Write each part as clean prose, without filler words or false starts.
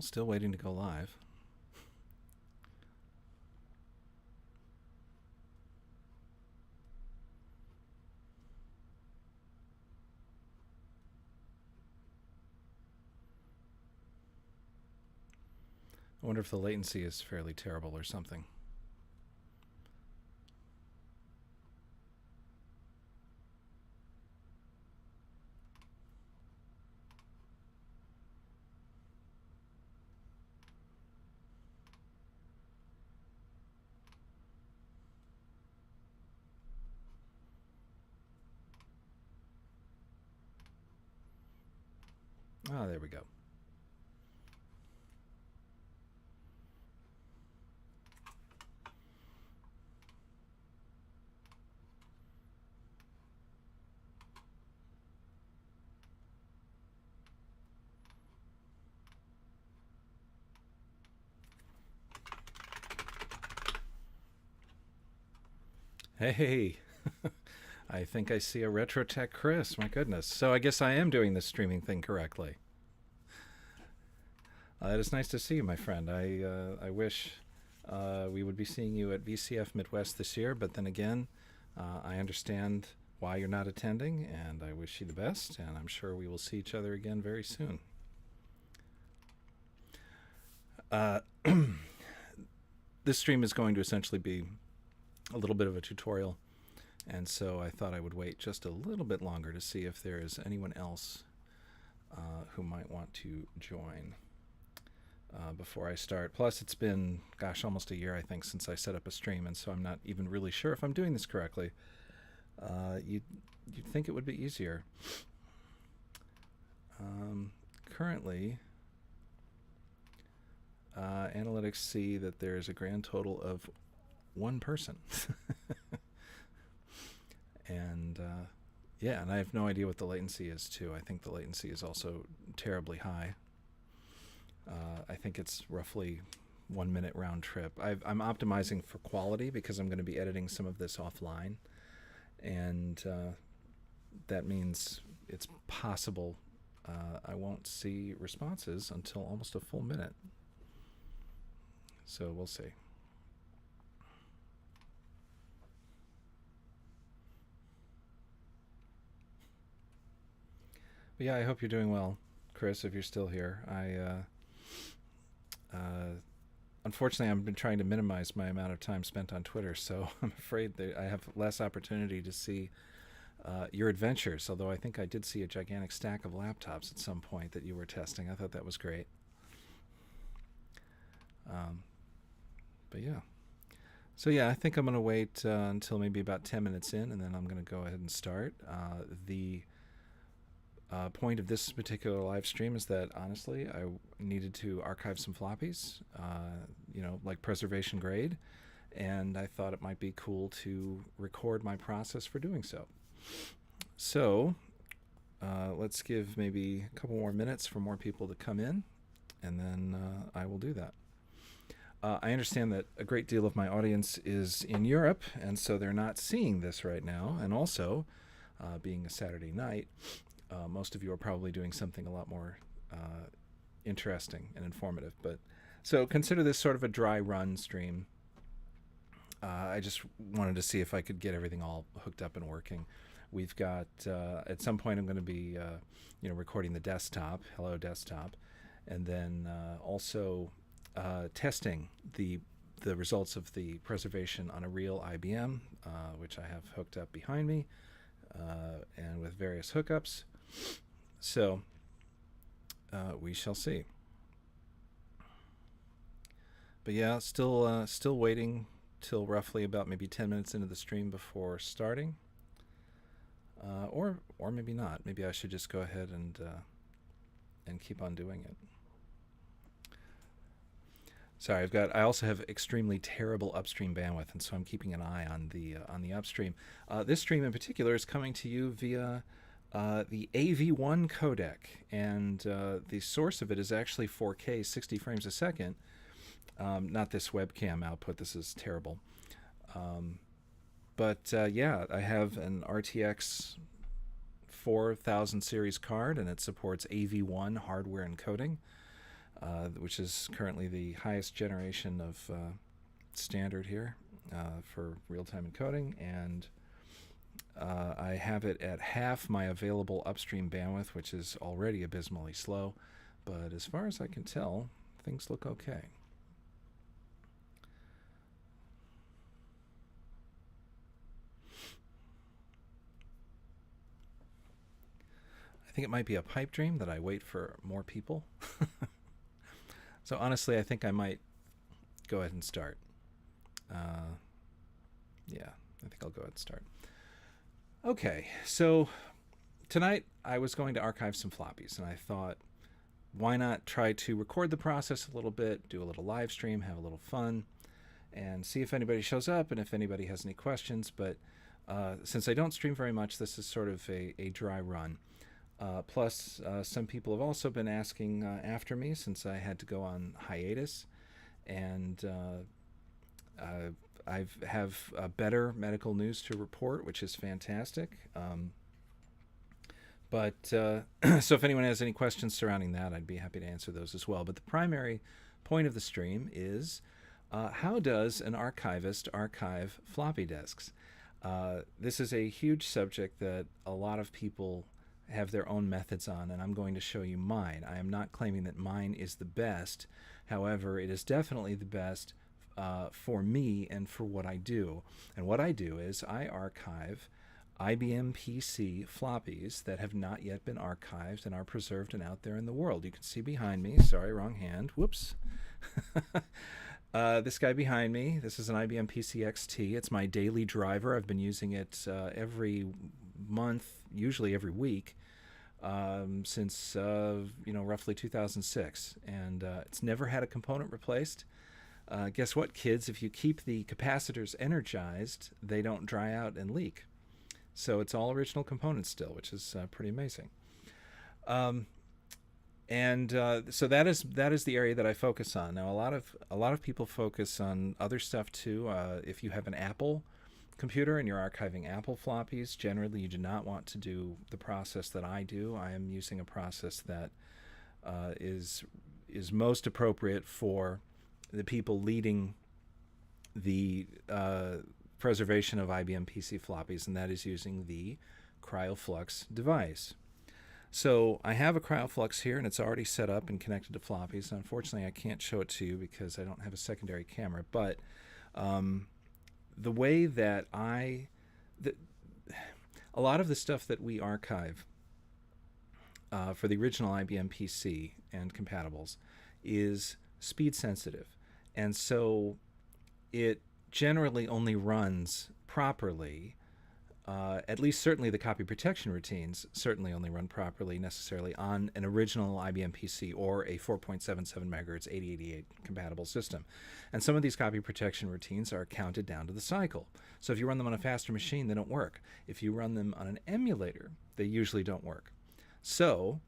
still waiting to go live. I wonder if the latency is fairly terrible or something. Ah, there we go. Hey, I think I see a Retro Tech Chris. My goodness. So I guess I am doing this streaming thing correctly. It is nice to see you, my friend. I wish we would be seeing you at VCF Midwest this year, but then again, I understand why you're not attending, and I wish you the best, and I'm sure we will see each other again very soon. This stream is going to essentially be a little bit of a tutorial, and so I thought I would wait just a little bit longer to see if there is anyone else who might want to join before I start. Plus, it's been, gosh, almost a year, I think, since I set up a stream, and so I'm not even really sure if I'm doing this correctly. You'd think it would be easier. Currently, analytics see that there's a grand total of one person. And yeah, and I have no idea what the latency is, too. I think the latency is also terribly high. I think it's roughly 1 minute round trip. I'm optimizing for quality because I'm going to be editing some of this offline, and that means it's possible I won't see responses until almost a full minute. So we'll see. But yeah, I hope you're doing well, Chris, if you're still here. Unfortunately, I've been trying to minimize my amount of time spent on Twitter, so I'm afraid that I have less opportunity to see your adventures, although I think I did see a gigantic stack of laptops at some point that you were testing. I thought that was great. But yeah. So yeah, I think I'm going to wait until maybe about 10 minutes in, and then I'm going to go ahead and start. The point of this particular live stream is that, honestly, I needed to archive some floppies, like preservation grade, and I thought it might be cool to record my process for doing so. So let's give maybe a couple more minutes for more people to come in, and then I will do that. I understand that a great deal of my audience is in Europe, and so they're not seeing this right now, and also, being a Saturday night, most of you are probably doing something a lot more interesting and informative. But so consider this sort of a dry run stream. I just wanted to see if I could get everything all hooked up and working. We've got at some point I'm going to be recording the desktop, hello desktop, and then also testing the results of the preservation on a real IBM, which I have hooked up behind me, and with various hookups. So we shall see. But yeah, still waiting till roughly about maybe 10 minutes into the stream before starting, or maybe not. Maybe I should just go ahead and keep on doing it. Sorry, I also have extremely terrible upstream bandwidth, and so I'm keeping an eye on the upstream. This stream in particular is coming to you via the AV1 codec, and the source of it is actually 4K 60 frames a second. Not this webcam output. This is terrible. But yeah, I have an RTX 4000 series card, and it supports AV1 hardware encoding. which is currently the highest generation of standard here for real-time encoding, and I have it at half my available upstream bandwidth, which is already abysmally slow, but as far as I can tell, things look okay. I think it might be a pipe dream that I wait for more people. So honestly, I think I might go ahead and start. Yeah, I think I'll go ahead and start. Okay, so tonight I was going to archive some floppies, and I thought, why not try to record the process a little bit, do a little live stream, have a little fun, and see if anybody shows up and if anybody has any questions. But since I don't stream very much, this is sort of a dry run. Plus, some people have also been asking after me since I had to go on hiatus, and I have better medical news to report, which is fantastic. So if anyone has any questions surrounding that, I'd be happy to answer those as well. But the primary point of the stream is how does an archivist archive floppy disks? This is a huge subject that a lot of people have their own methods on, and I'm going to show you mine. I am not claiming that mine is the best. However, it is definitely the best for me and for what I do. And what I do is I archive IBM PC floppies that have not yet been archived and are preserved and out there in the world. You can see behind me, sorry, wrong hand, whoops. This guy behind me, this is an IBM PC XT. It's my daily driver. I've been using it every month, usually every week, since roughly 2006, and it's never had a component replaced. Guess what, kids? If you keep the capacitors energized, they don't dry out and leak. So it's all original components still, which is pretty amazing. So that is the area that I focus on. Now, a lot of people focus on other stuff too. If you have an Apple computer and you're archiving Apple floppies, generally you do not want to do the process that I do. I am using a process that is most appropriate for the people leading the preservation of IBM PC floppies, and that is using the CryoFlux device. So I have a CryoFlux here, and it's already set up and connected to floppies. Unfortunately, I can't show it to you because I don't have a secondary camera, but the way that a lot of the stuff that we archive for the original IBM PC and compatibles is speed sensitive, and so it generally only runs properly, at least certainly the copy protection routines certainly only run properly necessarily on an original IBM PC or a 4.77 megahertz 8088 compatible system. And some of these copy protection routines are counted down to the cycle. So if you run them on a faster machine, they don't work. If you run them on an emulator, they usually don't work. So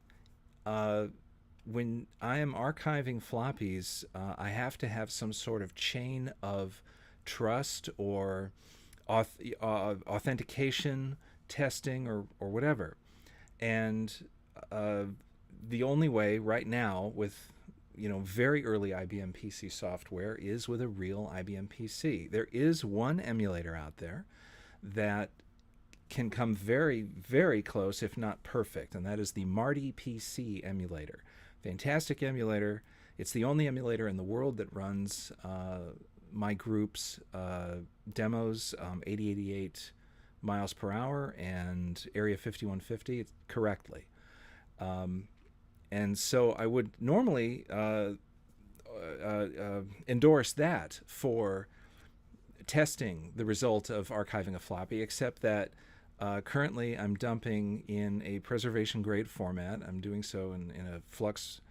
when I am archiving floppies, I have to have some sort of chain of trust or authentication testing or whatever. And the only way right now with very early IBM PC software is with a real IBM PC. There is one emulator out there that can come very, very close, if not perfect, and that is the Marty PC emulator. Fantastic emulator. It's the only emulator in the world that runs my group's demos, 8088 miles per hour and Area 5150 correctly. And so I would normally endorse that for testing the result of archiving a floppy, except that currently I'm dumping in a preservation grade format. I'm doing so in a flux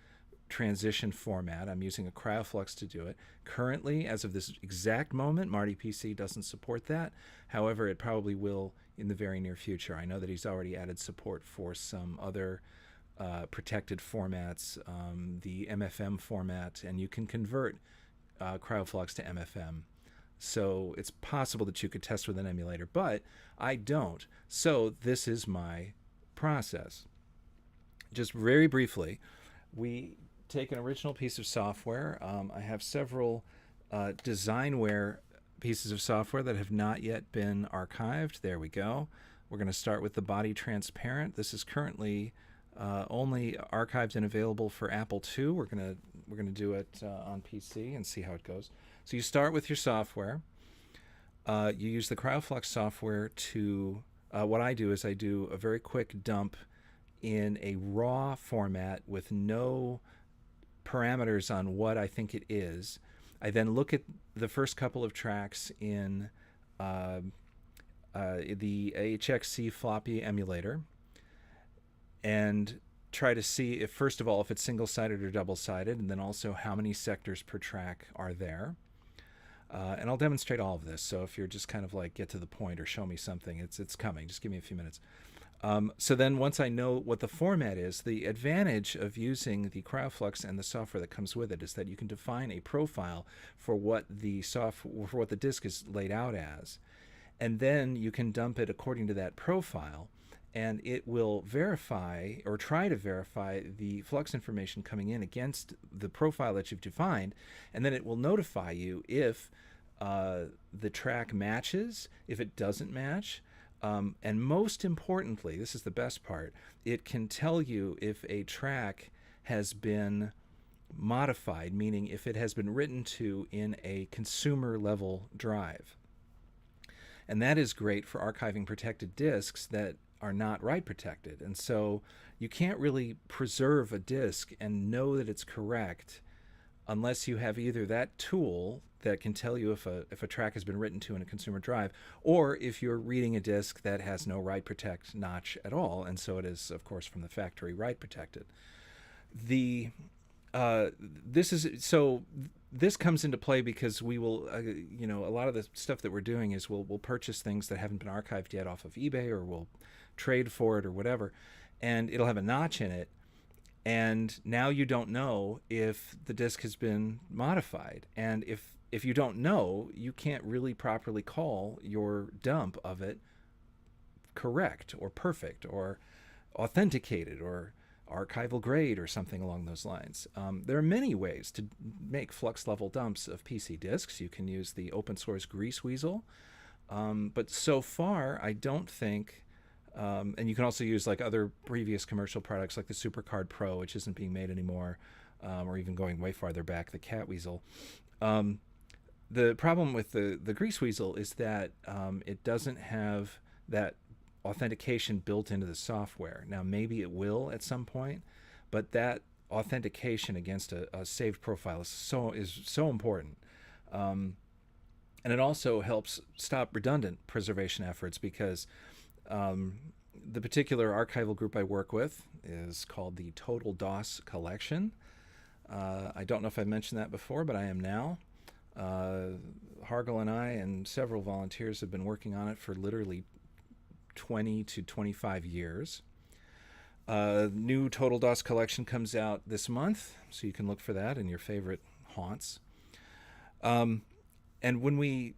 transition format. I'm using a CryoFlux to do it. Currently, as of this exact moment, Marty PC doesn't support that. However, it probably will in the very near future. I know that he's already added support for some other protected formats, the MFM format, and you can convert CryoFlux to MFM. So it's possible that you could test with an emulator, but I don't. So this is my process. Just very briefly, take an original piece of software. I have several designware pieces of software that have not yet been archived. There we go. We're going to start with the body transparent. This is currently only archived and available for Apple II. We're gonna do it on PC and see how it goes. So you start with your software. You use the CryoFlux software to. What I do is I do a very quick dump in a raw format with no parameters on what I think it is. I then look at the first couple of tracks in the HXC Floppy emulator and try to see if, first of all, if it's single-sided or double-sided, and then also how many sectors per track are there. And I'll demonstrate all of this, so if you're just kind of like, get to the point or show me something, it's coming. Just give me a few minutes. So then once I know what the format is, the advantage of using the CryoFlux and the software that comes with it is that you can define a profile for what the disk is laid out as. And then you can dump it according to that profile, and it will verify or try to verify the flux information coming in against the profile that you've defined, and then it will notify you if the track matches, if it doesn't match, and most importantly, this is the best part, it can tell you if a track has been modified, meaning if it has been written to in a consumer level drive. And that is great for archiving protected disks that are not write protected. And so you can't really preserve a disk and know that it's correct unless you have either that tool that can tell you if a track has been written to in a consumer drive, or if you're reading a disk that has no write protect notch at all, and so it is, of course, from the factory write protected. This comes into play because we will, a lot of the stuff that we're doing is we'll purchase things that haven't been archived yet off of eBay, or we'll trade for it or whatever, and it'll have a notch in it, and now you don't know if the disk has been modified. And if you don't know, you can't really properly call your dump of it correct or perfect or authenticated or archival grade or something along those lines. There are many ways to make flux level dumps of PC disks. You can use the open source Grease Weasel, but so far I don't think, and you can also use like other previous commercial products like the SuperCard Pro, which isn't being made anymore, or even going way farther back, the Cat Weasel. The problem with the Grease Weasel is that it doesn't have that authentication built into the software. Now maybe it will at some point, but that authentication against a saved profile is so important, and it also helps stop redundant preservation efforts, because the particular archival group I work with is called the Total DOS Collection. I don't know if I mentioned that before, but I am now. Hargel and I and several volunteers have been working on it for literally 20 to 25 years. New Total DOS Collection comes out this month, so you can look for that in your favorite haunts. And when we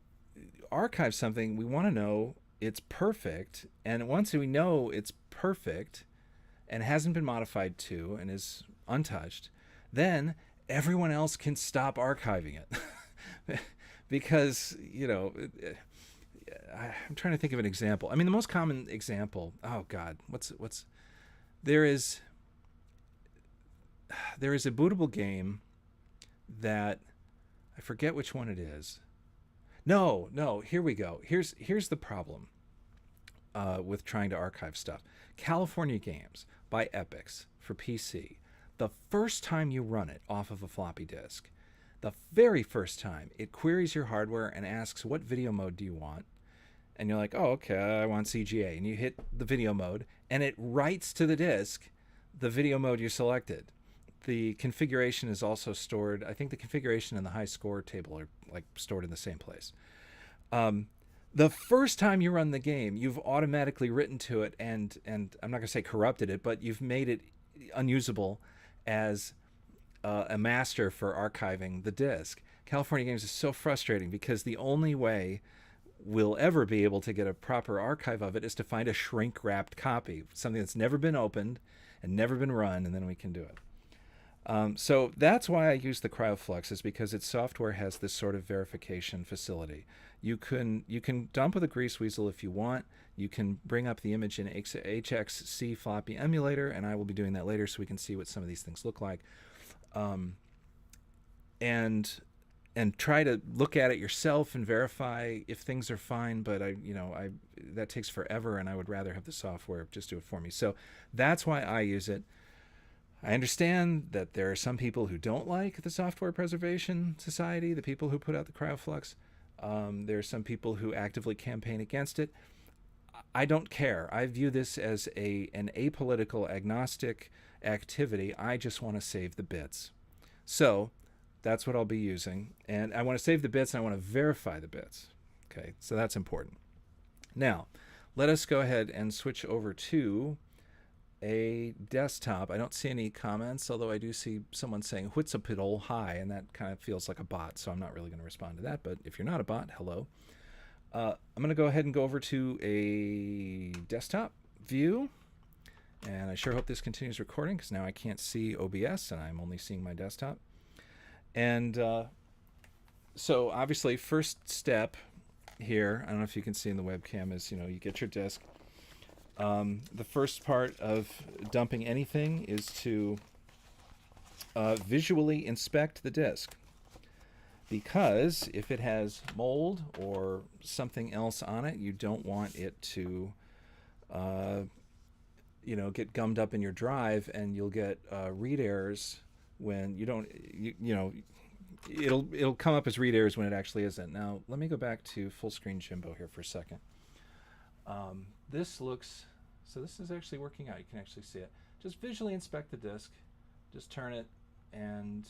archive something, we want to know it's perfect, and once we know it's perfect and hasn't been modified to and is untouched, then everyone else can stop archiving it. Because, I'm trying to think of an example. I mean, the most common example, oh God, there is a bootable game that, I forget which one it is. No, here we go. Here's the problem with trying to archive stuff. California Games by Epix for PC. The first time you run it off of a floppy disk, the very first time, it queries your hardware and asks, what video mode do you want? And you're like, oh, okay, I want CGA. And you hit the video mode, and it writes to the disk the video mode you selected. The configuration is also stored. I think the configuration and the high score table are like stored in the same place. The first time you run the game, you've automatically written to it, and I'm not going to say corrupted it, but you've made it unusable as a master for archiving the disk. California Games is so frustrating because the only way we'll ever be able to get a proper archive of it is to find a shrink-wrapped copy, something that's never been opened and never been run, and then we can do it. So that's why I use the CryoFlux, is because its software has this sort of verification facility. You can dump with a grease weasel if you want. You can bring up the image in HXC floppy emulator, and I will be doing that later so we can see what some of these things look like. And try to look at it yourself and verify if things are fine. But that takes forever, and I would rather have the software just do it for me. So that's why I use it. I understand that there are some people who don't like the Software Preservation Society, the people who put out the CryoFlux. There are some people who actively campaign against it. I don't care. I view this as an apolitical, agnostic activity. I just want to save the bits. So that's what I'll be using. And I want to save the bits, and I want to verify the bits. Okay, so that's important. Now, let us go ahead and switch over to a desktop. I don't see any comments, although I do see someone saying "Huitzapidol hi," and that kind of feels like a bot, so I'm not really going to respond to that. But if you're not a bot, hello. I'm going to go ahead and go over to a desktop view, and I sure hope this continues recording, because now I can't see OBS and I'm only seeing my desktop. And so obviously, first step here, I don't know if you can see in the webcam, is you get your disk. The first part of dumping anything is to visually inspect the disk, because if it has mold or something else on it, you don't want it to get gummed up in your drive, and you'll get read errors when you don't it'll come up as read errors when it actually isn't. Now let me go back to full screen Jimbo here for a second. This is actually working out. You can actually see it. Just visually inspect the disk. Just turn it and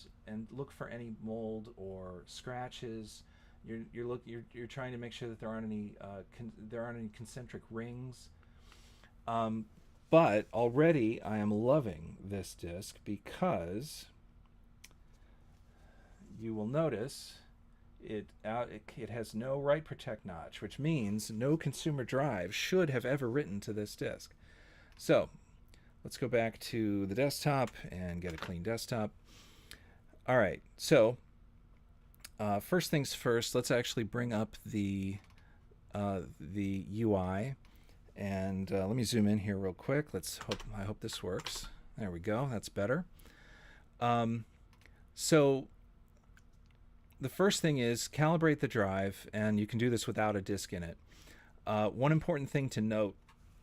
look for any mold or scratches. You're trying to make sure that there aren't any concentric rings. But already I am loving this disk, because you will notice it has no write protect notch, which means no consumer drive should have ever written to this disk. So let's go back to the desktop and get a clean desktop. All right, so first things first, let's actually bring up the UI, and let me zoom in here real quick. I hope this works. There we go. That's better. So the first thing is calibrate the drive, and you can do this without a disk in it. One important thing to note,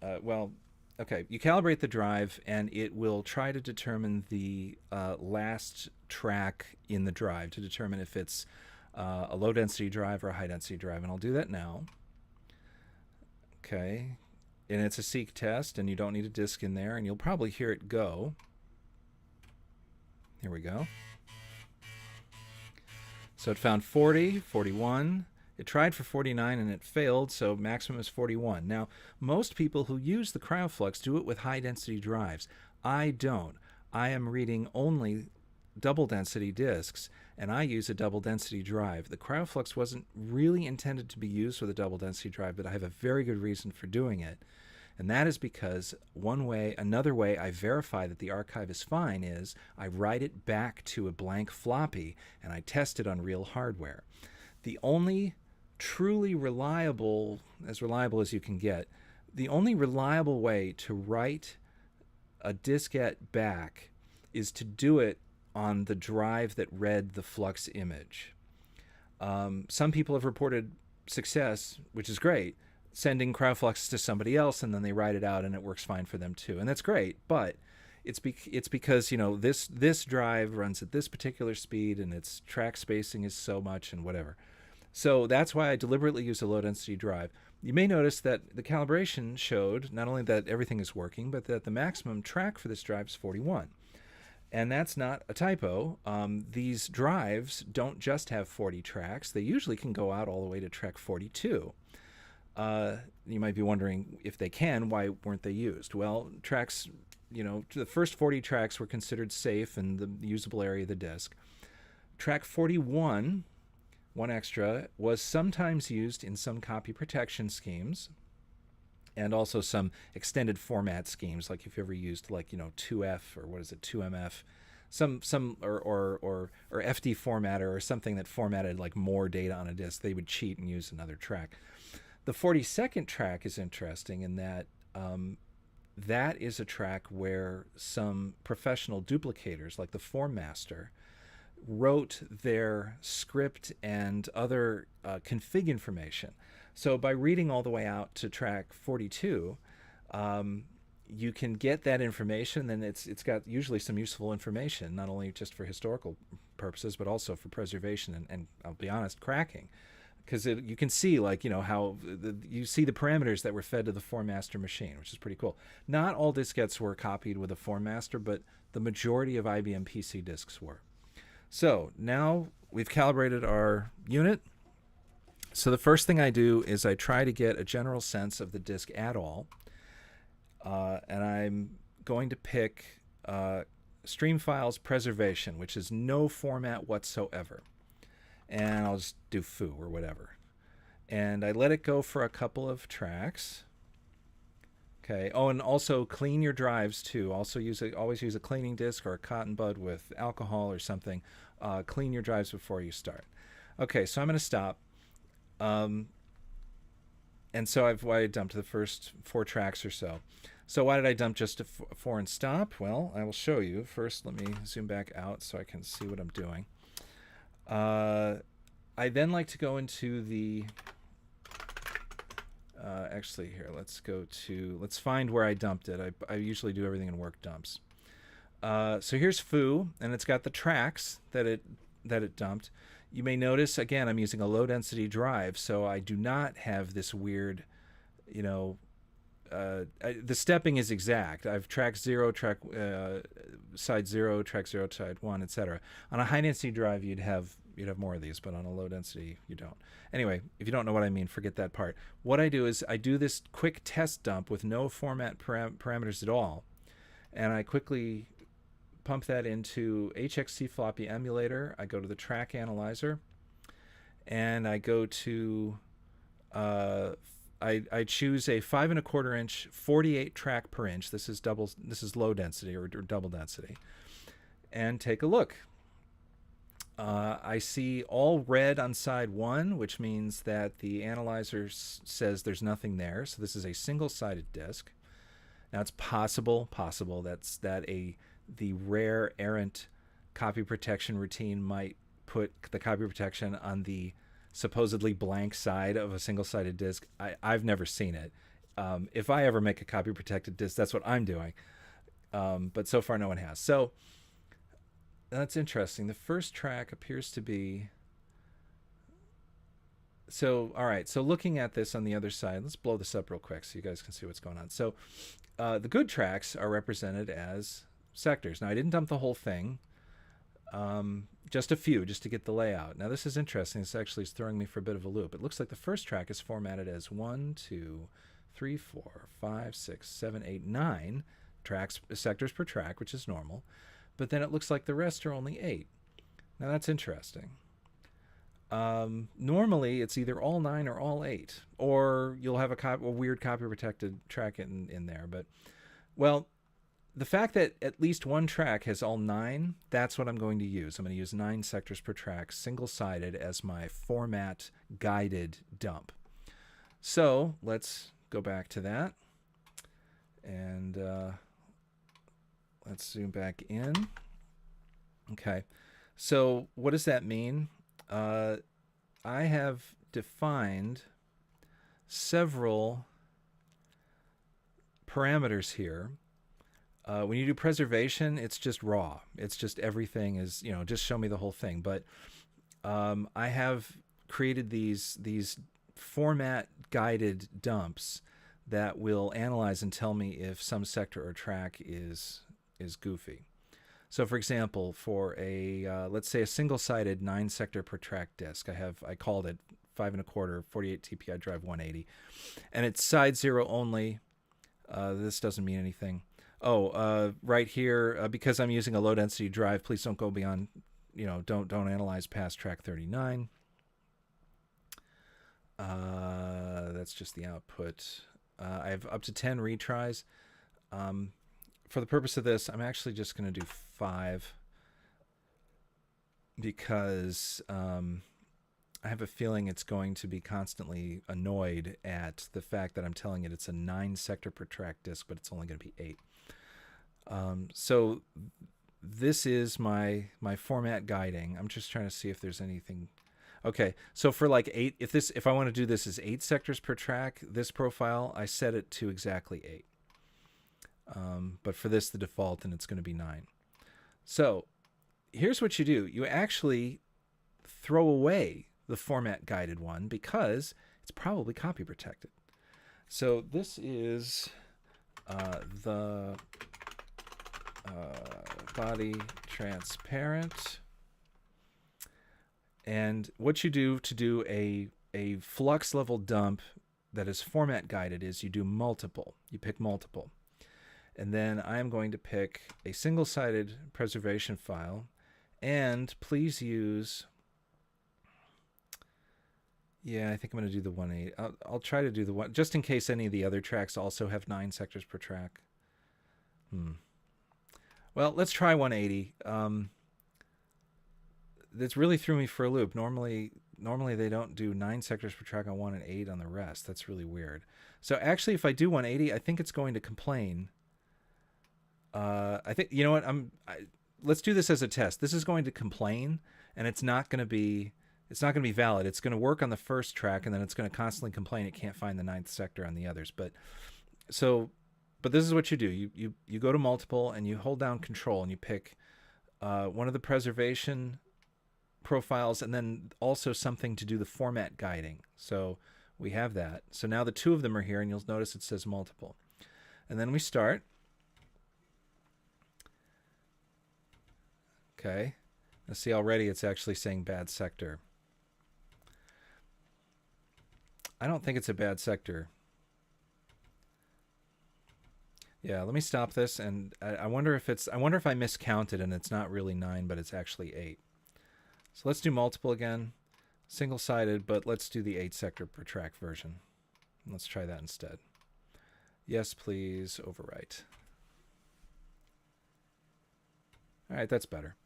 you calibrate the drive, and it will try to determine the last track in the drive to determine if it's a low-density drive or a high-density drive, and I'll do that now. Okay, and it's a seek test, and you don't need a disk in there, and you'll probably hear it go. Here we go. So it found 40, 41. It tried for 49 and it failed, so maximum is 41. Now, most people who use the CryoFlux do it with high-density drives. I don't. I am reading only double-density disks, and I use a double-density drive. The CryoFlux wasn't really intended to be used with a double-density drive, but I have a very good reason for doing it. And that is because another way I verify that the archive is fine is I write it back to a blank floppy, and I test it on real hardware. The only truly reliable, as reliable as you can get, the only reliable way to write a diskette back is to do it on the drive that read the Flux image. Some people have reported success, which is great, sending CryoFlux to somebody else, and then they write it out and it works fine for them too, and that's great. But it's because this drive runs at this particular speed, and its track spacing is so much, and whatever. So that's why I deliberately use a low density drive. You may notice that the calibration showed not only that everything is working, but that the maximum track for this drive is 41. And that's not a typo. These drives don't just have 40 tracks. They usually can go out all the way to track 42. You might be wondering, if they can, why weren't they used? Well, tracks, the first 40 tracks were considered safe in the usable area of the disk. Track 41, one extra, was sometimes used in some copy protection schemes, and also some extended format schemes, like if you ever used 2F or 2MF, some or FD formatter or something that formatted like more data on a disk, they would cheat and use another track. The 42nd track is interesting in that that is a track where some professional duplicators, like the form master, wrote their script and other config information. So by reading all the way out to track 42, you can get that information. Then it's got usually some useful information, not only just for historical purposes, but also for preservation and I'll be honest, cracking. Because you can see, like, how you see the parameters that were fed to the form master machine, which is pretty cool. Not all diskettes were copied with a form master, but the majority of IBM PC disks were. So now we've calibrated our unit. So the first thing I do is I try to get a general sense of the disk at all. And I'm going to pick stream files preservation, which is no format whatsoever. And I'll just do foo or whatever. And I let it go for a couple of tracks. Okay. Oh, and also clean your drives too. Also always use a cleaning disc or a cotton bud with alcohol or something. Clean your drives before you start. Okay, so I'm going to stop. And so I dumped the first 4 tracks or so. So why did I dump just 4 and stop? Well, I will show you. First, let me zoom back out so I can see what I'm doing. I then like to go into the actually here, let's find where I dumped it. I usually do everything in work dumps. So here's foo, and it's got the tracks that it dumped. You may notice, again, I'm using a low density drive, so I do not have this weird, the stepping is exact. I've track 0, track side 0, track 0, side 1, etc. On a high density drive, you'd have more of these, but on a low density, you don't. Anyway, if you don't know what I mean, forget that part. What I do is I do this quick test dump with no format parameters at all, and I quickly pump that into HXC Floppy emulator. I go to the track analyzer, and I go to I choose a 5 1/4 inch 48 track per inch. This is low density or double density, and take a look. I see all red on side 1, which means that the analyzer says there's nothing there. So this is a single-sided disk. Now it's possible that the rare errant copy protection routine might put the copy protection on the supposedly blank side of a single-sided disk. I've never seen it. If I ever make a copy protected disk, that's what I'm doing. But so far no one has. So that's interesting. The first track appears to be... So, all right. So looking at this on the other side, let's blow this up real quick so you guys can see what's going on. So the good tracks are represented as sectors. Now, I didn't dump the whole thing. Just a few, just to get the layout. Now, this is interesting. This actually is throwing me for a bit of a loop. It looks like the first track is formatted as 1, 2, 3, 4, 5, 6, 7, 8, 9 tracks, sectors per track, which is normal. But then it looks like the rest are only 8. Now, that's interesting. Normally, it's either all 9 or all 8. Or you'll have a weird copy-protected track in there. But, well... The fact that at least one track has all 9, that's what I'm going to use. I'm going to use 9 sectors per track, single-sided, as my format guided dump. So let's go back to that. And let's zoom back in. Okay. So what does that mean? I have defined several parameters here. When you do preservation, it's just raw. It's just everything is, just show me the whole thing. But I have created these format guided dumps that will analyze and tell me if some sector or track is goofy. So for example, for a let's say a single-sided 9 sector per track disk, I called it 5 1/4 48 TPI drive 180, and it's side 0 only. This doesn't mean anything. Oh, right here, because I'm using a low density drive, please don't go beyond, don't analyze past track 39. That's just the output. I have up to 10 retries. For the purpose of this, I'm actually just going to do 5. because I have a feeling it's going to be constantly annoyed at the fact that I'm telling it it's a 9-sector per track disk, but it's only going to be 8. So this is my format guiding. I'm just trying to see if there's anything. Okay, so for like 8, if I want to do this as 8 sectors per track, this profile I set it to exactly 8. But for this, the default, and it's going to be 9. So here's what you do. You actually throw away the format guided one because it's probably copy protected. So this is the body transparent. And what you do to do a flux level dump that is format guided is you do multiple. You pick multiple. And then I'm going to pick a single-sided preservation file. And please use... Yeah, I think I'm going to do the 180. I'll try to do the one, just in case any of the other tracks also have 9 sectors per track. Well, let's try 180. This really threw me for a loop. Normally they don't do 9 sectors per track on one and 8 on the rest. That's really weird. So actually, if I do 180, I think it's going to complain. I think, you know what? Let's do this as a test. This is going to complain, and it's not going to be valid. It's going to work on the first track, and then it's going to constantly complain it can't find the 9th sector on the others. But this is what you do. You go to multiple, and you hold down Control, and you pick one of the preservation profiles, and then also something to do the format guiding. So we have that. So now the 2 of them are here, and you'll notice it says multiple. And then we start. Okay. Now see, already it's actually saying bad sector. I don't think it's a bad sector. Yeah, let me stop this, and I wonder if I miscounted and it's not really 9, but it's actually 8. So let's do multiple again, single-sided, but let's do the 8 sector per track version. Let's try that instead. Yes, please, overwrite. All right, that's better.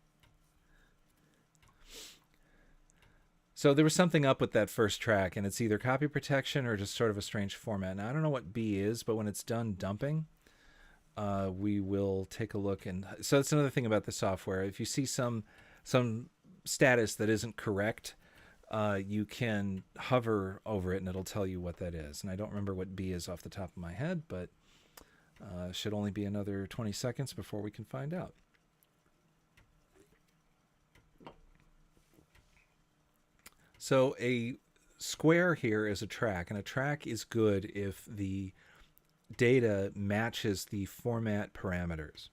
So there was something up with that first track, and it's either copy protection or just sort of a strange format. Now, I don't know what B is, but when it's done dumping, we will take a look. And so that's another thing about the software. If you see some status that isn't correct, you can hover over it, and it'll tell you what that is. And I don't remember what B is off the top of my head, but should only be another 20 seconds before we can find out. So a square here is a track, and a track is good if the data matches the format parameters.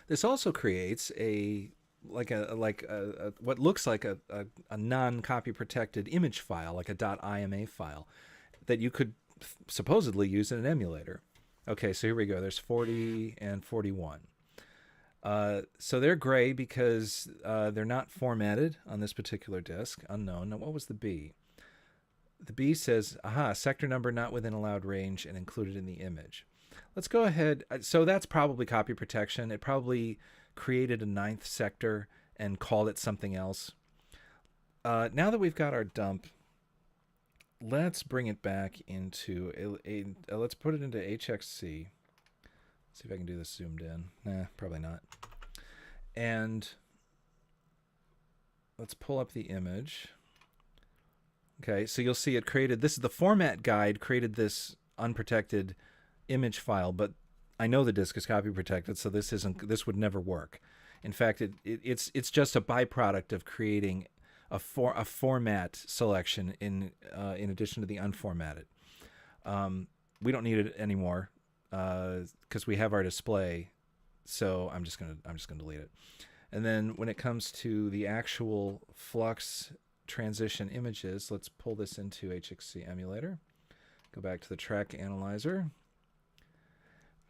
This also creates what looks like a non-copy protected image file, like a .ima file, that you could supposedly use in an emulator. Okay, so here we go. There's 40 and 41. So they're gray because they're not formatted on this particular disk. Unknown. Now, what was the B? The B says, aha, sector number not within allowed range and included in the image. Let's go ahead. So that's probably copy protection. It probably created a 9th sector and called it something else. Now that we've got our dump, let's bring it back into let's put it into HXC. See if I can do this zoomed in. Nah, probably not. And let's pull up the image. Okay, so you'll see it created, this is the format guide, created this unprotected image file, but I know the disk is copy protected, so this would never work. In fact, it's just a byproduct of creating a format selection in addition to the unformatted. We don't need it anymore. Because we have our display, so I'm just gonna delete it. And then when it comes to the actual flux transition images, let's pull this into HXC emulator. Go back to the track analyzer.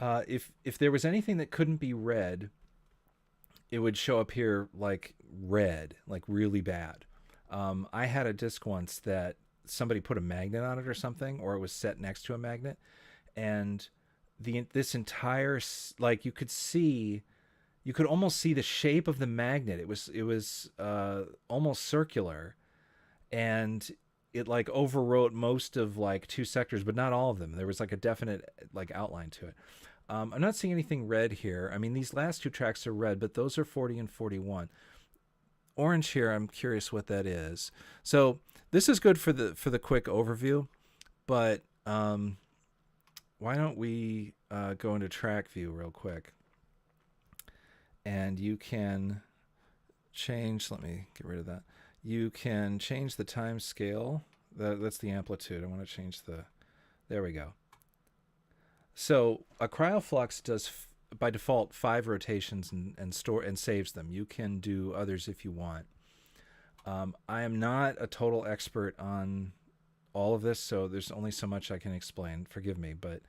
If there was anything that couldn't be read, it would show up here like red, like really bad. I had a disk once that somebody put a magnet on it or something, or it was set next to a magnet, and this entire, like, you could see you could almost see the shape of the magnet. It was almost circular, and it like overwrote most of like two sectors, but not all of them. There was like a definite like outline to it. I'm not seeing anything red here. I mean, these last two tracks are red, but those are 40 and 41. Orange here, I'm curious what that is. So this is good for the quick overview, but why don't we go into track view real quick, and you can change. Let me get rid of that. You can change the time scale. That's the amplitude. I want to change the. There we go. So a cryoflux does by default 5 rotations and saves them. You can do others if you want. I am not a total expert on all of this, so there's only so much I can explain. Forgive me, but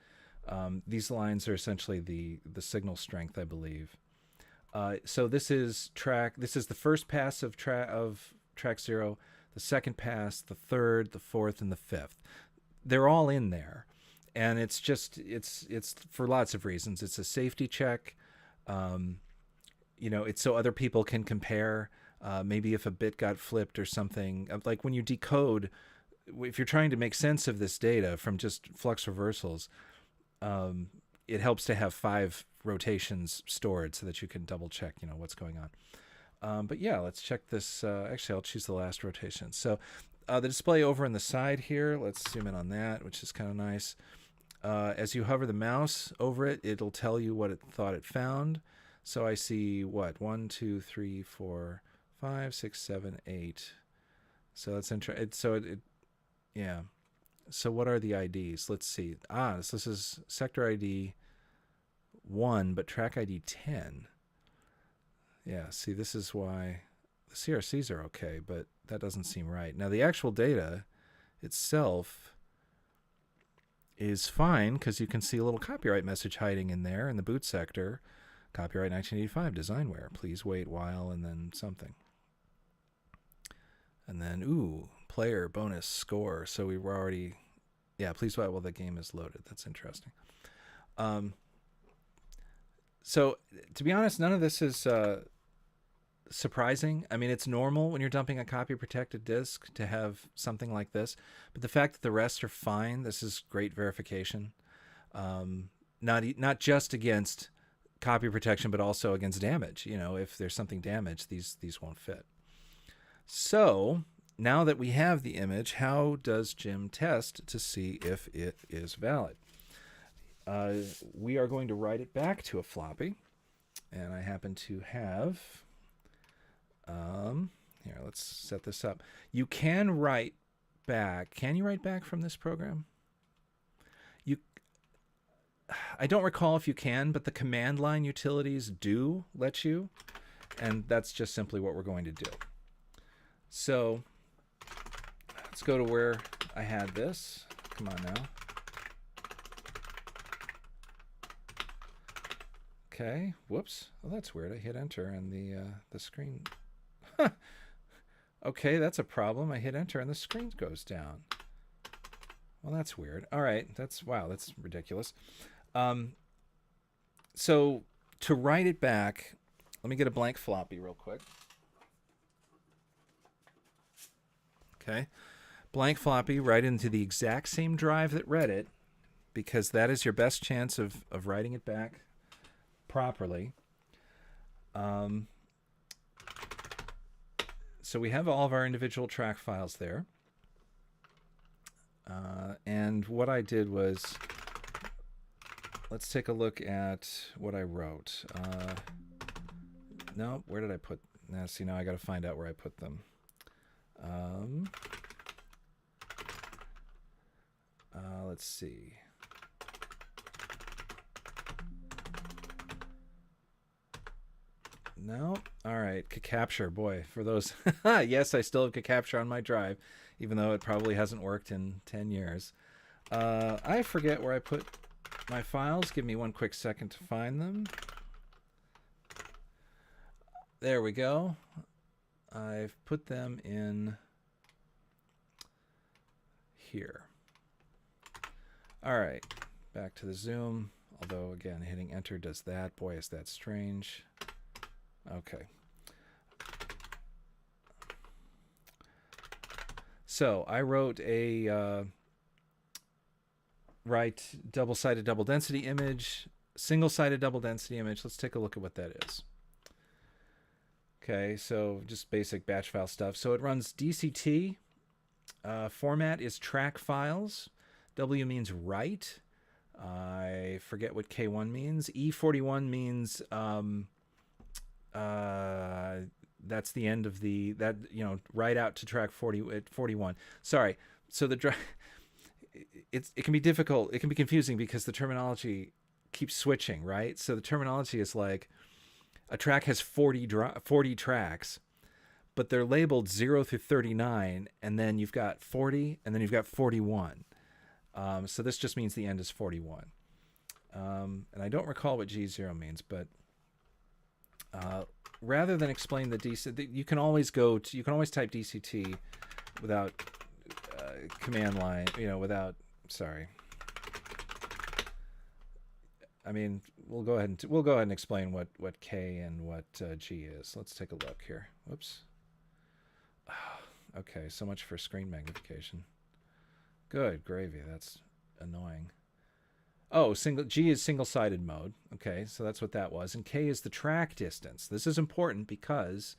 these lines are essentially the signal strength, I believe. So this is the first pass of track 0, the second pass, the third, the fourth, and the fifth. They're all in there. And it's for lots of reasons. It's a safety check. It's so other people can compare. Maybe if a bit got flipped or something. Like when you decode, if you're trying to make sense of this data from just flux reversals, it helps to have 5 rotations stored so that you can double check, what's going on. But yeah, let's check this. Actually, I'll choose the last rotation. So the display over on the side here, let's zoom in on that, which is kind of nice. As you hover the mouse over it, it'll tell you what it thought it found. So I see what? 1, 2, 3, 4, 5, 6, 7, 8. So that's interesting. Yeah. So what are the IDs? Let's see. So this is sector ID 1, but track ID 10. Yeah, see, this is why the CRCs are okay, but that doesn't seem right. Now, the actual data itself is fine because you can see a little copyright message hiding in there in the boot sector. Copyright 1985, designware. Please wait while, and then something. And then, player bonus score. So we were already, please wait while the game is loaded. That's interesting. So to be honest, none of this is surprising. I mean, it's normal when you're dumping a copy protected disk to have something like this, but the fact that the rest are fine, this is great verification. Not just against copy protection, but also against damage. If there's something damaged, these won't fit. So now that we have the image, how does Jim test to see if it is valid? We are going to write it back to a floppy, and I happen to have here, let's set this up. You can write back. Can you write back from this program? I don't recall if you can, but the command line utilities do let you, and that's just simply what we're going to do. So let's go to where I had this. Come on now. Okay. Whoops. Well, that's weird. I hit enter and the screen. Okay, that's a problem. I hit enter and the screen goes down. Well, that's weird. All right. That's ridiculous. So to write it back, let me get a blank floppy real quick. Okay. Blank floppy right into the exact same drive that read it, because that is your best chance of writing it back properly. So we have all of our individual track files there. And what I did was, let's take a look at what I wrote. No, where did I put? Now, see, now I got to find out where I put them. Let's see. No. All right. Capture, boy, for those. Yes, I still have Capture on my drive, even though it probably hasn't worked in 10 years. I forget where I put my files. Give me one quick second to find them. There we go. I've put them in here. All right. Back to the Zoom. Although, again, hitting enter does that. Boy, is that strange. Okay. So I wrote a write double-sided double density image, single-sided double density image. Let's take a look at what that is. Okay, so just basic batch file stuff. So it runs DCT. Format is track files. W means write. I forget what K1 means. E41 means that's the end of the write out to track 41. Sorry. So it can be difficult. It can be confusing because the terminology keeps switching, right? So the terminology is like a track has 40 tracks, but they're labeled 0 through 39, and then you've got 40, and then you've got 41. So this just means the end is 41. And I don't recall what G0 means, but rather than explain the DC, you can always type DCT without command line, without, sorry. I mean, we'll go ahead and explain what K and what G is. Let's take a look here. Whoops. Okay, so much for screen magnification. Good gravy. That's annoying. Oh, G is single-sided mode. Okay, so that's what that was. And K is the track distance. This is important because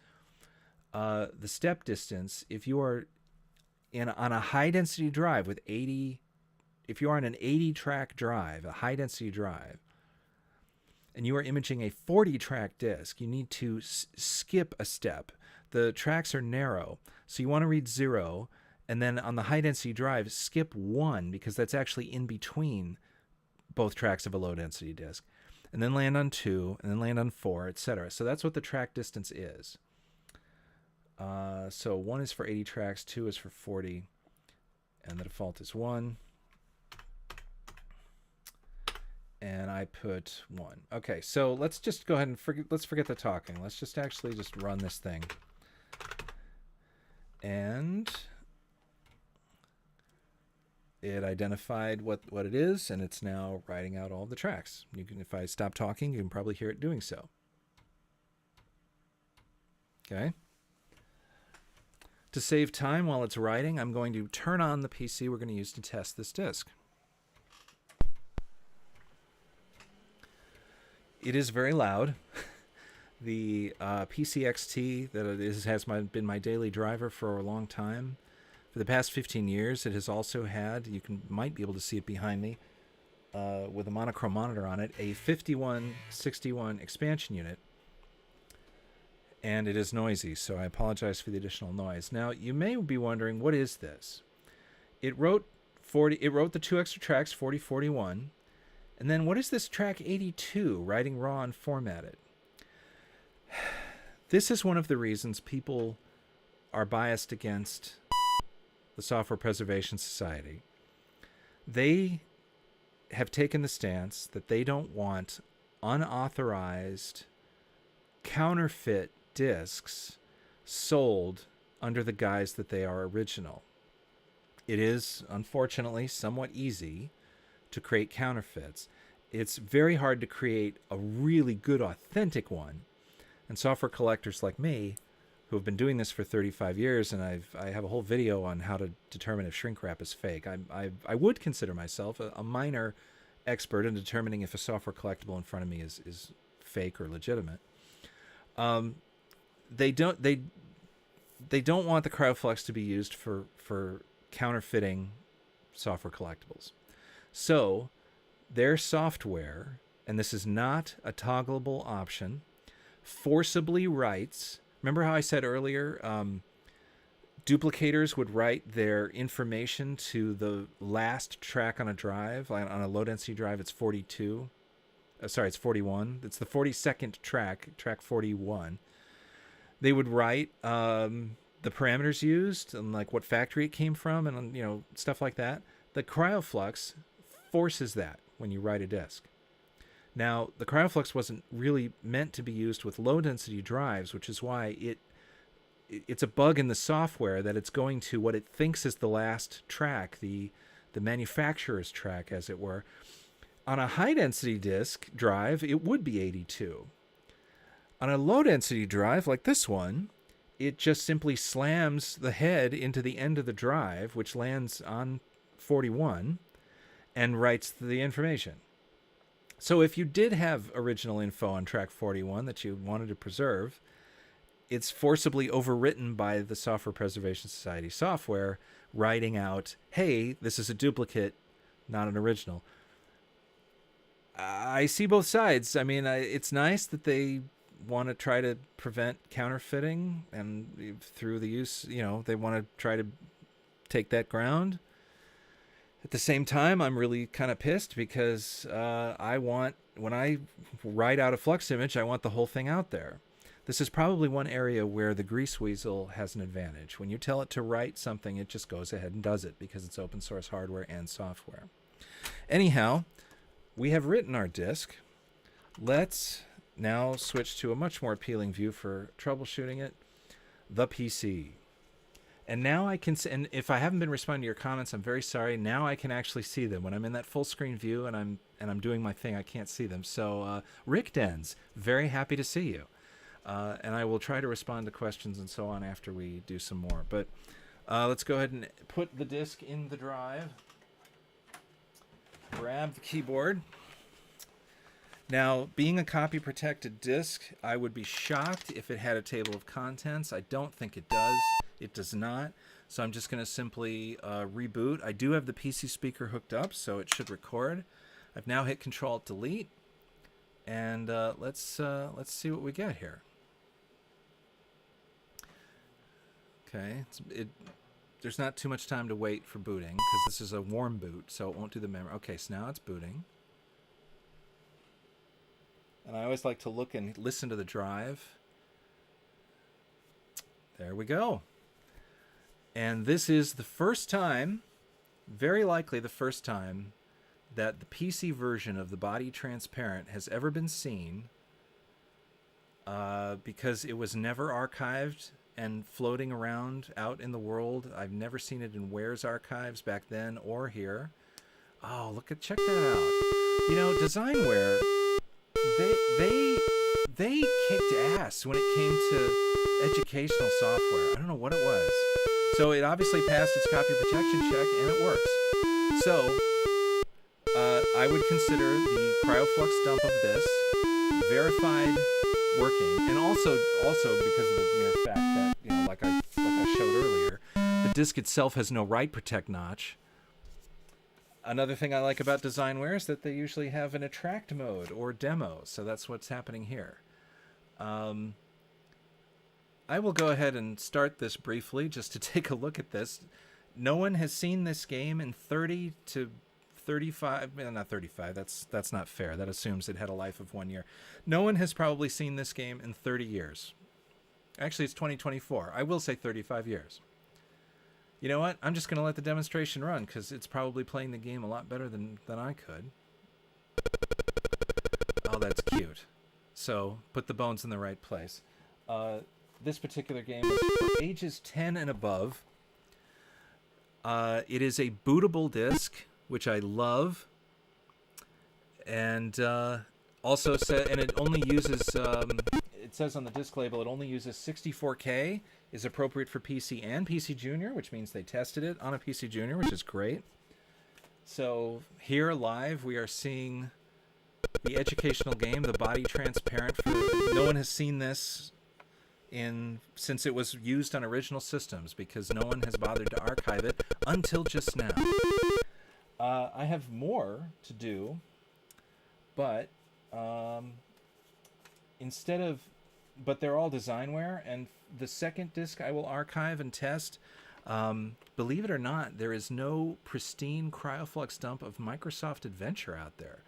the step distance, if you are on a high-density drive with 80, if you are on an 80-track drive, a high-density drive, and you are imaging a 40-track disk, you need to skip a step. The tracks are narrow, so you want to read 0, and then on the high-density drive, skip 1, because that's actually in between both tracks of a low-density disk, and then land on 2, and then land on 4, etc. So that's what the track distance is. So 1 is for 80 tracks, 2 is for 40, and the default is 1. And I put 1. Okay, so let's just go ahead and forget the talking. Let's just actually just run this thing. And it identified what it is, and it's now writing out all the tracks. You can, if I stop talking, you can probably hear it doing so. Okay. To save time while it's writing, I'm going to turn on the PC we're going to use to test this disk. It is very loud. The PCXT that it is has been my daily driver for a long time. For the past 15 years, it has also had, might be able to see it behind me, with a monochrome monitor on it, a 5161 expansion unit. And it is noisy, so I apologize for the additional noise. Now, you may be wondering, what is this? It wrote the 2 extra tracks, 40, 41. And then what is this track 82, writing raw and formatted? This is one of the reasons people are biased against the Software Preservation Society. They have taken the stance that they don't want unauthorized, counterfeit discs sold under the guise that they are original. It is, unfortunately, somewhat easy to create counterfeits. It's very hard to create a really good, authentic one. And software collectors like me, who have been doing this for 35 years, and I have a whole video on how to determine if shrink wrap is fake. I would consider myself a minor expert in determining if a software collectible in front of me is fake or legitimate. They don't want the CryoFlux to be used for counterfeiting software collectibles. So their software, and this is not a toggleable option, forcibly writes. Remember how I said earlier, duplicators would write their information to the last track on a drive. On a low-density drive, it's 42. It's 41. It's the 42nd track 41. They would write the parameters used and like what factory it came from, and stuff like that. The CryoFlux forces that when you write a disk. Now, the CryoFlux wasn't really meant to be used with low-density drives, which is why it's a bug in the software that it's going to what it thinks is the last track, the manufacturer's track, as it were. On a high-density disk drive, it would be 82. On a low-density drive like this one, it just simply slams the head into the end of the drive, which lands on 41, and writes the information. So if you did have original info on track 41 that you wanted to preserve, it's forcibly overwritten by the Software Preservation Society software, writing out, hey, this is a duplicate, not an original. I see both sides. I mean, it's nice that they want to try to prevent counterfeiting, and through the use, they want to try to take that ground. At the same time, I'm really kind of pissed because when I write out a Flux image, I want the whole thing out there. This is probably one area where the Grease Weasel has an advantage. When you tell it to write something, it just goes ahead and does it because it's open source hardware and software. Anyhow, we have written our disk. Let's now switch to a much more appealing view for troubleshooting it, the PC. And now I can, and if I haven't been responding to your comments, I'm very sorry. Now I can actually see them. When I'm in that full screen view and I'm doing my thing, I can't see them. So Rick Dens, very happy to see you. And I will try to respond to questions and so on after we do some more. But let's go ahead and put the disk in the drive. Grab the keyboard. Now, being a copy-protected disk, I would be shocked if it had a table of contents. I don't think it does. It does not. So I'm just going to simply reboot. I do have the PC speaker hooked up, so it should record. I've now hit Control-Delete. And let's see what we get here. Okay, there's not too much time to wait for booting because this is a warm boot, so it won't do the memory. Okay, so now it's booting. And I always like to look and listen to the drive. There we go. And this is the first time, very likely the first time, that the PC version of the Body Transparent has ever been seen because it was never archived and floating around out in the world. I've never seen it in Ware's archives back then or here. Oh, check that out. Designware, they kicked ass when it came to educational software. I don't know what it was. So it obviously passed its copy protection check, and it works. So I would consider the CryoFlux dump of this verified working, and also because of the mere fact that like I showed earlier, the disk itself has no write protect notch. Another thing I like about Designware is that they usually have an attract mode or demo, so that's what's happening here. I will go ahead and start this briefly just to take a look at this. No one has seen this game in 30 to 35, not 35, that's not fair. That assumes it had a life of 1 year. No one has probably seen this game in 30 years. Actually, it's 2024. I will say 35 years. You know what? I'm just going to let the demonstration run because it's probably playing the game a lot better than I could. Oh, that's cute. So, put the bones in the right place. This particular game is for ages 10 and above. It is a bootable disc, which I love. And also and it only uses, it says on the disc label, it only uses 64K, is appropriate for PC and PC Junior, which means they tested it on a PC Junior, which is great. So here live, we are seeing the educational game, The Body Transparent. No one has seen this since it was used on original systems because no one has bothered to archive it until just now. I have more to do, but but they're all Designware, and the second disc I will archive and test. Believe it or not, there is no pristine CryoFlux dump of Microsoft Adventure out there,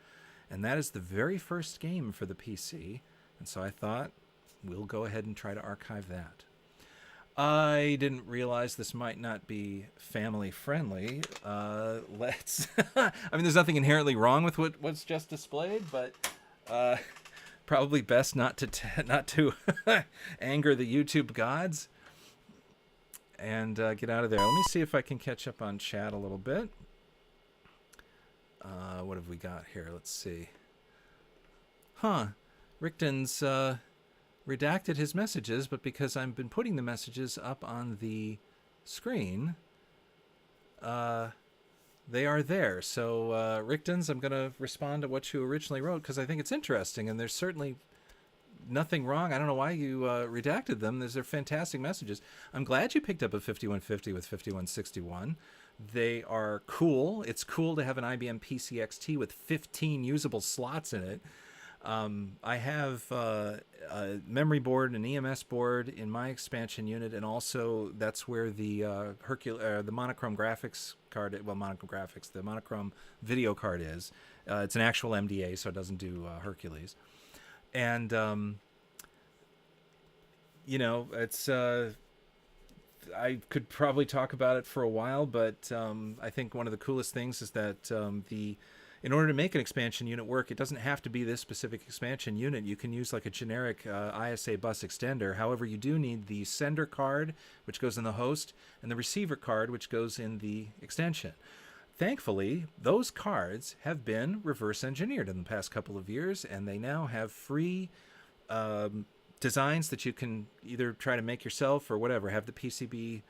and that is the very first game for the PC, and so I thought we'll go ahead and try to archive that. I didn't realize this might not be family friendly. Let's I mean, there's nothing inherently wrong with what's just displayed, but probably best not to anger the YouTube gods and get out of there. Let me see if I can catch up on chat a little bit. What have we got here? Let's see. Rickton's redacted his messages, but because I've been putting the messages up on the screen, they are there. So, Richtons, I'm going to respond to what you originally wrote because I think it's interesting, and there's certainly nothing wrong. I don't know why you redacted them. They're fantastic messages. I'm glad you picked up a 5150 with 5161. They are cool. It's cool to have an IBM PCXT with 15 usable slots in it. I have a memory board, an EMS board in my expansion unit, and also that's where the the monochrome graphics card, the monochrome video card is. It's an actual MDA, so it doesn't do Hercules. And, it's... I could probably talk about it for a while, but I think one of the coolest things is that in order to make an expansion unit work, it doesn't have to be this specific expansion unit. You can use like a generic ISA bus extender. However, you do need the sender card, which goes in the host, and the receiver card, which goes in the extension. Thankfully, those cards have been reverse engineered in the past couple of years, and they now have free designs that you can either try to make yourself or whatever, have the PCB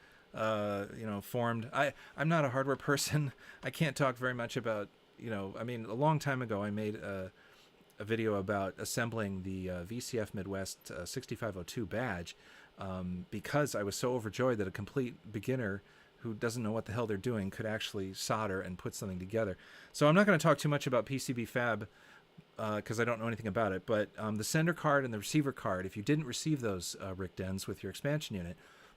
formed. I'm not a hardware person. I can't talk very much about, a long time ago I made a video about assembling the VCF Midwest 6502 badge because I was so overjoyed that a complete beginner who doesn't know what the hell they're doing could actually solder and put something together. So I'm not going to talk too much about PCB fab because I don't know anything about it, but the sender card and the receiver card, if you didn't receive those Richtons with your expansion unit,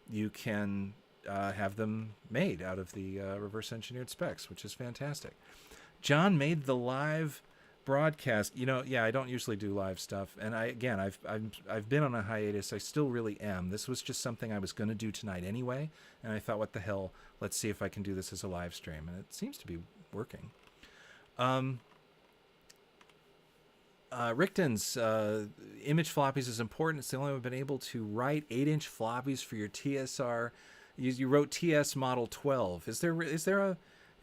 you can have them made out of the reverse engineered specs, which is fantastic. John made the live broadcast. I don't usually do live stuff, and I've been on a hiatus. I still really am. This was just something I was going to do tonight anyway, and I thought, what the hell? Let's see if I can do this as a live stream, and it seems to be working. Richtons, image floppies is important. It's the only way I've been able to write 8-inch floppies for your TSR. You wrote TS Model 12. Is there a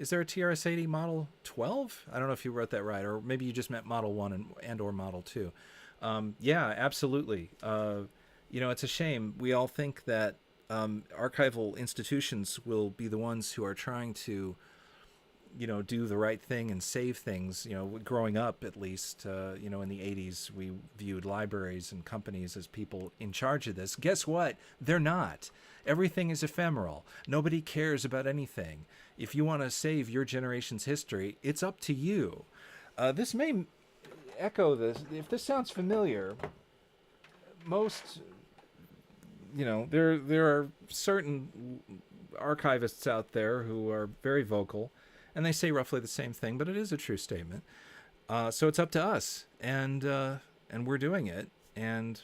TRS-80 Model 12? I don't know if you wrote that right, or maybe you just meant Model 1 and or Model 2. Yeah, absolutely. It's a shame. We all think that archival institutions will be the ones who are trying to do the right thing and save things. Growing up, at least, in the 80s, we viewed libraries and companies as people in charge of this. Guess what? They're not. Everything is ephemeral. Nobody cares about anything. If you want to save your generation's history, it's up to you. This may echo this. If this sounds familiar, most, there are certain archivists out there who are very vocal, and they say roughly the same thing, but it is a true statement. So it's up to us, and we're doing it. And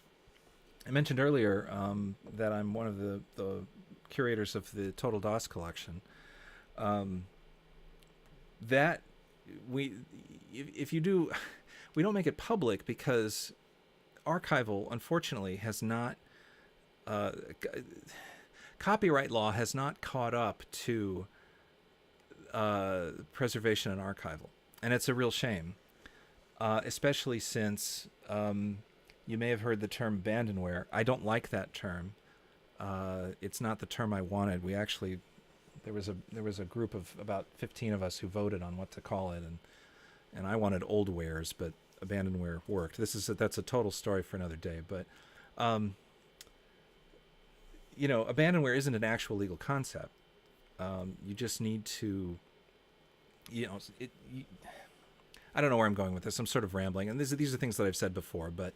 I mentioned earlier that I'm one of the curators of the Total DOS collection. That if you do, we don't make it public because archival, unfortunately, has not. Copyright law has not caught up to preservation and archival, and it's a real shame, especially since you may have heard the term abandonware. I don't like that term. It's not the term I wanted. We actually there was a group of about 15 of us who voted on what to call it, and I wanted old wares, but abandonware worked. That's a total story for another day, but abandonware isn't an actual legal concept. You just need to, I don't know where I'm going with this. I'm sort of rambling, and these are things that I've said before, but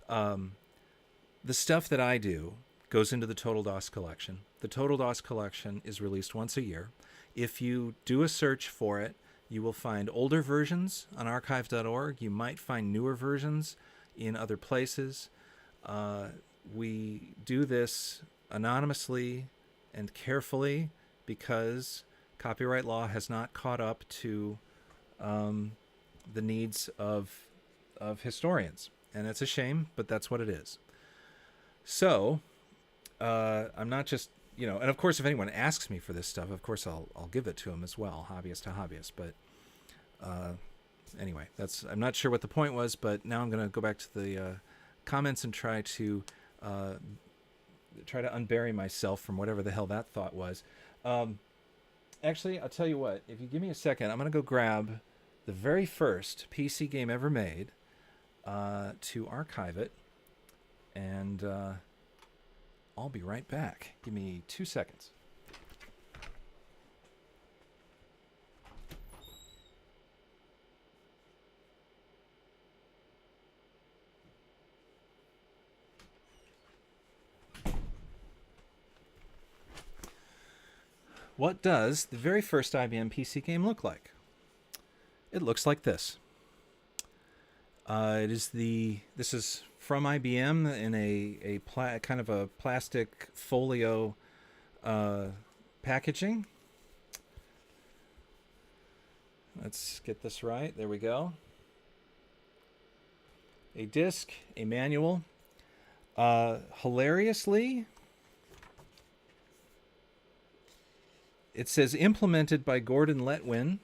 the stuff that I do goes into the Total DOS collection. The Total DOS collection is released once a year. If you do a search for it, you will find older versions on archive.org. You might find newer versions in other places. We do this anonymously and carefully because copyright law has not caught up to the needs of historians. And it's a shame, but that's what it is. So I'm not just, and of course, if anyone asks me for this stuff, of course, I'll give it to them as well, hobbyist to hobbyist. But anyway, I'm not sure what the point was, but now I'm going to go back to comments and try to unbury myself from whatever the hell that thought was. Actually, I'll tell you what. If you give me a second, I'm going to go grab the very first PC game ever made to archive it, and I'll be right back. Give me 2 seconds. What does the very first IBM PC game look like? It looks like this. This is from IBM in a kind of a plastic folio packaging. Let's get this right. There we go. A disc, a manual. Hilariously, it says implemented by Gordon Letwin.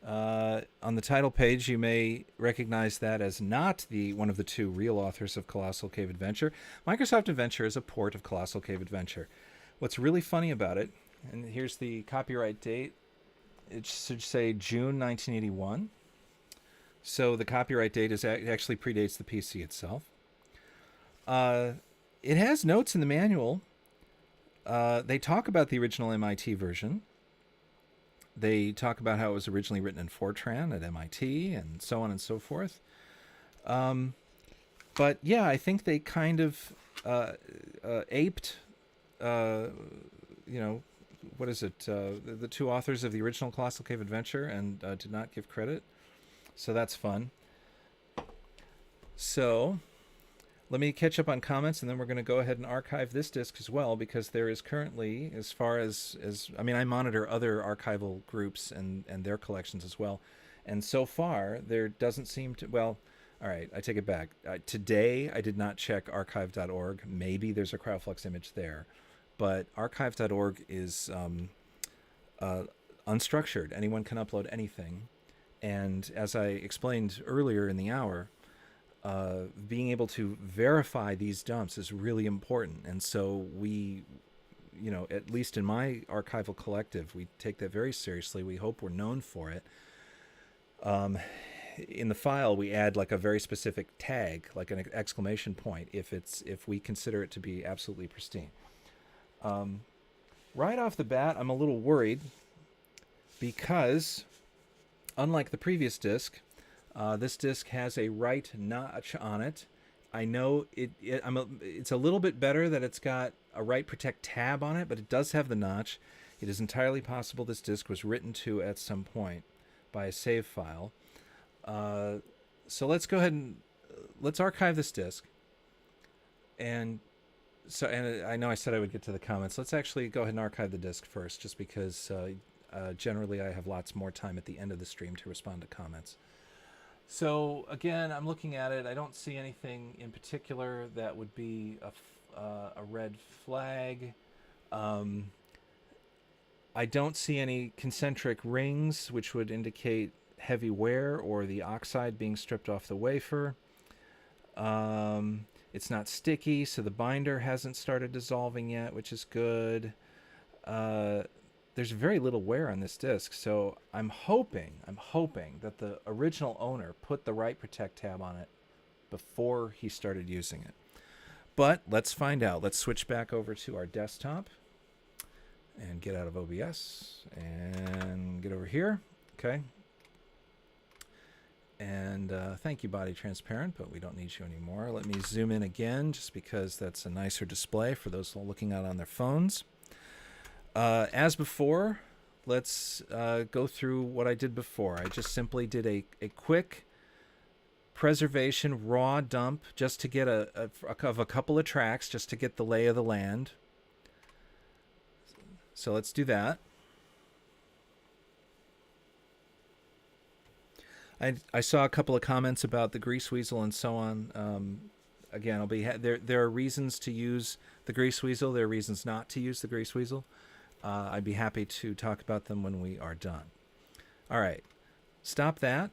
On the title page, you may recognize that as not one of the two real authors of Colossal Cave Adventure. Microsoft Adventure is a port of Colossal Cave Adventure. What's really funny about it, and here's the copyright date, it should say June 1981. So the copyright date actually predates the PC itself. It has notes in the manual. They talk about the original MIT version. They talk about how it was originally written in Fortran at MIT and so on and so forth. But yeah, I think they kind of aped, what is it? The two authors of the original Colossal Cave Adventure and did not give credit. So that's fun. So let me catch up on comments, and then we're going to go ahead and archive this disk as well, because there is currently, as far as I mean, I monitor other archival groups and their collections as well. And so far, there doesn't seem to, well, all right, I take it back. Today, I did not check archive.org. Maybe there's a CrowdFlux image there. But archive.org is unstructured. Anyone can upload anything. And as I explained earlier in the hour, being able to verify these dumps is really important. And so we, at least in my archival collective, we take that very seriously. We hope we're known for it. In the file, we add like a very specific tag, like an exclamation point, if we consider it to be absolutely pristine. Right off the bat, I'm a little worried because, unlike the previous disk, this disk has a right notch on it. I know it's a little bit better that it's got a write protect tab on it, but it does have the notch. It is entirely possible this disk was written to at some point by a save file. So let's go ahead and let's archive this disk. And I know I said I would get to the comments. Let's actually go ahead and archive the disk first, just because generally I have lots more time at the end of the stream to respond to comments. So again, I'm looking at it. I don't see anything in particular that would be a red flag. I don't see any concentric rings, which would indicate heavy wear or the oxide being stripped off the wafer. It's not sticky, so the binder hasn't started dissolving yet, which is good. There's very little wear on this disk, so I'm hoping that the original owner put the write protect tab on it before he started using it. But let's find out. Let's switch back over to our desktop and get out of OBS and get over here. Okay. And thank you, Body Transparent, but we don't need you anymore. Let me zoom in again, just because that's a nicer display for those looking out on their phones. As before, let's go through what I did before. I just simply did a quick preservation raw dump just to get a couple of tracks, just to get the lay of the land. So let's do that. I saw a couple of comments about the grease weasel and so on. Again, there are reasons to use the grease weasel. There are reasons not to use the grease weasel. I'd be happy to talk about them when we are done. All right, stop that.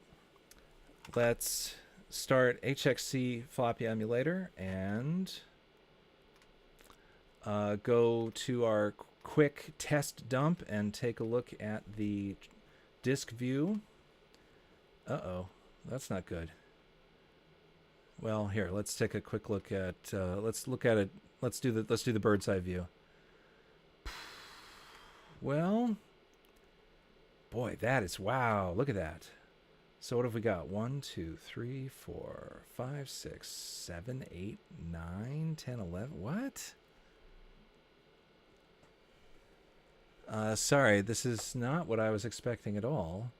Let's start HXC floppy emulator and go to our quick test dump and take a look at the disk view. Uh-oh, that's not good. Well, here, let's take a quick look at let's look at it. Let's do the bird's eye view. Well, boy, that is, wow, look at that. So what have we got? 1, 2, 3, 4, 5, 6, 7, 8, 9, 10, 11. What? Sorry, this is not what I was expecting at all.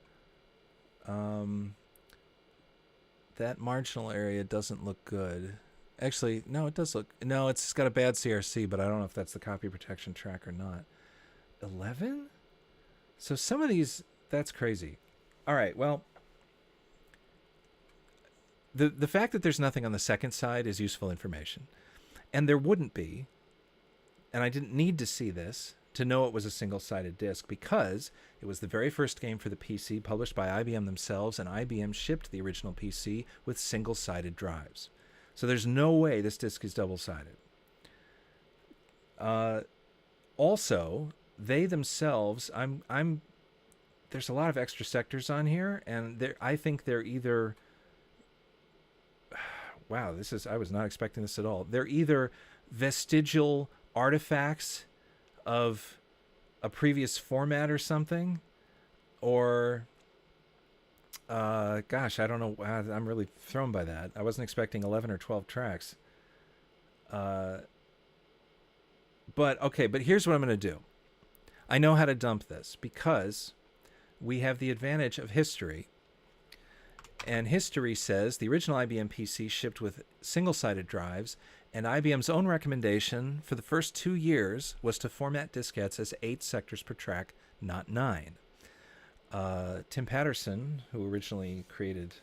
That marginal area doesn't look good. Actually, no, it does look... No, it's got a bad CRC, but I don't know if that's the copy protection track or not. 11? So some of these... That's crazy. All right, well... The fact that there's nothing on the second side is useful information. And there wouldn't be, and I didn't need to see this to know it was a single-sided disk, because it was the very first game for the PC published by IBM themselves, and IBM shipped the original PC with single-sided drives. So there's no way this disk is double-sided. Also, they themselves, there's a lot of extra sectors on here, and I think they're either... Wow, I was not expecting this at all. They're either vestigial artifacts of a previous format or something, or gosh, I don't know. I'm really thrown by that. I wasn't expecting 11 or 12 tracks. But here's what I'm going to do. I know how to dump this because we have the advantage of history. And history says the original IBM PC shipped with single-sided drives, and IBM's own recommendation for the first 2 years was to format diskettes as 8 sectors per track, not 9. Tim Patterson, who originally created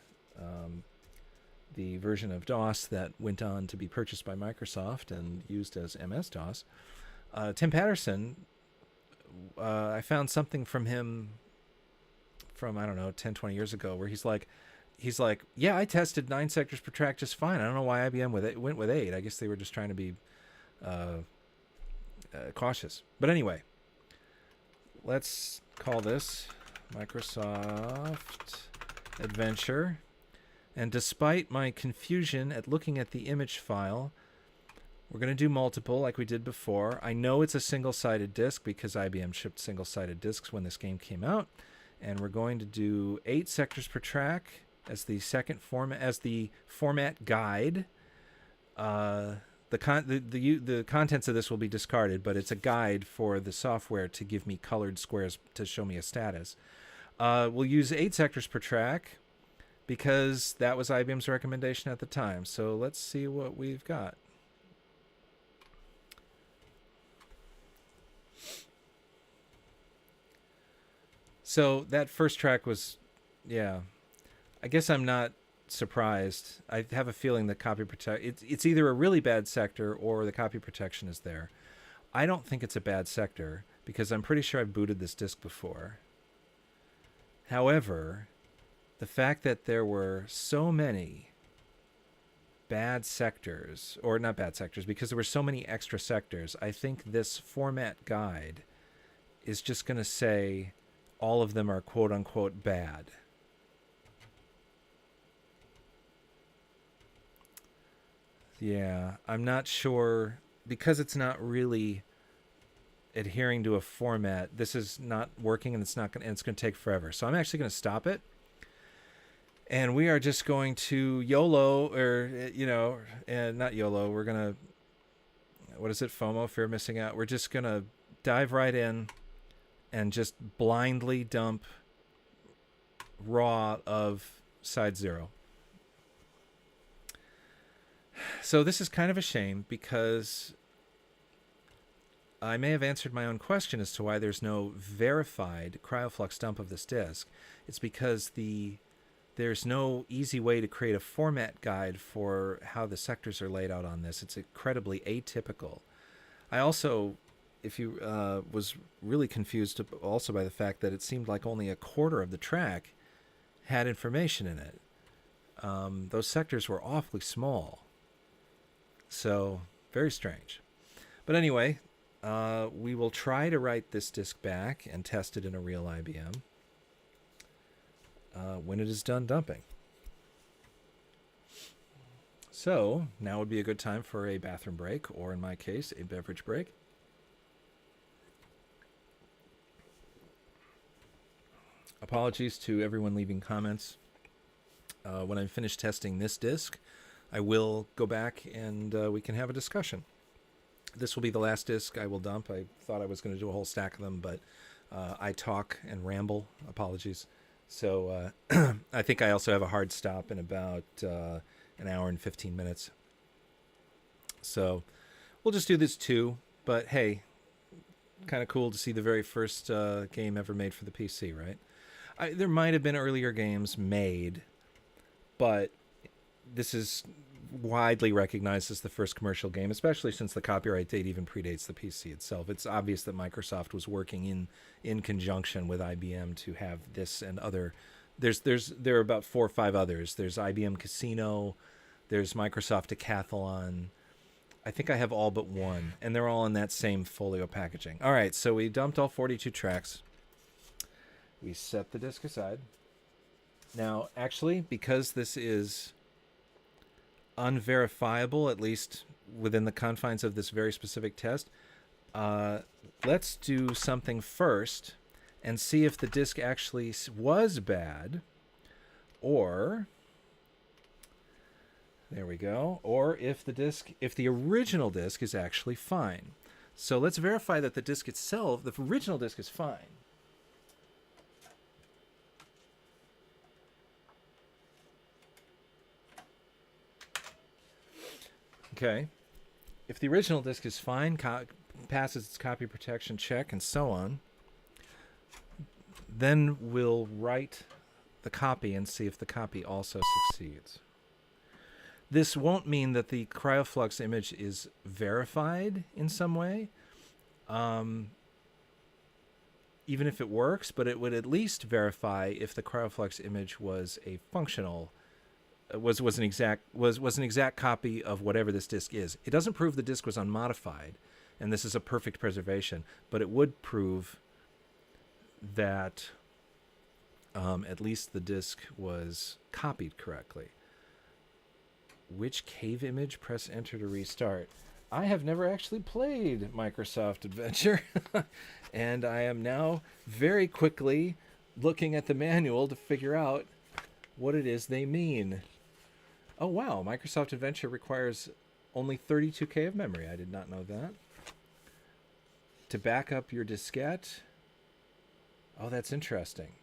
the version of DOS that went on to be purchased by Microsoft and used as MS-DOS, Tim Patterson, I found something from him from, I don't know, 10, 20 years ago, where he's like, yeah, I tested 9 sectors per track just fine. I don't know why IBM went with 8. I guess they were just trying to be cautious. But anyway, let's call this Microsoft Adventure. And despite my confusion at looking at the image file, we're going to do multiple like we did before. I know it's a single-sided disk because IBM shipped single-sided disks when this game came out. And we're going to do 8 sectors per track as the second format, as the format guide. The contents of this will be discarded, but it's a guide for the software to give me colored squares to show me a status. We'll use 8 sectors per track because that was IBM's recommendation at the time. So let's see what we've got. So that first track was, yeah, I guess I'm not surprised. I have a feeling that it's either a really bad sector or the copy protection is there. I don't think it's a bad sector because I'm pretty sure I've booted this disk before. However, the fact that there were so many bad sectors, or not bad sectors, because there were so many extra sectors, I think this format guide is just going to say all of them are quote-unquote bad. Yeah, I'm not sure, because it's not really adhering to a format. This is not working, and it's going to take forever. So I'm actually going to stop it, and we are just going to YOLO, or and not YOLO. We're gonna, what is it? FOMO, fear of missing out. We're just gonna dive right in and just blindly dump raw of side 0. So this is kind of a shame because I may have answered my own question as to why there's no verified cryoflux dump of this disk. It's because there's no easy way to create a format guide for how the sectors are laid out on this. It's incredibly atypical. I also, if you was really confused also by the fact that it seemed like only a quarter of the track had information in it. those sectors were awfully small. So, very strange. But anyway, we will try to write this disk back and test it in a real IBM when it is done dumping. So, now would be a good time for a bathroom break, or in my case, a beverage break. Apologies to everyone leaving comments. When I'm finished testing this disk, I will go back and we can have a discussion. This will be the last disk I will dump. I thought I was going to do a whole stack of them, but I talk and ramble. Apologies. So I think I also have a hard stop in about an hour and 15 minutes. So we'll just do this too. But hey, kind of cool to see the very first game ever made for the PC, right? There might have been earlier games made, but this is widely recognized as the first commercial game, especially since the copyright date even predates the PC itself. It's obvious that Microsoft was working in conjunction with IBM to have this and other. There are about 4 or 5 others. There's IBM Casino, there's Microsoft Decathlon. I think I have all but one, and they're all in that same folio packaging. All right, so we dumped all 42 tracks. We set the disk aside. Now, actually, because this is unverifiable, at least within the confines of this very specific test, let's do something first and see if the disk actually was bad, or there we go, or if the original disk is actually fine. So let's verify that the disk itself, the original disk, is fine. Okay, if the original disk is fine, passes its copy protection check and so on, then we'll write the copy and see if the copy also succeeds. This won't mean that the CryoFlux image is verified in some way, even if it works, but it would at least verify if the CryoFlux image was a functional was an exact copy of whatever this disk is. It doesn't prove the disk was unmodified, and this is a perfect preservation, but it would prove that at least the disk was copied correctly. Which cave image? Press enter to restart. I have never actually played Microsoft Adventure, and I am now very quickly looking at the manual to figure out what it is they mean. Oh wow, Microsoft Adventure requires only 32K of memory. I did not know that. To back up your diskette. Oh, that's interesting.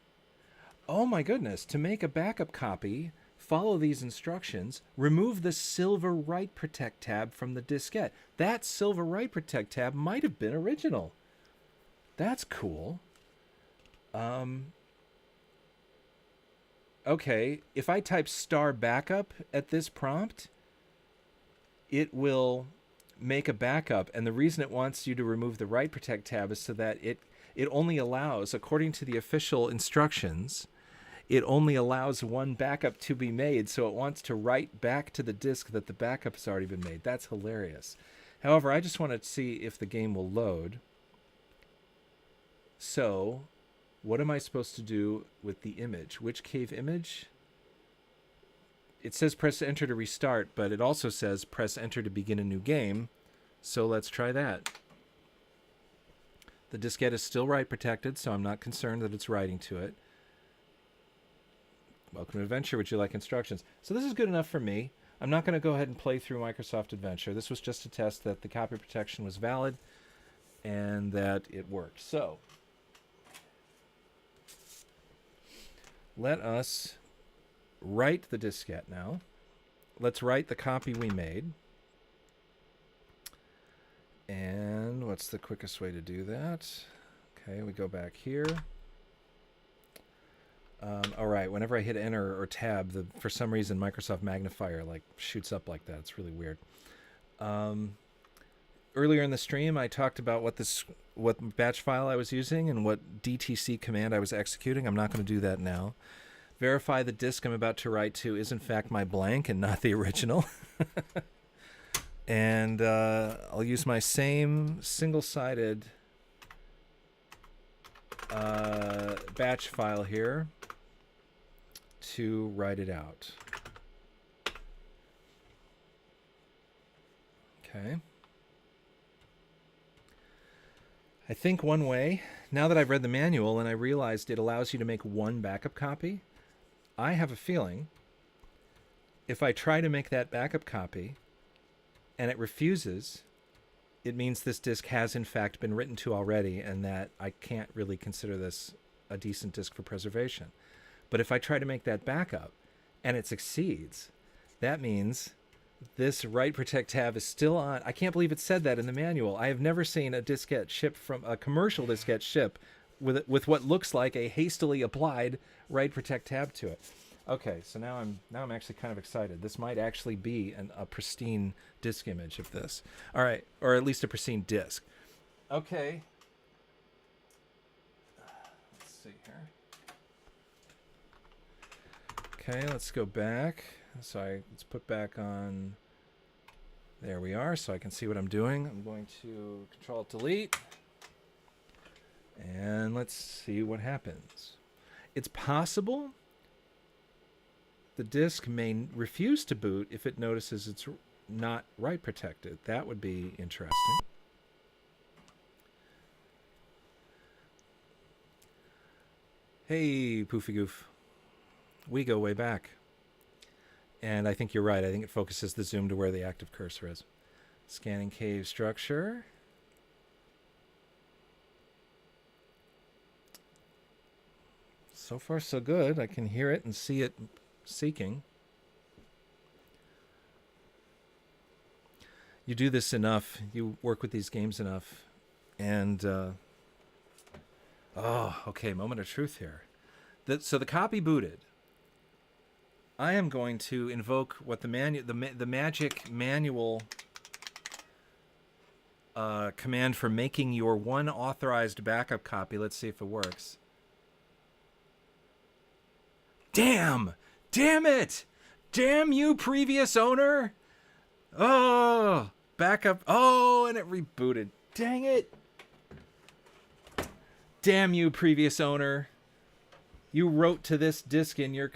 Oh my goodness, to make a backup copy, follow these instructions. Remove the silver write protect tab from the diskette. That silver write protect tab might have been original. That's cool. Okay, if I type star backup at this prompt, it will make a backup. And the reason it wants you to remove the write protect tab is so that it only allows, according to the official instructions, it only allows one backup to be made. So it wants to write back to the disk that the backup has already been made. That's hilarious. However, I just want to see if the game will load. So what am I supposed to do with the image? Which cave image? It says press enter to restart, but it also says press enter to begin a new game. So let's try that. The diskette is still write protected, so I'm not concerned that it's writing to it. Welcome to Adventure. Would you like instructions? So this is good enough for me. I'm not going to go ahead and play through Microsoft Adventure. This was just to test that the copy protection was valid and that it worked. So let us write the diskette now. Let's write the copy we made. And what's the quickest way to do that? Okay, we go back here. All right, whenever I hit enter or tab, for some reason Microsoft Magnifier shoots up like that. It's really weird. Earlier in the stream, I talked about what batch file I was using and what DTC command I was executing. I'm not going to do that now. Verify the disk I'm about to write to is in fact my blank and not the original. And I'll use my same single-sided batch file here to write it out. Okay. I think one way, now that I've read the manual and I realized it allows you to make one backup copy, I have a feeling if I try to make that backup copy and it refuses, it means this disk has in fact been written to already and that I can't really consider this a decent disk for preservation. But if I try to make that backup and it succeeds, that means this write protect tab is still on. I can't believe it said that in the manual. I have never seen a diskette ship from a commercial diskette ship with what looks like a hastily applied write protect tab to it. Okay, so now I'm actually kind of excited. This might actually be a pristine disk image of this. All right, or at least a pristine disk. Okay. Let's see here. Okay, let's go back. Let's put back on. There we are, so I can see what I'm doing. I'm going to Control-Delete. And let's see what happens. It's possible the disk may refuse to boot if it notices it's not write protected. That would be interesting. Hey, Poofy Goof. We go way back. And I think you're right. I think it focuses the zoom to where the active cursor is. Scanning cave structure. So far, so good. I can hear it and see it seeking. You do this enough. You work with these games enough. And, oh, okay, moment of truth here. So the copy booted. I am going to invoke what the magic manual command for making your one authorized backup copy. Let's see if it works. Damn! Damn it! Damn you, previous owner! Oh! Backup. Oh, and it rebooted. Dang it! Damn you, previous owner. You wrote to this disk in your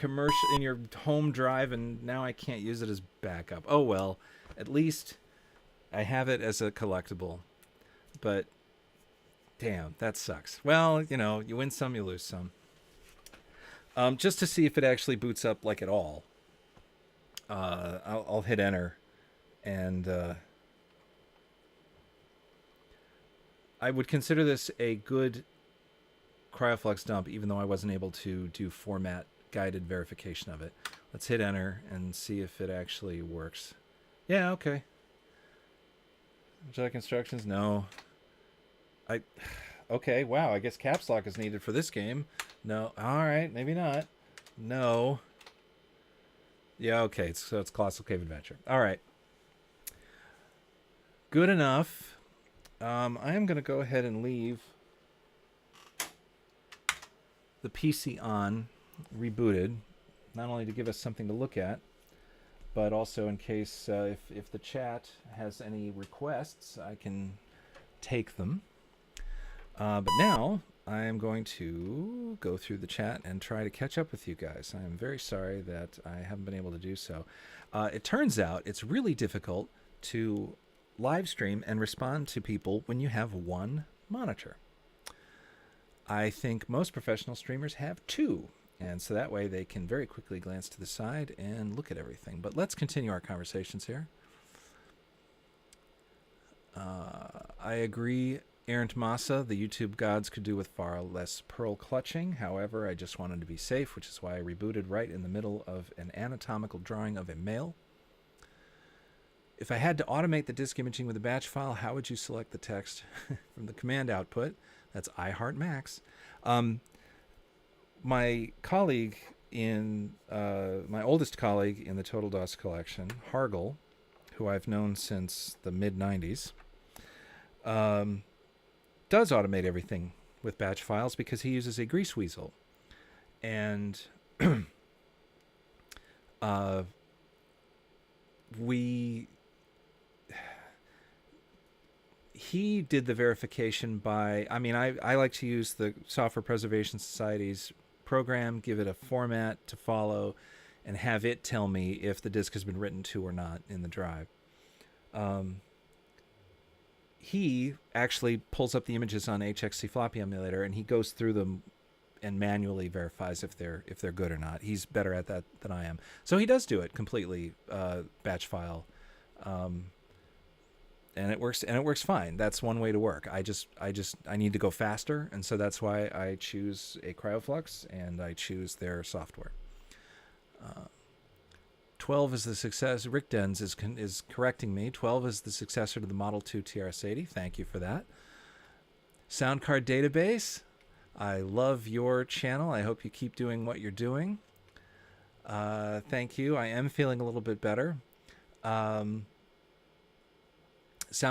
home drive, and now I can't use it as backup. Oh well, at least I have it as a collectible. But damn, that sucks. Well, you know, you win some, you lose some. Just to see if it actually boots up like at all, I'll hit enter, and I would consider this a good CryoFlux dump, even though I wasn't able to do format guided verification of it. Let's hit enter and see if it actually works. Yeah, okay. Would you like instructions? No. Okay, wow, I guess caps lock is needed for this game. No, all right, maybe not. No. Yeah, okay, so it's Colossal Cave Adventure. All right. Good enough. I am going to go ahead and leave the PC on, rebooted, not only to give us something to look at, but also in case if the chat has any requests, I can take them. But now I am going to go through the chat and try to catch up with you guys. I am very sorry that I haven't been able to do so. It turns out it's really difficult to live stream and respond to people when you have one monitor. I think most professional streamers have two, and so that way they can very quickly glance to the side and look at everything. But let's continue our conversations here. I agree, Errant Massa, the YouTube gods could do with far less pearl clutching. However, I just wanted to be safe, which is why I rebooted right in the middle of an anatomical drawing of a male. If I had to automate the disk imaging with a batch file, how would you select the text from the command output? That's I Heart Max. My colleague my oldest colleague in the Total DOS collection, Hargel, who I've known since the mid-90s, does automate everything with batch files because he uses a grease weasel. And uh, we he did the verification by, I mean, I like to use the Software Preservation Society's program, give it a format to follow, and have it tell me if the disk has been written to or not in the drive. He actually pulls up the images on HXC Floppy emulator, and he goes through them and manually verifies if they're good or not. He's better at that than I am, so he does do it completely batch file, and it works fine. That's one way to work. I need to go faster, and so that's why I choose a CryoFlux and I choose their software. 12 is the success. Rick Dens is correcting me. 12 is the successor to the Model 2 TRS-80. Thank you for that. Sound card database. I love your channel. I hope you keep doing what you're doing. Thank you. I am feeling a little bit better. Sound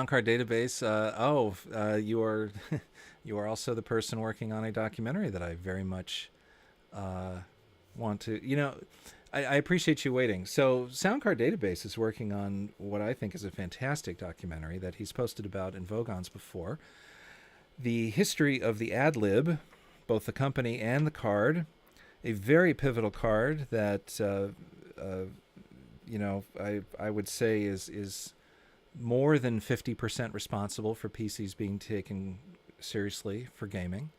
card database. You are you are also the person working on a documentary that I very much want to. I appreciate you waiting. So Sound Card Database is working on what I think is a fantastic documentary that he's posted about in Vogons before. The history of the ad-lib, both the company and the card, a very pivotal card that, I would say is more than 50% responsible for PCs being taken seriously for gaming.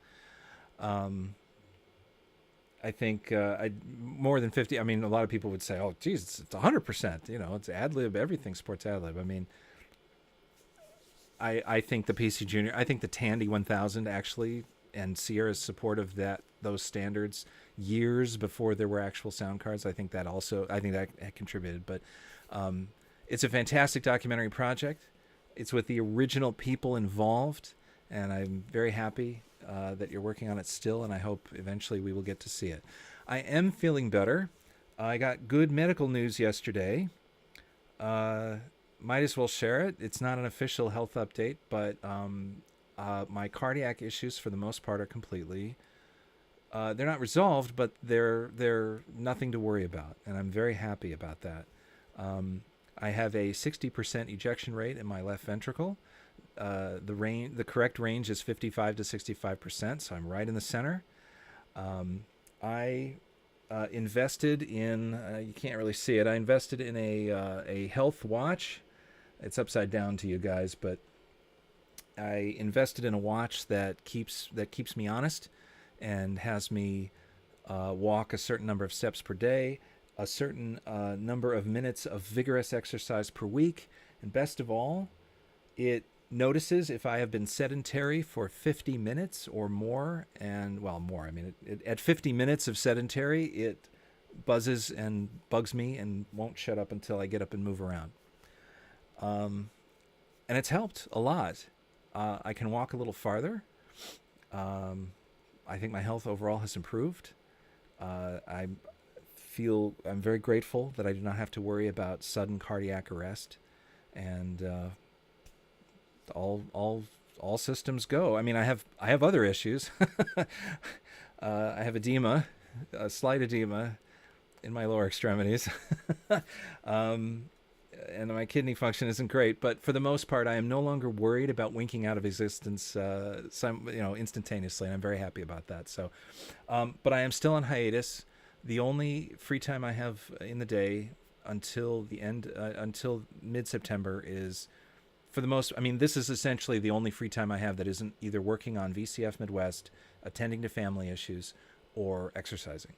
I think more than 50. I mean, a lot of people would say, "Oh, geez, it's 100%." It's ad-lib. Everything supports ad-lib. I mean, I think the PC Junior, I think the Tandy 1000 actually, and Sierra's support of those standards years before there were actual sound cards. I think that contributed. But it's a fantastic documentary project. It's with the original people involved, and I'm very happy that you're working on it still, and I hope eventually we will get to see it. I am feeling better. I got good medical news yesterday. Might as well share it. It's not an official health update, but my cardiac issues for the most part are completely they're not resolved, but they're nothing to worry about, and I'm very happy about that. I have a 60% ejection rate in my left ventricle. The correct range is 55 to 65%, so I'm right in the center. I invested in, you can't really see it, I invested in a health watch. It's upside down to you guys, but I invested in a watch that keeps me honest and has me walk a certain number of steps per day, a certain number of minutes of vigorous exercise per week, and best of all, it notices if I have been sedentary for 50 minutes or more, and more. I mean, at 50 minutes of sedentary, it buzzes and bugs me and won't shut up until I get up and move around. And it's helped a lot. I can walk a little farther. I think my health overall has improved. I'm very grateful that I do not have to worry about sudden cardiac arrest, and all systems go. I mean, I have other issues. I have edema, a slight edema in my lower extremities. And my kidney function isn't great, but for the most part, I am no longer worried about winking out of existence, instantaneously, and I'm very happy about that. So, but I am still on hiatus. The only free time I have in the day until mid-September is, this is essentially the only free time I have that isn't either working on VCF Midwest, attending to family issues, or exercising.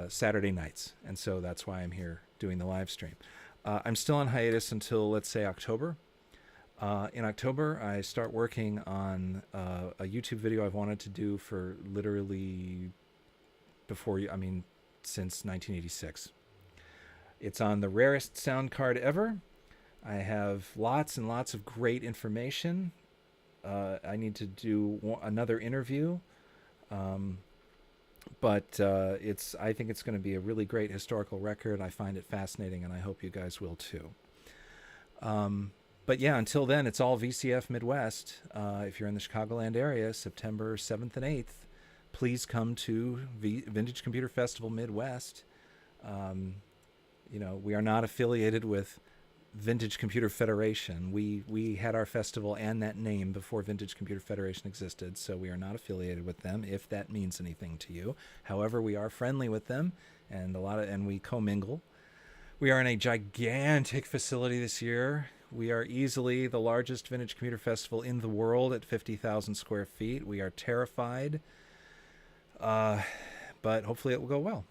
Saturday nights, and so that's why I'm here doing the live stream. I'm still on hiatus until, let's say, October. In October, I start working on a YouTube video I've wanted to do for literally since 1986. It's on the rarest sound card ever. I have lots and lots of great information. I need to do another interview. But I think it's going to be a really great historical record. I find it fascinating, and I hope you guys will too. But yeah, until then, it's all VCF Midwest. If you're in the Chicagoland area, September 7th and 8th, please come to Vintage Computer Festival Midwest. We are not affiliated with Vintage Computer Federation. We had our festival and that name before Vintage Computer Federation existed, so we are not affiliated with them, if that means anything to you. However, we are friendly with them, and we commingle. We are in a gigantic facility this year. We are easily the largest vintage computer festival in the world at 50,000 square feet. We are terrified, but hopefully it will go well.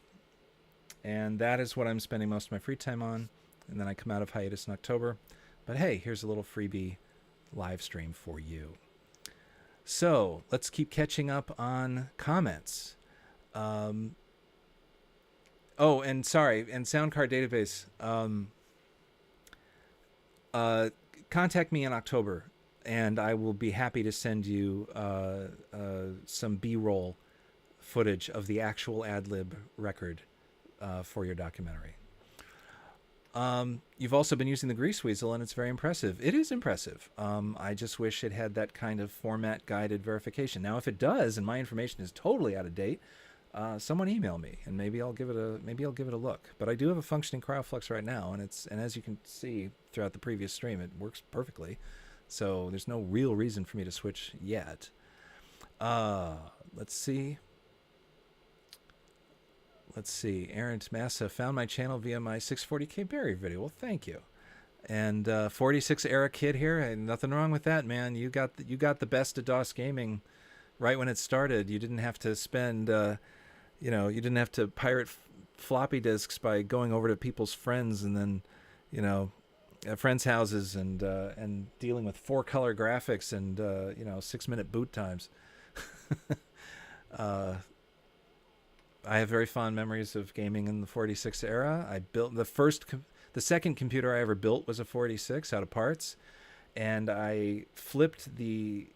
And that is what I'm spending most of my free time on. And then I come out of hiatus in October. But hey, here's a little freebie live stream for you. So let's keep catching up on comments. And sorry, and Sound Card Database. Contact me in October, and I will be happy to send you some B-roll footage of the actual ad-lib record for your documentary. You've also been using the Grease Weasel, and it's very impressive. It is impressive. I just wish it had that kind of format-guided verification. Now, if it does, and my information is totally out of date, someone email me, and maybe I'll give it a look. But I do have a functioning CryoFlux right now, and as you can see throughout the previous stream, it works perfectly. So there's no real reason for me to switch yet. Let's see. Errant Massa found my channel via my 640K Barry video. Well, thank you. And 46 era kid here, and nothing wrong with that, man. You got the best of DOS gaming right when it started. You didn't have to spend, you didn't have to pirate floppy disks by going over to people's friends and then, friends' houses and dealing with 4-color graphics and 6-minute boot times. I have very fond memories of gaming in the 46 era. I built the second computer I ever built was a 46 out of parts, and I tripped the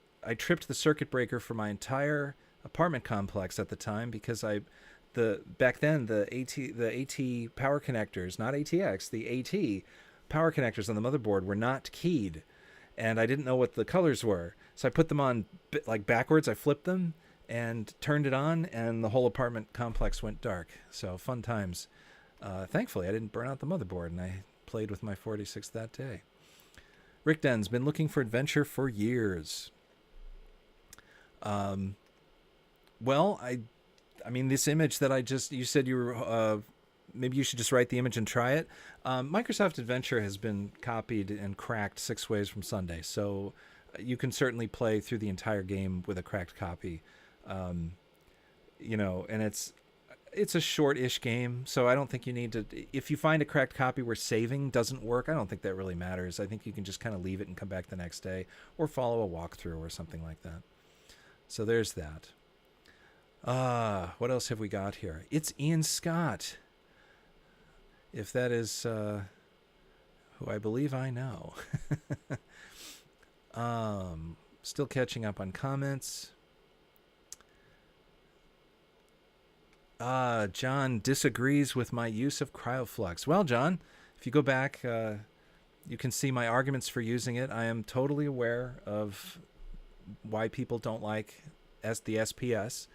circuit breaker for my entire apartment complex at the time because back then the AT power connectors, not ATX, the AT power connectors on the motherboard were not keyed, and I didn't know what the colors were, so I put them on like backwards. I flipped them and turned it on, and the whole apartment complex went dark. So fun times. Thankfully, I didn't burn out the motherboard, and I played with my 46 that day. Rick Den's been looking for adventure for years. Well, I mean, this image that you said you were, maybe you should just write the image and try it. Microsoft Adventure has been copied and cracked 6 ways from Sunday, so you can certainly play through the entire game with a cracked copy. And it's a short-ish game, so I don't think you need to. If you find a cracked copy where saving doesn't work, I don't think that really matters. I think you can just kind of leave it and come back the next day, or follow a walkthrough or something like that. So there's that. What else have we got here? It's Ian Scott. If that is who I believe I know. Still catching up on comments. John disagrees with my use of CryoFlux. Well, John, if you go back, you can see my arguments for using it. I am totally aware of why people don't like the SPS.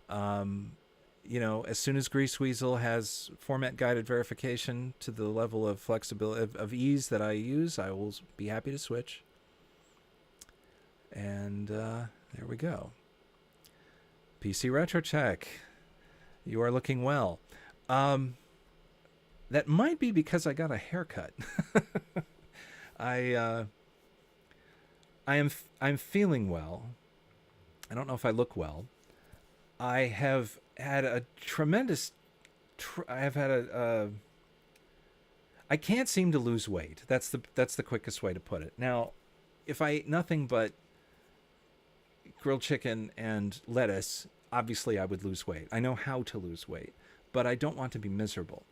As soon as Grease Weasel has format-guided verification to the level of flexibility, of ease that I use, I will be happy to switch. And there we go. PC Retro Check. You are looking well. That might be because I got a haircut. I'm feeling well. I don't know if I look well. I have had a tremendous. I can't seem to lose weight. That's the quickest way to put it. Now, if I ate nothing but grilled chicken and lettuce, obviously I would lose weight. I know how to lose weight, but I don't want to be miserable.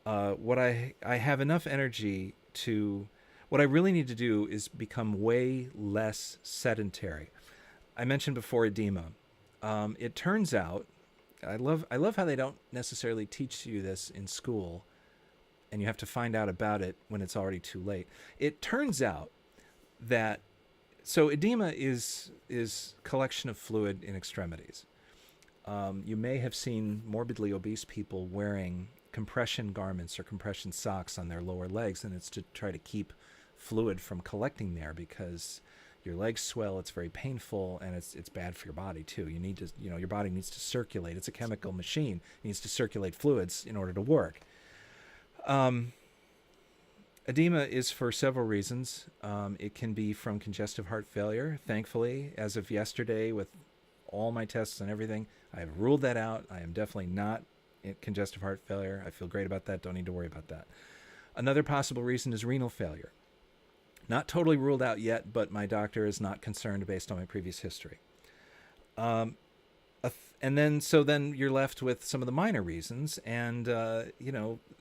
What I have enough energy to. What I really need to do is become way less sedentary. I mentioned before edema. It turns out, I love how they don't necessarily teach you this in school, and you have to find out about it when it's already too late. It turns out that edema is collection of fluid in extremities. You may have seen morbidly obese people wearing compression garments or compression socks on their lower legs, and it's to try to keep fluid from collecting there because your legs swell, it's very painful, and it's bad for your body too. You need to, your body needs to circulate. It's a chemical machine. It needs to circulate fluids in order to work. Edema is for several reasons. It can be from congestive heart failure. Thankfully, as of yesterday, with all my tests and everything, I have ruled that out. I am definitely not in congestive heart failure. I feel great about that. Don't need to worry about that. Another possible reason is renal failure. Not totally ruled out yet, but my doctor is not concerned based on my previous history. And then you're left with some of the minor reasons. And,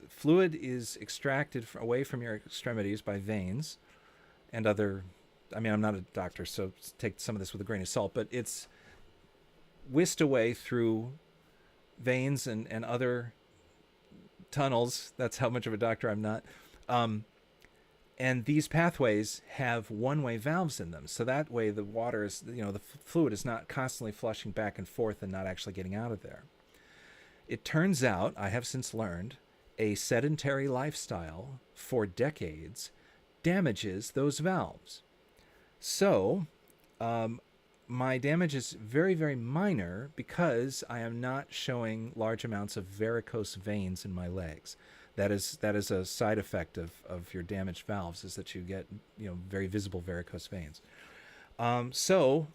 fluid is extracted away from your extremities by veins and other, I'm not a doctor, so take some of this with a grain of salt, but it's whisked away through veins and other tunnels. That's how much of a doctor I'm not. And these pathways have one-way valves in them. So that way the water is, the fluid is not constantly flushing back and forth and not actually getting out of there. It turns out, I have since learned, a sedentary lifestyle for decades damages those valves. So my damage is very, very minor because I am not showing large amounts of varicose veins in my legs. That is a side effect of your damaged valves, is that you get very visible varicose veins. So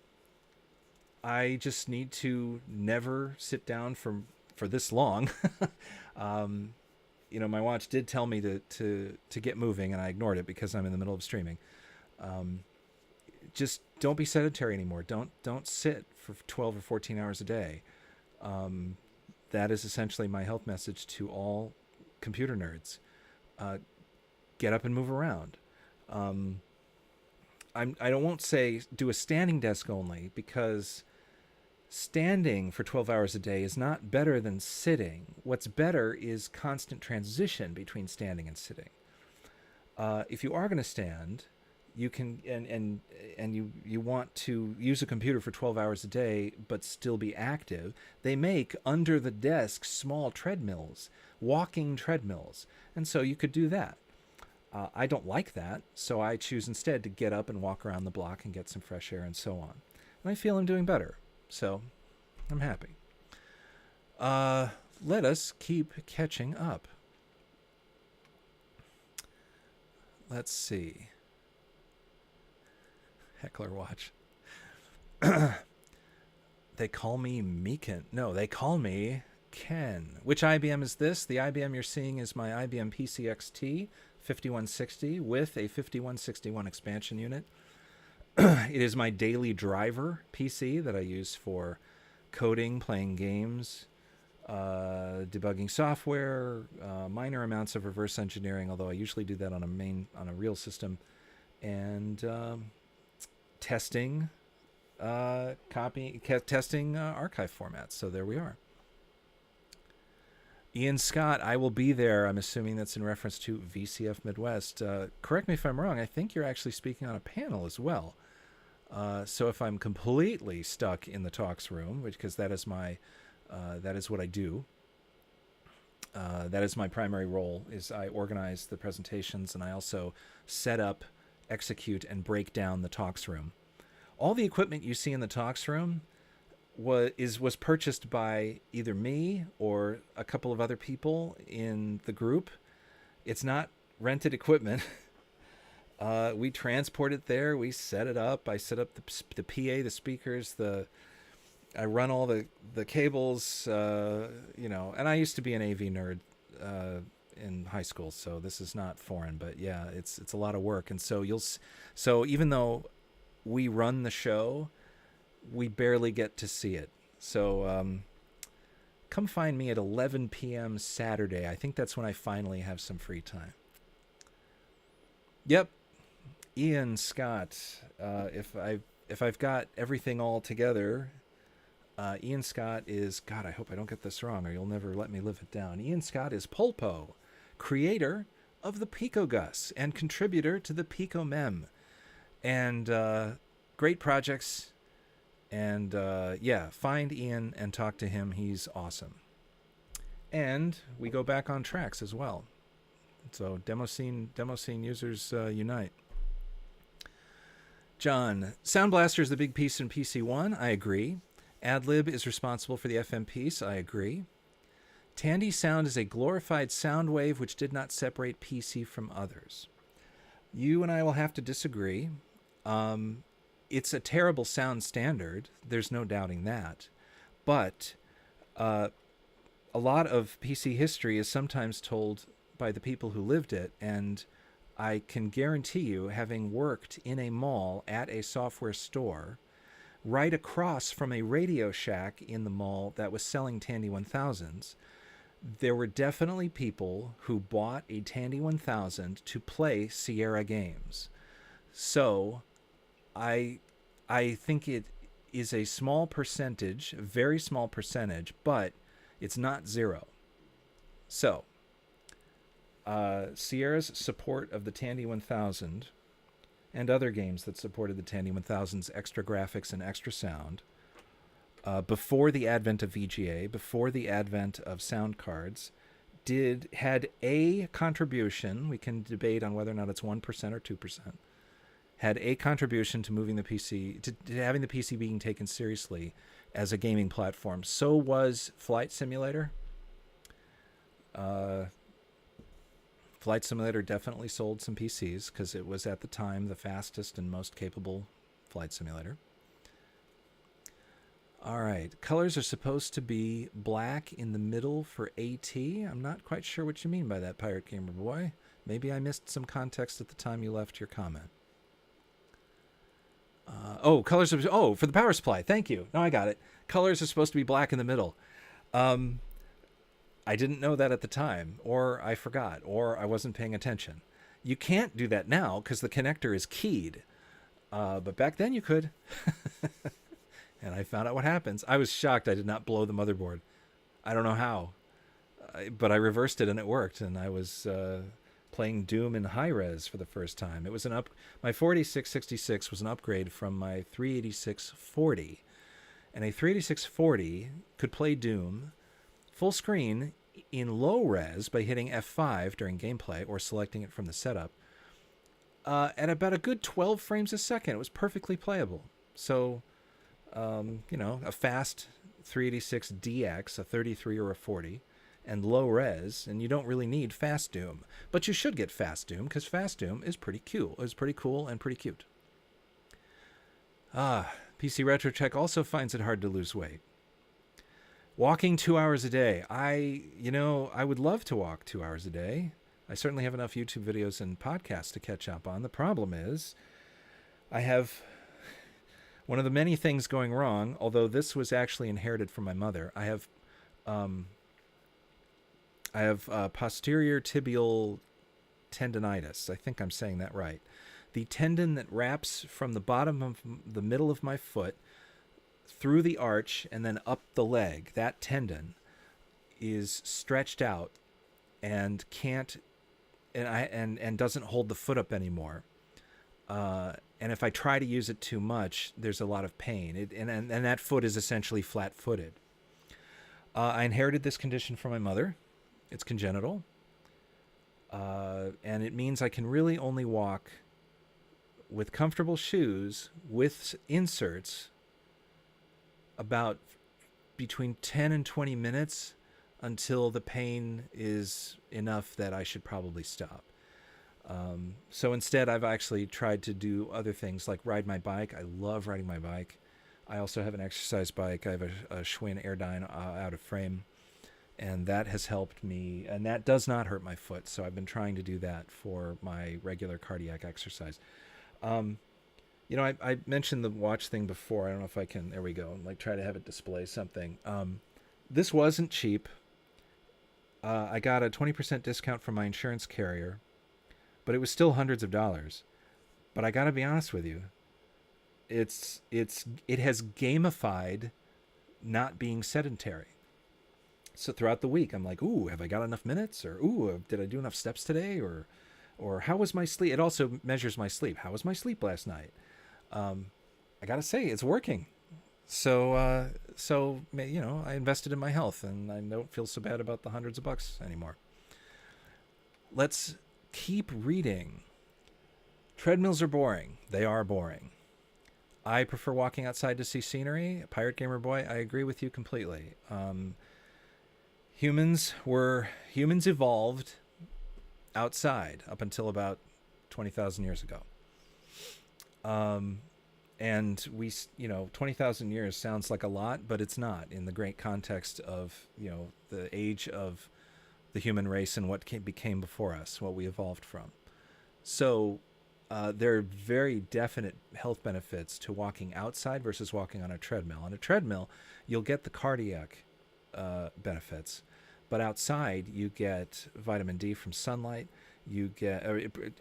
I just need to never sit down for this long. My watch did tell me to get moving, and I ignored it because I'm in the middle of streaming. Just don't be sedentary anymore. Don't sit for 12 or 14 hours a day. That is essentially my health message to all computer nerds. Get up and move around. I won't say do a standing desk only, because standing for 12 hours a day is not better than sitting. What's better is constant transition between standing and sitting. If you are going to stand, you can and you want to use a computer for 12 hours a day but still be active, they make under the desk small treadmills, walking treadmills, and so you could do that. I don't like that, so I choose instead to get up and walk around the block and get some fresh air and so on. And I feel I'm doing better, so I'm happy. Let us keep catching up. Let's see. Heckler watch. They call me Meekin. No, they call me Ken. Which IBM is this? The IBM you're seeing is my IBM PCXT 5160 with a 5161 expansion unit. It is my daily driver PC that I use for coding, playing games, debugging software, minor amounts of reverse engineering, although I usually do that on a real system, and testing testing archive formats. So there we are. Ian Scott, I will be there. I'm assuming that's in reference to VCF Midwest. Correct me if I'm wrong. I think you're actually speaking on a panel as well. So if I'm completely stuck in the talks room, because that is what I do. That is my primary role, is I organize the presentations, and I also set up, execute, and break down the talks room. All the equipment you see in the talks room was purchased by either me or a couple of other people in the group. It's not rented equipment. We transport it there. We set it up. I set up the PA, the speakers, I run all the cables, and I used to be an AV nerd in high school, so this is not foreign, but yeah, it's a lot of work. And so so even though we run the show, we barely get to see it. So come find me at 11 p.m. Saturday. I think that's when I finally have some free time. Yep. Ian Scott. If I've got everything all together, Ian Scott is, God, I hope I don't get this wrong or you'll never let me live it down. Ian Scott is Polpo, creator of the PicoGus and contributor to the PicoMem. And great projects And yeah, find Ian and talk to him. He's awesome. And we go back on tracks as well. So demo scene users unite. John, Sound Blaster is the big piece in PC1. I agree. AdLib is responsible for the FM piece. I agree. Tandy sound is a glorified sound wave which did not separate PC from others. You and I will have to disagree. It's a terrible sound standard. There's no doubting that. But a lot of PC history is sometimes told by the people who lived it, and I can guarantee you, having worked in a mall at a software store, right across from a Radio Shack in the mall that was selling Tandy 1000s, there were definitely people who bought a Tandy 1000 to play Sierra games. So I think it is a small percentage, a very small percentage, but it's not zero. So Sierra's support of the Tandy 1000 and other games that supported the Tandy 1000's extra graphics and extra sound, before the advent of VGA, before the advent of sound cards, had a contribution. We can debate on whether or not it's 1% or 2%. Had a contribution to moving the PC, to having the PC being taken seriously as a gaming platform. So was Flight Simulator. Flight Simulator definitely sold some PCs because it was at the time the fastest and most capable flight simulator. All right, colors are supposed to be black in the middle for AT. I'm not quite sure what you mean by that, Pirate Gamer Boy. Maybe I missed some context at the time you left your comment. Colors are... for the power supply. Thank you. No, I got it. Colors are supposed to be black in the middle. I didn't know that at the time, or I forgot, or I wasn't paying attention. You can't do that now because the connector is keyed. But back then you could. And I found out what happens. I was shocked I did not blow the motherboard. I don't know how. But I reversed it and it worked. And I was playing Doom in high res for the first time. It was my 4666 was an upgrade from my 38640. And a 38640 could play Doom full screen in low res by hitting F5 during gameplay or selecting it from the setup at about a good 12 frames a second. It was perfectly playable. So, a fast 386DX, a 33 or a 40, and low res, and you don't really need fast Doom. But you should get fast Doom because fast Doom is pretty cool. It's pretty cool and pretty cute. PC Retro Check also finds it hard to lose weight. Walking 2 hours a day. I would love to walk 2 hours a day. I certainly have enough YouTube videos and podcasts to catch up on. The problem is I have one of the many things going wrong, although this was actually inherited from my mother. I have posterior tibial tendonitis. I think I'm saying that right. The tendon that wraps from the bottom of the middle of my foot through the arch and then up the leg, that tendon is stretched out and doesn't hold the foot up anymore. And if I try to use it too much, there's a lot of pain. And that foot is essentially flat-footed. I inherited this condition from my mother. It's congenital. And it means I can really only walk with comfortable shoes with inserts about between 10 and 20 minutes until the pain is enough that I should probably stop. So instead, I've actually tried to do other things like ride my bike. I love riding my bike. I also have an exercise bike. I have a Schwinn Airdyne out of frame, and that has helped me. And that does not hurt my foot, so I've been trying to do that for my regular cardiac exercise. I mentioned the watch thing before. I don't know if I can. There we go. Try to have it display something. This wasn't cheap. I got a 20% discount from my insurance carrier, but it was still hundreds of dollars. But I got to be honest with you. It has gamified not being sedentary. So throughout the week, I'm like, ooh, have I got enough minutes? Or ooh, did I do enough steps today? Or how was my sleep? It also measures my sleep. How was my sleep last night? I got to say, it's working. So you know, I invested in my health, and I don't feel so bad about the hundreds of bucks anymore. Let's keep reading. Treadmills are boring. They are boring. I prefer walking outside to see scenery. Pirate Gamer Boy, I agree with you completely. Humans evolved outside up until about 20,000 years ago. And we, you know, 20,000 years sounds like a lot, but it's not in the great context of, you know, the age of the human race and what became before us, what we evolved from. So there are very definite health benefits to walking outside versus walking on a treadmill. On a treadmill, you'll get the cardiac benefits, but outside you get vitamin D from sunlight. You get,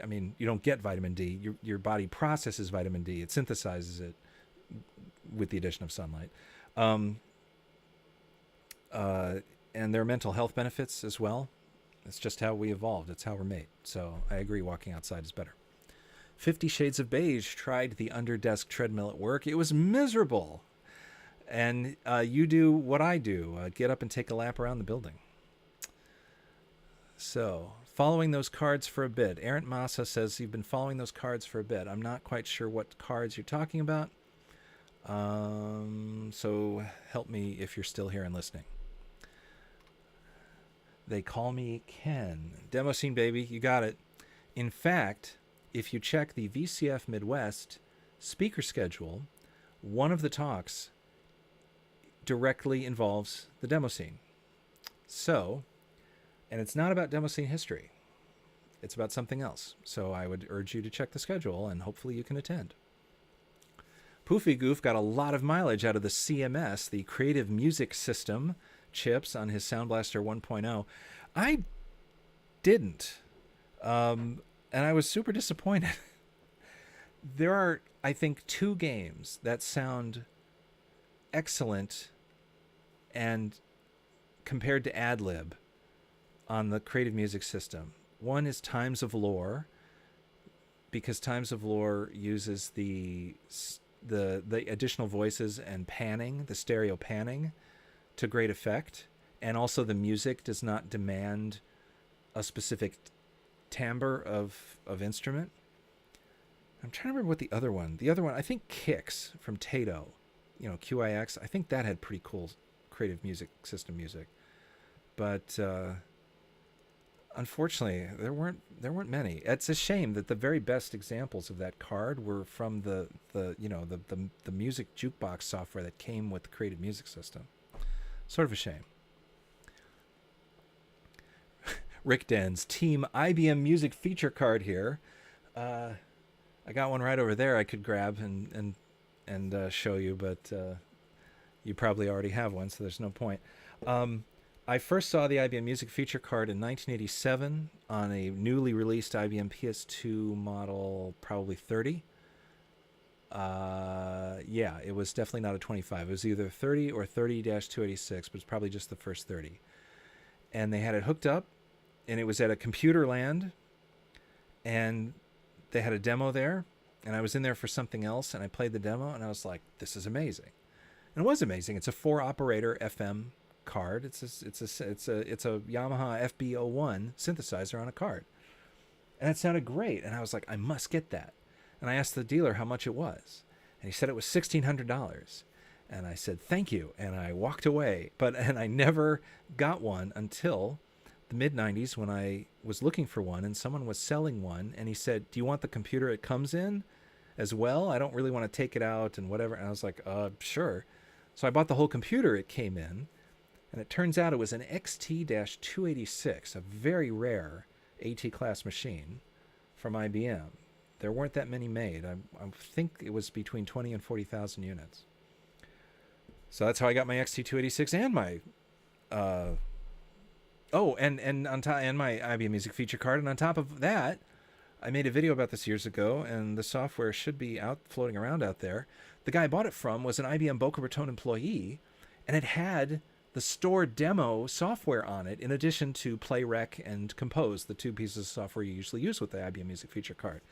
I mean, you don't get vitamin D. Your body processes vitamin D. It synthesizes it with the addition of sunlight. And there are mental health benefits as well. It's just how we evolved. It's how we're made. So I agree, walking outside is better. 50 Shades of Beige tried the under-desk treadmill at work. It was miserable. And you do what I do. Get up and take a lap around the building. So, following those cards for a bit. Errant Massa says you've been following those cards for a bit. I'm not quite sure what cards you're talking about. So, help me if you're still here and listening. They call me Ken. Demo scene, baby. You got it. In fact, if you check the VCF Midwest speaker schedule, one of the talks directly involves the demo scene. So, and it's not about demo scene history. It's about something else. So I would urge you to check the schedule, and hopefully you can attend. Poofy Goof got a lot of mileage out of the CMS, the Creative Music System chips on his Sound Blaster 1.0. I didn't. And I was super disappointed. There are, I think, 2 games that sound excellent and compared to AdLib on the Creative Music System. One is Times of Lore, because Times of Lore uses the additional voices and panning, the stereo panning, to great effect. And also the music does not demand a specific timbre of instrument. I'm trying to remember what the other one, I think Kix from Tato, you know, QIX, I think that had pretty cool Creative Music System music. But unfortunately, there weren't many. It's a shame that the very best examples of that card were from the music jukebox software that came with the Creative Music System. Sort of a shame. Rick Den's Team IBM Music feature card here. I got one right over there I could grab and show you, but you probably already have one, so there's no point. I first saw the IBM Music feature card in 1987 on a newly released IBM PS2 model, probably 30. Yeah, it was definitely not a 25. It was either 30 or 30-286, but it's probably just the first 30. And they had it hooked up, and it was at a computer land, and they had a demo there, and I was in there for something else, and I played the demo, and I was like, this is amazing. And it was amazing. It's a 4-operator FM card. It's a Yamaha FB01 synthesizer on a card. And it sounded great, and I was like, I must get that. And I asked the dealer how much it was, and he said it was $1,600. And I said, thank you, and I walked away. And I never got one until the mid-90s when I was looking for one, and someone was selling one, and he said, do you want the computer it comes in as well? I don't really want to take it out and whatever. And I was like, sure. So I bought the whole computer it came in, and it turns out it was an XT-286, a very rare AT-class machine from IBM. There weren't that many made. I think it was between 20 and 40,000 units. So that's how I got my XT-286 and my and my IBM Music feature card. And on top of that, I made a video about this years ago, and the software should be out floating around out there. The guy I bought it from was an IBM Boca Raton employee, and it had the store demo software on it, in addition to Play Rec and Compose, the 2 pieces of software you usually use with the IBM Music feature card.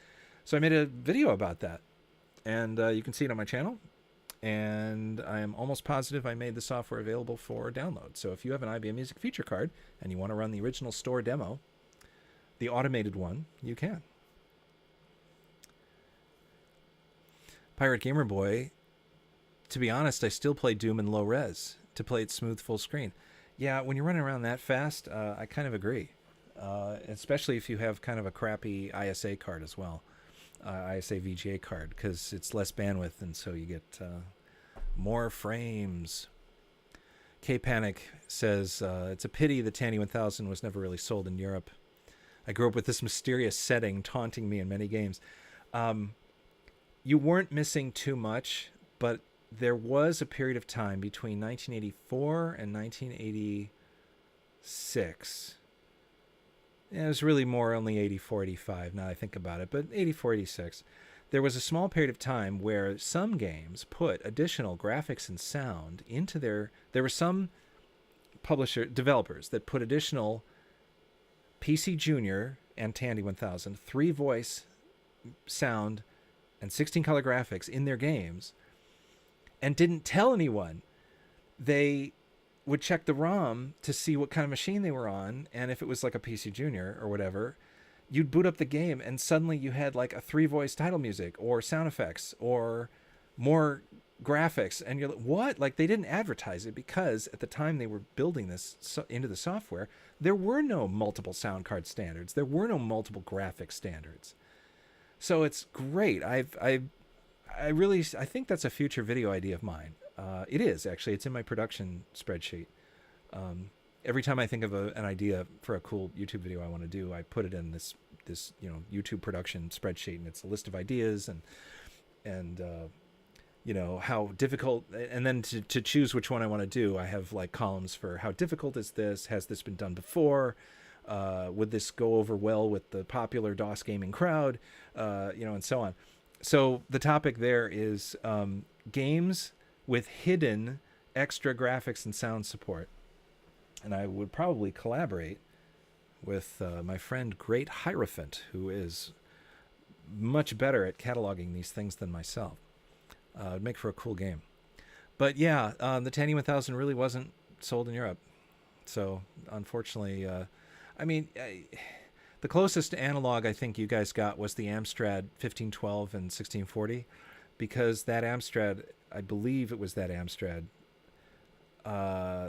So I made a video about that, and you can see it on my channel. and I am almost positive I made the software available for download. So if you have an IBM Music feature card and you want to run the original store demo, the automated one, you can. Pirate Gamer Boy, to be honest, I still play Doom in low res to play it smooth full screen. Yeah, when you're running around that fast, I kind of agree. Especially if you have kind of a crappy ISA card as well. ISA VGA card, because it's less bandwidth, and so you get more frames. K-Panic says, it's a pity the Tandy 1000 was never really sold in Europe. I grew up with this mysterious setting taunting me in many games. You weren't missing too much, but there was a period of time between 1984 and 1986. It was really more only 84, 85 now I think about it, but 84, 86. There was a small period of time where some games put additional graphics and sound into their... There were some developers that put additional PC Junior and Tandy 1000, 3-voice sound and 16-color graphics in their games and didn't tell anyone. They would check the ROM to see what kind of machine they were on, and if it was like a PC Junior or whatever, you'd boot up the game and suddenly you had like a 3-voice title music or sound effects or more graphics, and you're like, what? Like, they didn't advertise it because at the time they were building this into the software, there were no multiple sound card standards. There were no multiple graphic standards. So it's great. I think that's a future video idea of mine. It is, actually. It's in my production spreadsheet. Every time I think of an idea for a cool YouTube video I want to do, I put it in this YouTube production spreadsheet, and it's a list of ideas and how difficult, and then to choose which one I want to do, I have like columns for how difficult is this, has this been done before, would this go over well with the popular DOS gaming crowd, and so on. So the topic there is games with hidden extra graphics and sound support. And I would probably collaborate with my friend Great Hierophant, who is much better at cataloging these things than myself. It'd make for a cool game. But yeah, the Tandy 1000 really wasn't sold in Europe. So unfortunately, the closest analog I think you guys got was the Amstrad 1512 and 1640, because that Amstrad, I believe it was that Amstrad,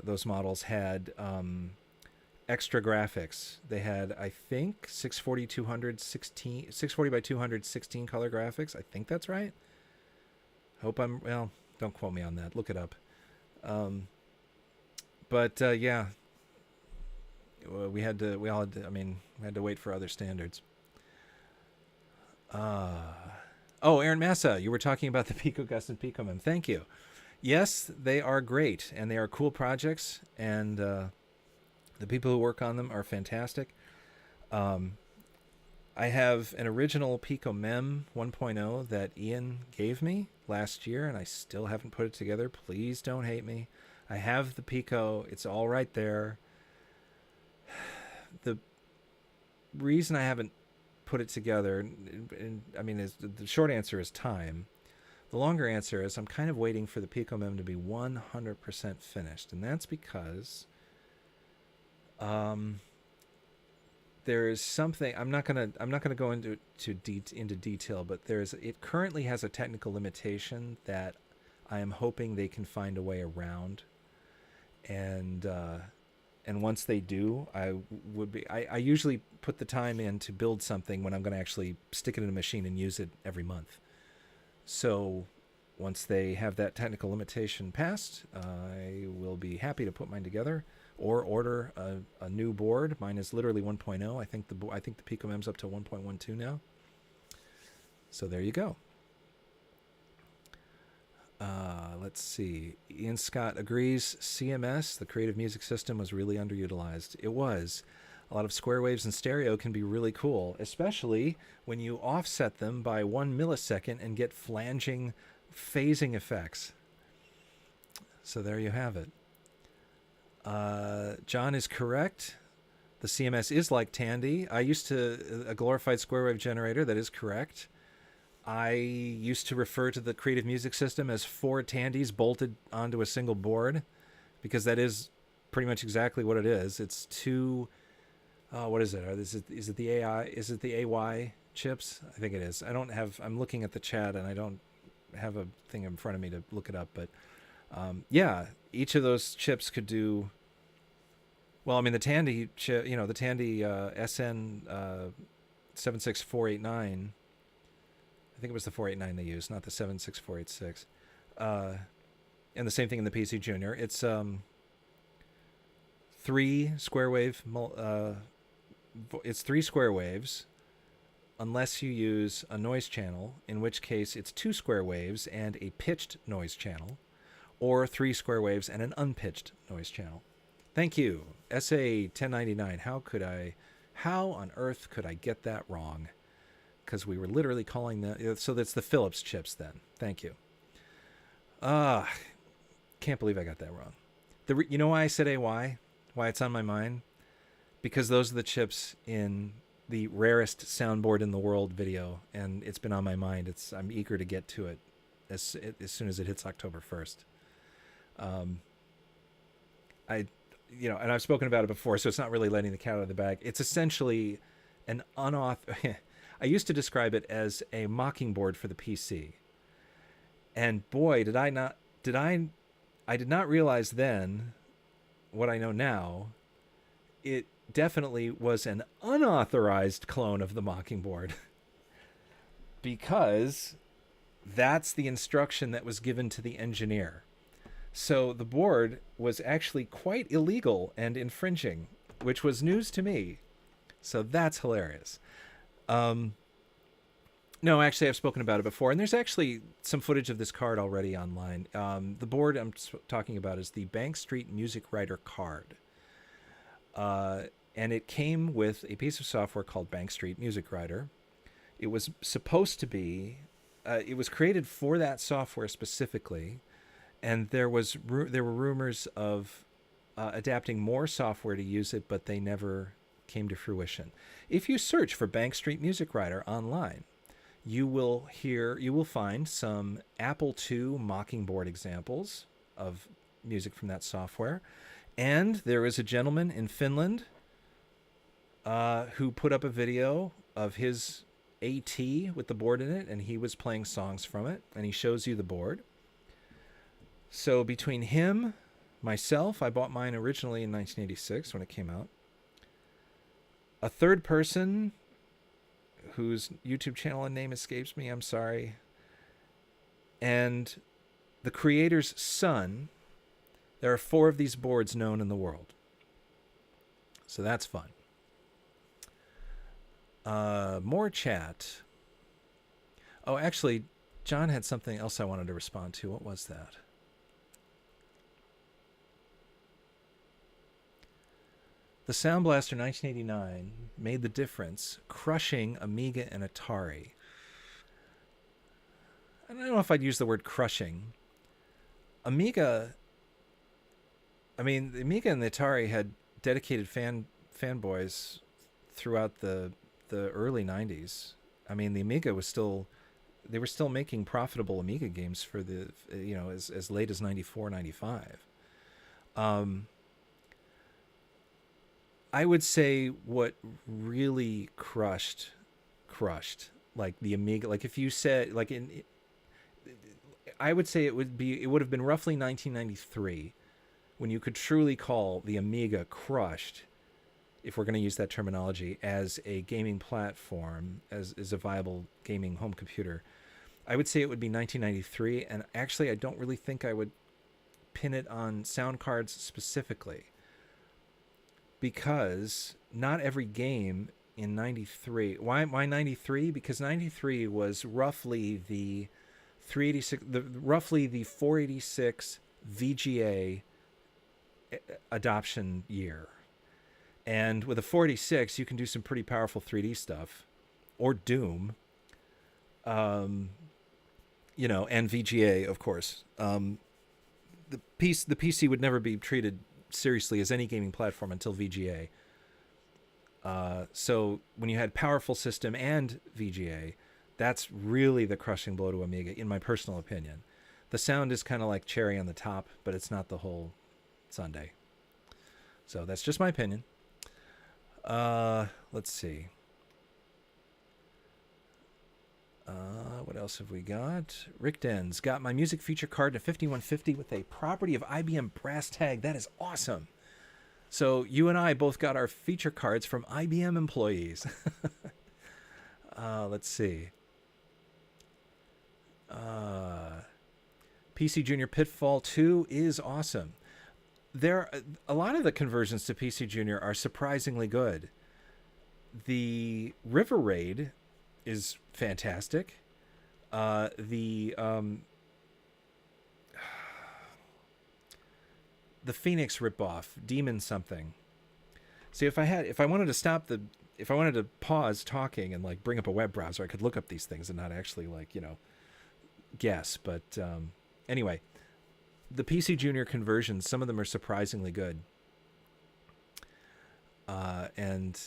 those models had extra graphics. They had, I think, 640 by 200 16 color graphics. I think that's right. Well, don't quote me on that. Look it up. Yeah, we had to wait for other standards. Aaron Massa, you were talking about the Pico Gus and Pico Mem. Thank you. Yes, they are great, and they are cool projects, and the people who work on them are fantastic. I have an original Pico Mem 1.0 that Ian gave me last year, and I still haven't put it together. Please don't hate me. I have the Pico. It's all right there. The reason I haven't put it together, the short answer is time. The longer answer is I'm kind of waiting for the Pico Mem to be 100% finished, and that's because there is something I'm not gonna go into detail, but it currently has a technical limitation that I am hoping they can find a way around, and once they do, I usually put the time in to build something when I'm going to actually stick it in a machine and use it every month. So once they have that technical limitation passed, I will be happy to put mine together or order a new board. Mine is literally 1.0. I think the Pico Mem's up to 1.12 now. So there you go. Let's see. Ian Scott agrees. CMS, the Creative Music System, was really underutilized. It was. A lot of square waves in stereo can be really cool, especially when you offset them by 1 millisecond and get flanging phasing effects. So there you have it. John is correct. The CMS is like Tandy. I used to a glorified square wave generator. That is correct. I used to refer to the Creative Music System as 4 Tandys bolted onto a single board, because that is pretty much exactly what it is. It's two. What is it? Is it the AI? Is it the AY chips? I think it is. I don't have. I'm looking at the chat and I don't have a thing in front of me to look it up. But yeah, each of those chips could do. Well, I mean the Tandy chip. The Tandy SN 76489. I think it was the 489 they used, not the 76486. And the same thing in the PC Junior. It's 3 square wave. It's 3 square waves, unless you use a noise channel, in which case it's 2 square waves and a pitched noise channel, or 3 square waves and an unpitched noise channel. Thank you, SA 1099. How on earth could I get that wrong? Because we were literally calling that. So that's the Philips chips then. Thank you. Can't believe I got that wrong. You know why I said AY? Why it's on my mind? Because those are the chips in the rarest soundboard in the world video, and it's been on my mind. I'm eager to get to it as soon as it hits October 1st. And I've spoken about it before, so it's not really letting the cat out of the bag. It's essentially an unauthorized. I used to describe it as a mockingbird for the PC. And boy, I did not realize then what I know now. It definitely was an unauthorized clone of the mockingbird, because that's the instruction that was given to the engineer. So the board was actually quite illegal and infringing, which was news to me. So that's hilarious. No, actually, I've spoken about it before, and there's actually some footage of this card already online. The board I'm talking about is the Bank Street Music Writer card. And it came with a piece of software called Bank Street Music Writer. It was supposed to be, it was created for that software specifically, and there were rumors of adapting more software to use it, but they never came to fruition. If you search for Bank Street Music Writer online, you will find some Apple II Mockingbird examples of music from that software. And there is a gentleman in Finland who put up a video of his AT with the board in it, and he was playing songs from it, and he shows you the board. So between him, myself, I bought mine originally in 1986 when it came out. A third person whose YouTube channel and name escapes me, I'm sorry, and the creator's son. There are 4 of these boards known in the world. So that's fun. More chat. Oh, actually, John had something else I wanted to respond to. What was that? The Sound Blaster 1989 made the difference, crushing Amiga and Atari. I don't know if I'd use the word crushing. The Amiga and the Atari had dedicated fanboys throughout the early 90s. I mean, the Amiga they were still making profitable Amiga games for as late as 94, 95. I would say what really crushed like the Amiga, like if you said like I would say it would have been roughly 1993 when you could truly call the Amiga crushed, if we're going to use that terminology, as a gaming platform, as a viable gaming home computer. I would say it would be 1993, and actually I don't really think I would pin it on sound cards specifically, because not every game in 93... Why 93? Because 93 was roughly the 486 VGA adoption year. And with a 486, you can do some pretty powerful 3D stuff, or Doom, and VGA, of course. The PC would never be treated seriously as any gaming platform until VGA. So when you had powerful system and VGA, That's really the crushing blow to Amiga, in my personal opinion. The sound is kind of like cherry on the top, but it's not the whole sundae. So that's just my opinion. Let's see. What else have we got? Rick Dens got my music feature card to 5150 with a property of IBM brass tag. That is awesome. So you and I both got our feature cards from IBM employees. Let's see. PC Junior Pitfall 2 is awesome. A lot of the conversions to PC Junior are surprisingly good. The River Raid is fantastic. The Phoenix ripoff, Demon something. See, if I wanted to pause talking and like bring up a web browser, I could look up these things and not actually like, guess. But anyway, the PC Junior conversions, some of them are surprisingly good. And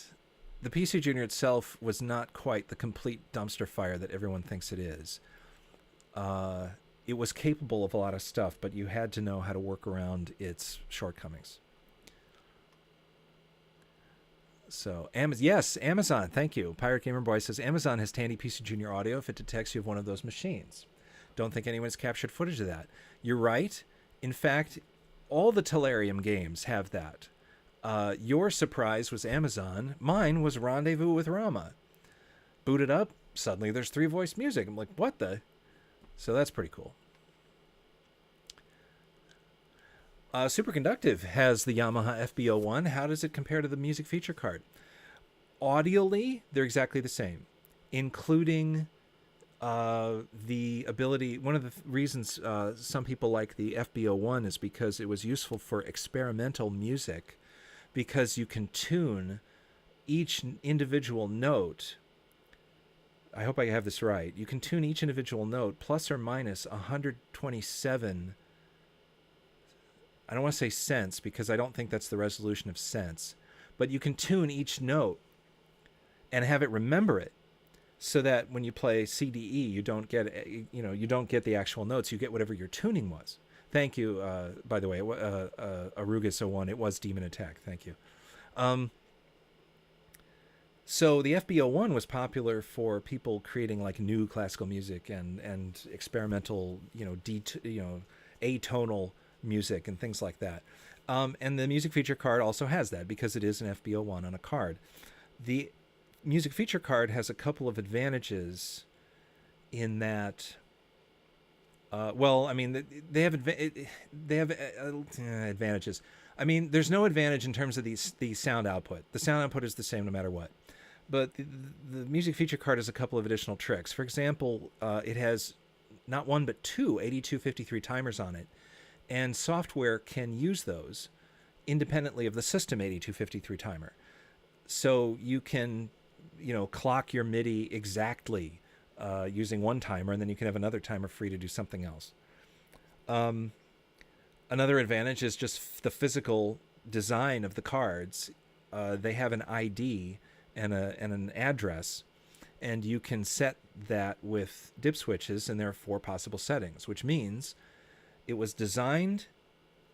the PC Junior itself was not quite the complete dumpster fire that everyone thinks it is. It was capable of a lot of stuff, but you had to know how to work around its shortcomings. So, yes, Amazon, thank you. Pirate Gamer Boy says, Amazon has Tandy PC Junior audio if it detects you have one of those machines. Don't think anyone's captured footage of that. You're right. In fact, all the Tellurium games have that. Your surprise was Amazon. Mine was Rendezvous with Rama. Boot it up, suddenly there's 3-voice music. I'm like, what the? So that's pretty cool. Superconductive has the Yamaha FB01. How does it compare to the music feature card? Audially, they're exactly the same, including the ability. One of the reasons some people like the FB01 is because it was useful for experimental music, because you can tune each individual note. I hope I have this right. You can tune each individual note plus or minus 127. I don't want to say cents because I don't think that's the resolution of cents, but you can tune each note and have it remember it, so that when you play CDE, you don't get the actual notes. You get whatever your tuning was. Thank you, by the way, Arugus01. It was Demon Attack. Thank you. So the FB01 was popular for people creating like new classical music and experimental, atonal music and things like that. And the music feature card also has that because it is an FB01 on a card. The music feature card has a couple of advantages in that. They have advantages. I mean, there's no advantage in terms of the sound output. The sound output is the same no matter what. But the music feature card has a couple of additional tricks. For example, it has not one but two 8253 timers on it, and software can use those independently of the system 8253 timer. So you can, clock your MIDI exactly using one timer, and then you can have another timer free to do something else. Another advantage is just the physical design of the cards. They have an ID and an address, and you can set that with dip switches, and there are 4 possible settings, which means it was designed,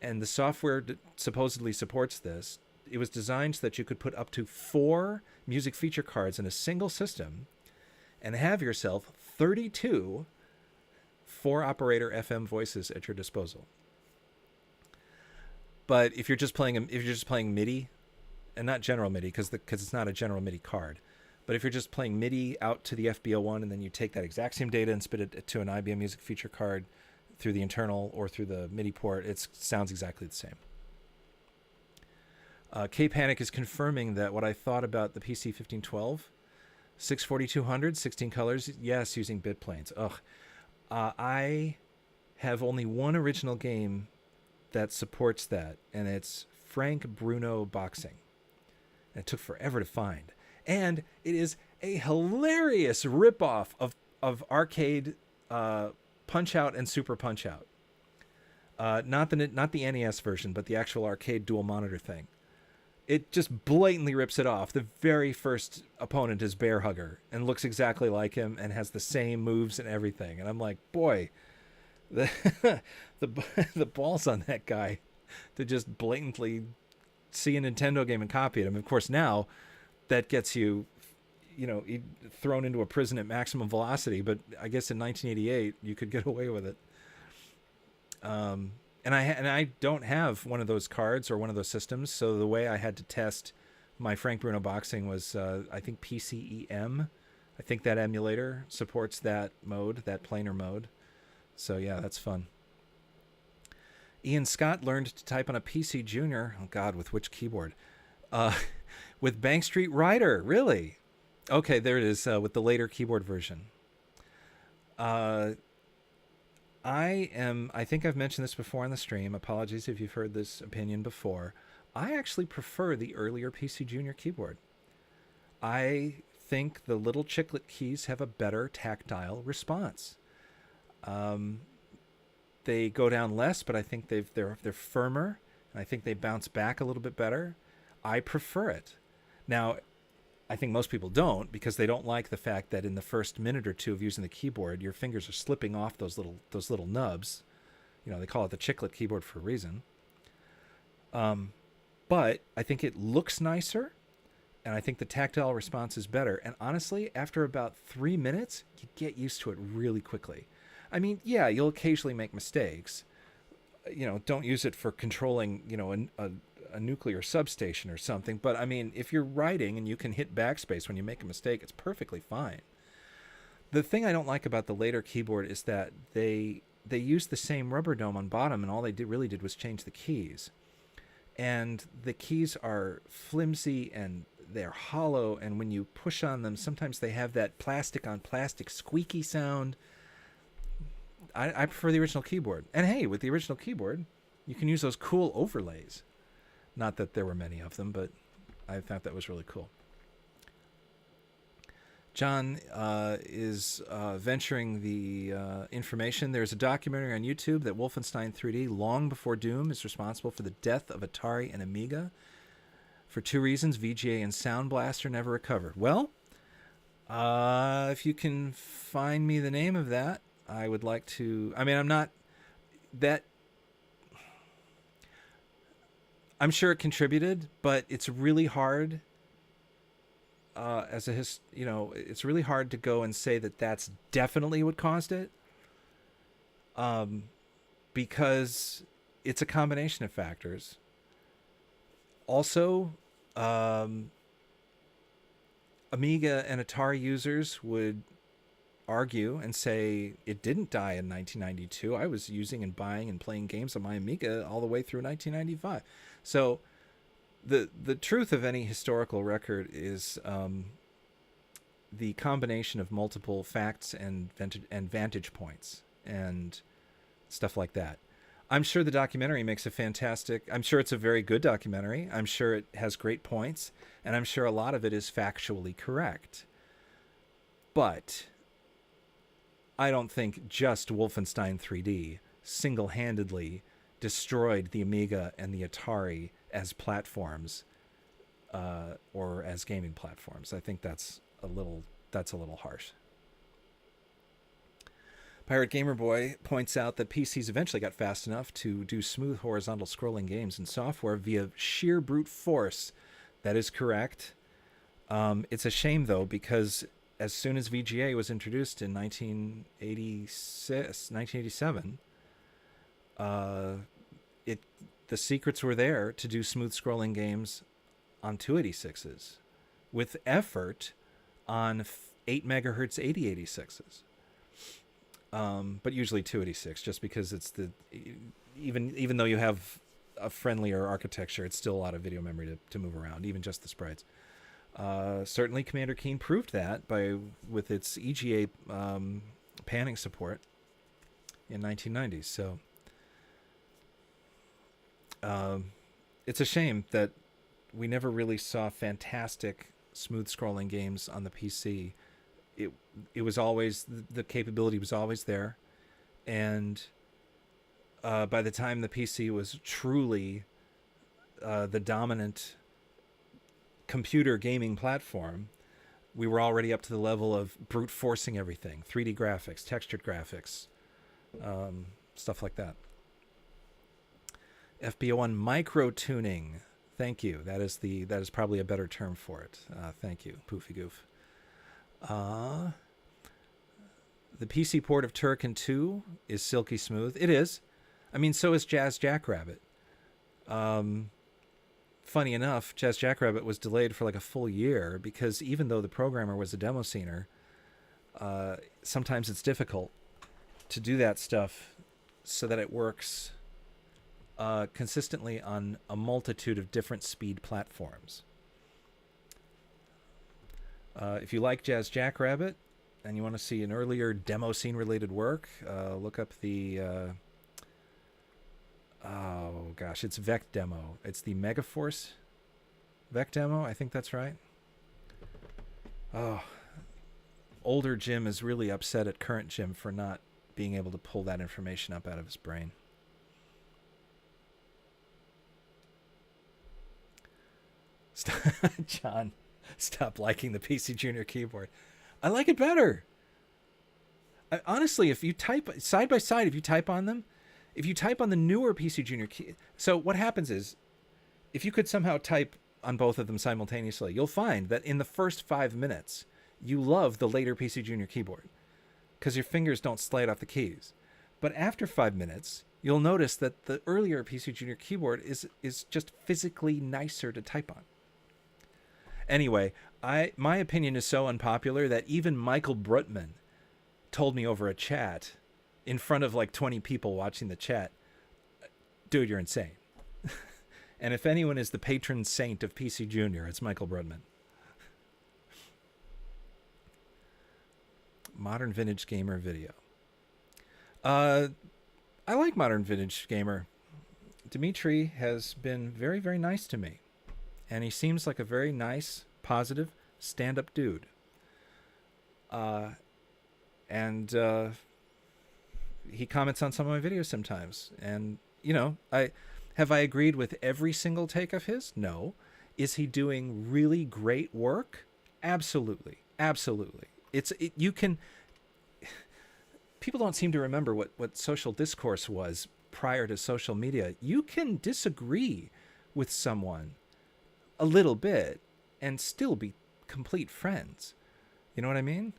and the software supposedly supports this. It was designed so that you could put up to 4 music feature cards in a single system and have yourself 32 4-operator FM voices at your disposal. But if you're just playing MIDI, and not general MIDI because it's not a general MIDI card, but if you're just playing MIDI out to the FB01 and then you take that exact same data and spit it to an IBM music feature card through the internal or through the MIDI port, it sounds exactly the same. K-Panic is confirming that what I thought about the PC 1512, 64200, 16 colors, yes, using bit planes. I have only one original game that supports that, and it's Frank Bruno Boxing. And it took forever to find. And it is a hilarious ripoff of arcade Punch-Out and Super Punch-Out. Not the NES version, but the actual arcade dual monitor thing. it just blatantly rips it off. The very first opponent is Bear Hugger and looks exactly like him and has the same moves and everything. And I'm like, boy, the the balls on that guy to just blatantly see a Nintendo game and copy it. I mean, of course, now that gets you, thrown into a prison at maximum velocity. But I guess in 1988, you could get away with it. And I don't have one of those cards or one of those systems. So the way I had to test my Frank Bruno boxing was, I think PCEM. I think that emulator supports that mode, that planar mode. So yeah, that's fun. Ian Scott learned to type on a PC Junior. Oh God, with which keyboard? With Bank Street Rider, really? Okay, there it is, with the later keyboard version. I think I've mentioned this before on the stream. Apologies if you've heard this opinion before. I actually prefer the earlier PC Junior keyboard. I think the little chiclet keys have a better tactile response. They go down less, but I think they're firmer, and I think they bounce back a little bit better. I prefer it. Now, I think most people don't, because they don't like the fact that in the first minute or two of using the keyboard, your fingers are slipping off those little nubs. They call it the chiclet keyboard for a reason. But I think it looks nicer, and I think the tactile response is better. And honestly, after about 3 minutes, you get used to it really quickly. I mean, yeah, you'll occasionally make mistakes. Don't use it for controlling, a nuclear substation or something. But I mean, if you're writing and you can hit backspace when you make a mistake, it's perfectly fine. The thing I don't like about the later keyboard is that they used the same rubber dome on bottom, and all they really did was change the keys. And the keys are flimsy and they're hollow, and when you push on them, sometimes they have that plastic on plastic squeaky sound. I prefer the original keyboard. And hey, with the original keyboard, you can use those cool overlays. Not that there were many of them, but I thought that was really cool. John is venturing the information. There's a documentary on YouTube that Wolfenstein 3D, long before Doom, is responsible for the death of Atari and Amiga. For two reasons, VGA and Sound Blaster never recovered. Well, if you can find me the name of that, I would like to... I mean, I'm not... that... I'm sure it contributed, but it's really hard it's really hard to go and say that that's definitely what caused it, because it's a combination of factors. Also, Amiga and Atari users would argue and say it didn't die in 1992. I was using and buying and playing games on my Amiga all the way through 1995. So the truth of any historical record is the combination of multiple facts and vantage points and stuff like that. I'm sure the documentary makes I'm sure it's a very good documentary. I'm sure it has great points, and I'm sure a lot of it is factually correct. But I don't think just Wolfenstein 3D single-handedly destroyed the Amiga and the Atari as platforms, or as gaming platforms. I think that's a little harsh. Pirate Gamer Boy points out that PCs eventually got fast enough to do smooth horizontal scrolling games in software via sheer brute force. That is correct. It's a shame, though, because as soon as VGA was introduced in 1987, the secrets were there to do smooth scrolling games on 286s with effort on 8 megahertz 8086s. But usually 286, just because it's even though you have a friendlier architecture, it's still a lot of video memory to move around, even just the sprites. Certainly Commander Keen proved that with its EGA panning support in 1990s. So it's a shame that we never really saw fantastic smooth scrolling games on the PC. It was always, the capability was always there, and by the time the PC was truly the dominant computer gaming platform, we were already up to the level of brute forcing everything, 3D graphics, textured graphics, stuff like that. FB01 micro tuning. Thank you. That is probably a better term for it. Thank you, Poofy Goof. The PC port of Turrican 2 is silky smooth. It is. I mean, so is Jazz Jackrabbit. Funny enough, Jazz Jackrabbit was delayed for like a full year because even though the programmer was a demo scener, sometimes it's difficult to do that stuff so that it works consistently on a multitude of different speed platforms. If you like Jazz Jackrabbit and you want to see an earlier demo scene related work, look up the oh gosh, it's Vec Demo. It's the Megaforce Vec Demo. I think that's right. Oh, older Jim is really upset at current Jim for not being able to pull that information up out of his brain. John, stop liking the PC Junior keyboard. I like it better. Honestly, if you type side by side, if you type on them, if you type on the newer PC Junior key, so what happens is, if you could somehow type on both of them simultaneously, you'll find that in the first 5 minutes, you love the later PC Junior keyboard because your fingers don't slide off the keys. But after 5 minutes, you'll notice that the earlier PC Junior keyboard is just physically nicer to type on. Anyway, my opinion is so unpopular that even Michael Brutman told me over a chat in front of like 20 people watching the chat, dude, you're insane. And if anyone is the patron saint of PC Junior, it's Michael Brutman. Modern Vintage Gamer video. I like Modern Vintage Gamer. Dimitri has been very, very nice to me. And he seems like a very nice, positive, stand-up dude. He comments on some of my videos sometimes. And, you know, have I agreed with every single take of his? No. Is he doing really great work? Absolutely. Absolutely. You can... People don't seem to remember what social discourse was prior to social media. You can disagree with someone a little bit and still be complete friends. You know what I mean?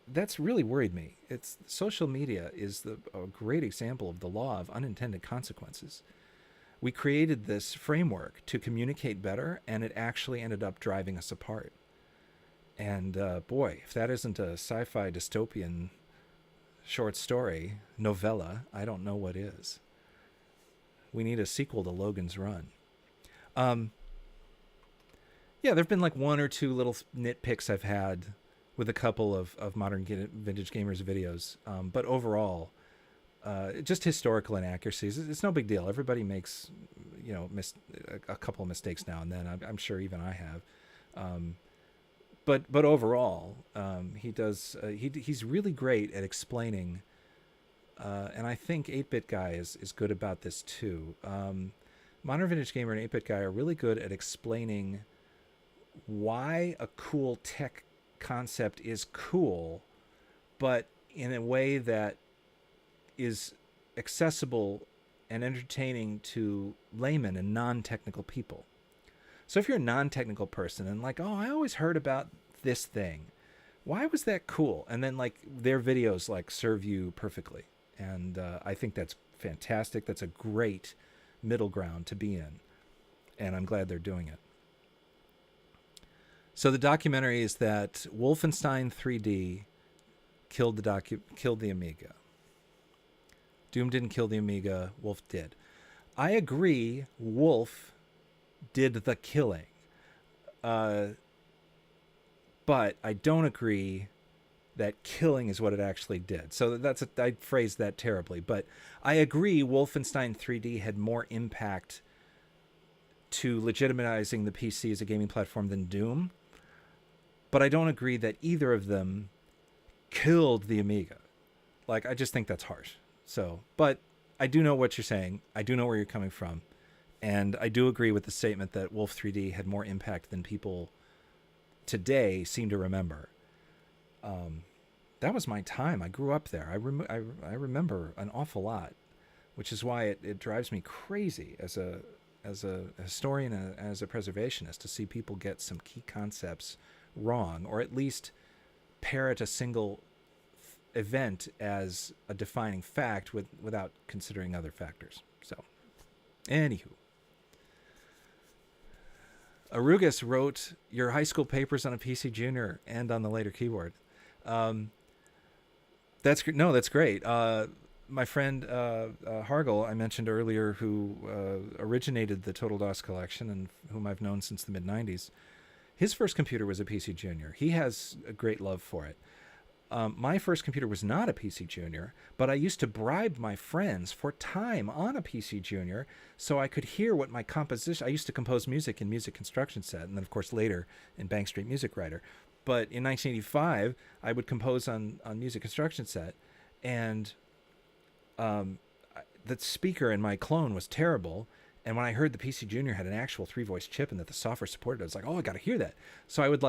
That's really worried me. Social media is a great example of the law of unintended consequences. We created this framework to communicate better, and it actually ended up driving us apart. And boy, if that isn't a sci-fi dystopian short story, novella, I don't know what is. We need a sequel to Logan's Run. Yeah, there have been like one or two little nitpicks I've had with a couple of Modern Vintage Gamers videos. But overall, just historical inaccuracies. It's no big deal. Everybody makes, you know, a couple of mistakes now and then. I'm sure even I have. But overall, he does. He's really great at explaining, and I think 8-Bit Guy is good about this too. Modern Vintage Gamer and 8-Bit Guy are really good at explaining why a cool tech concept is cool, but in a way that is accessible and entertaining to laymen and non-technical people. So if you're a non-technical person and like, oh, I always heard about this thing, why was that cool? And then like their videos like serve you perfectly. And I think that's fantastic. That's a great middle ground to be in. And I'm glad they're doing it. So the documentary is that Wolfenstein 3D killed the Amiga. Doom didn't kill the Amiga. Wolf did. I agree. Wolf did the killing. But I don't agree that killing is what it actually did. So I phrased that terribly. But I agree Wolfenstein 3D had more impact to legitimizing the PC as a gaming platform than Doom. But I don't agree that either of them killed the Amiga. I just think that's harsh. So, but I do know what you're saying. I do know where you're coming from. And I do agree with the statement that Wolf 3D had more impact than people today seem to remember. That was my time. I grew up there. I remember an awful lot, which is why it drives me crazy as a historian and as a preservationist to see people get some key concepts wrong, or at least parrot a single event as a defining fact without considering other factors. So, anywho. Arugas wrote your high school papers on a PC Junior and on the later keyboard. That's great. My friend Hargel, I mentioned earlier, who originated the Total DOS collection and whom I've known since the mid-90s, his first computer was a PC Junior. He has a great love for it. My first computer was not a PC Junior, but I used to bribe my friends for time on a PC Junior so I could hear what my composition... I used to compose music in Music Construction Set, and then, of course, later in Bank Street Music Writer. But in 1985, I would compose on Music Construction Set, and the speaker in my clone was terrible. And when I heard the PC Junior had an actual 3-voice chip and that the software supported it, I was like, oh, I got to hear that. So I would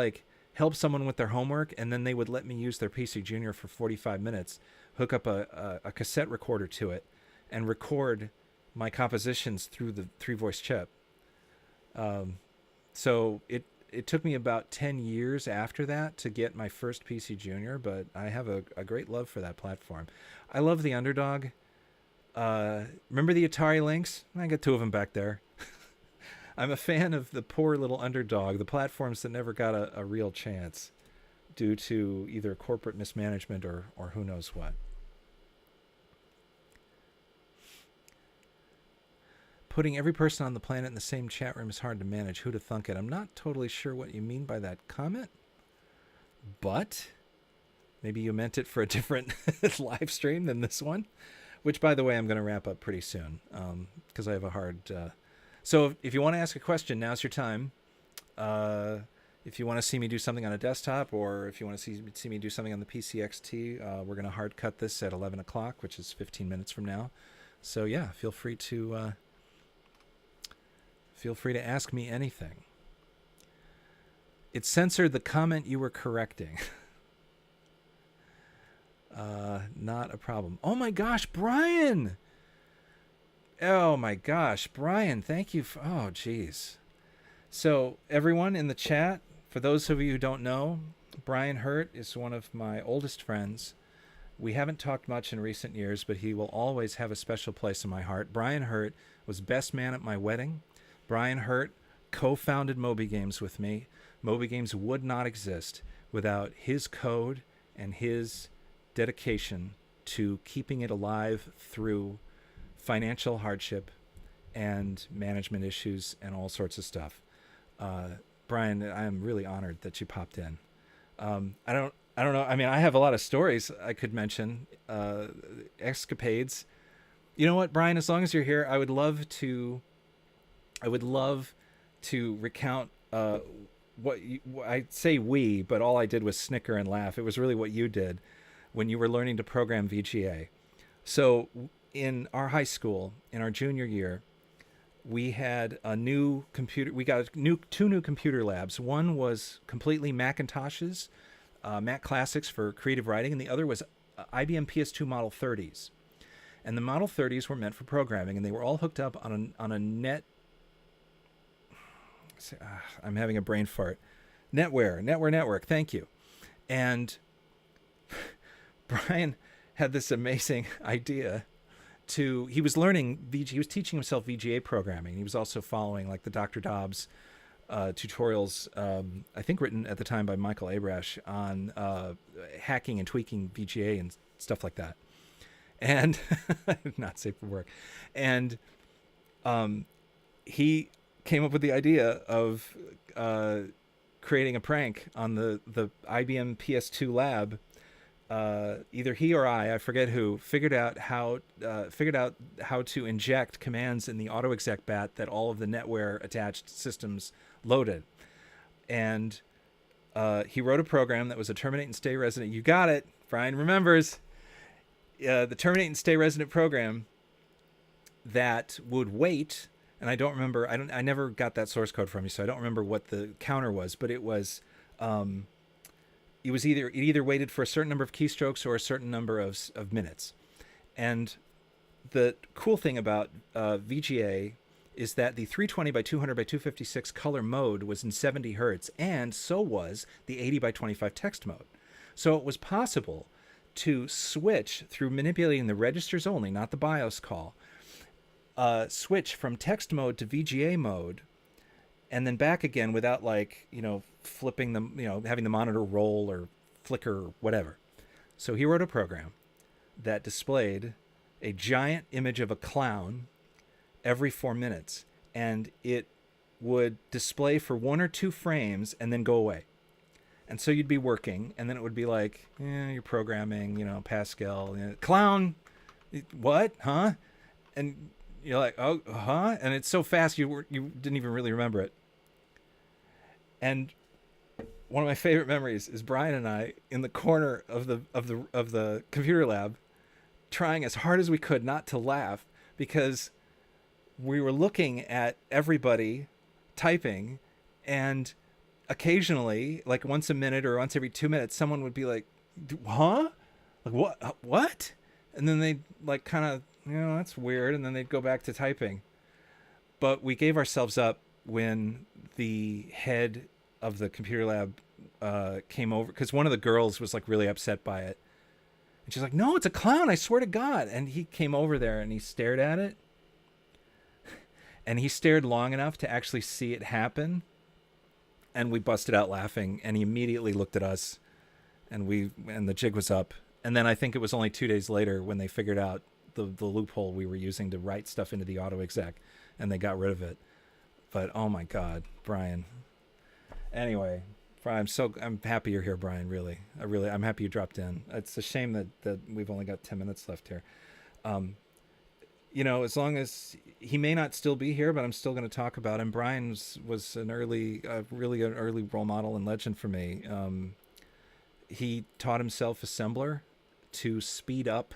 help someone with their homework, and then they would let me use their PC Junior for 45 minutes, hook up a cassette recorder to it, and record my compositions through the 3-voice chip. So it took me about 10 years after that to get my first PC Junior, but I have a great love for that platform. I love the Underdog. Remember the Atari Lynx? I got 2 of them back there. I'm a fan of the poor little Underdog, the platforms that never got a real chance due to either corporate mismanagement or who knows what. Putting every person on the planet in the same chat room is hard to manage. Who'd have thunk it? I'm not totally sure what you mean by that comment, but maybe you meant it for a different live stream than this one, which, by the way, I'm going to wrap up pretty soon because I have a hard... So if you want to ask a question, now's your time. If you want to see me do something on a desktop, or if you want to see me do something on the PCXT, we're going to hard cut this at 11 o'clock, which is 15 minutes from now. So yeah, feel free to ask me anything. It censored the comment you were correcting. Not a problem. Oh my gosh, Brian! Oh my gosh, Brian, thank you. Oh, geez. So everyone in the chat, for those of you who don't know, Brian Hurt is one of my oldest friends. We haven't talked much in recent years, but he will always have a special place in my heart. Brian Hurt was best man at my wedding. Brian Hurt co-founded Moby Games with me. Moby Games would not exist without his code and his dedication to keeping it alive through financial hardship and management issues and all sorts of stuff. Brian, I am really honored that you popped in. I don't know. I mean, I have a lot of stories I could mention, escapades. You know what, Brian? As long as you're here, I would love to recount I say we, but all I did was snicker and laugh. It was really what you did when you were learning to program VGA. So in our high school, in our junior year, we had a new computer. We got two new computer labs. One was completely Macintoshes, Mac Classics for creative writing, and the other was IBM PS2 Model 30s. And the Model 30s were meant for programming, and they were all hooked up on a net. I'm having a brain fart. Network. Thank you. And Brian had this amazing idea. He was teaching himself VGA programming. He was also following like the Dr. Dobbs tutorials, I think written at the time by Michael Abrash on hacking and tweaking VGA and stuff like that. And not safe for work. And he came up with the idea of creating a prank on the IBM PS2 lab. Either he or I forget who, figured out how to inject commands in the autoexec bat that all of the NetWare attached systems loaded. And he wrote a program that was a terminate and stay resident. You got it. Brian remembers. The terminate and stay resident program that would wait and I don't remember. I never got that source code from you, so I don't remember what the counter was. But um, it was it either waited for a certain number of keystrokes or a certain number of minutes. And the cool thing about VGA is that the 320 by 200 by 256 color mode was in 70 hertz, and so was the 80 by 25 text mode. So it was possible to switch through manipulating the registers only, not the BIOS call, switch from text mode to VGA mode, and then back again without flipping them, having the monitor roll or flicker or whatever. So he wrote a program that displayed a giant image of a clown every 4 minutes, and it would display for 1 or 2 frames and then go away. And so you'd be working, and then it would be like, you're programming, Pascal, clown, what, huh? And you're like, oh, huh? And it's so fast you didn't even really remember it. And one of my favorite memories is Brian and I in the corner of the computer lab, trying as hard as we could not to laugh, because we were looking at everybody typing, and occasionally, like once a minute or once every 2 minutes, someone would be like, huh? Like, what? And then they'd like kind of, that's weird. And then they'd go back to typing. But we gave ourselves up when the head of the computer lab came over, because one of the girls was like really upset by it. And she's like, no, it's a clown, I swear to God. And he came over there and he stared at it. And he stared long enough to actually see it happen. And we busted out laughing, and he immediately looked at us, and the jig was up. And then I think it was only 2 days later when they figured out the loophole we were using to write stuff into the auto exec, and they got rid of it. But oh my God, Brian. Anyway, Brian, I'm happy you're here, Brian. Really, I'm happy you dropped in. It's a shame that we've only got 10 minutes left here. As long as he may not still be here, but I'm still going to talk about him. Brian was really an early role model and legend for me. He taught himself assembler to speed up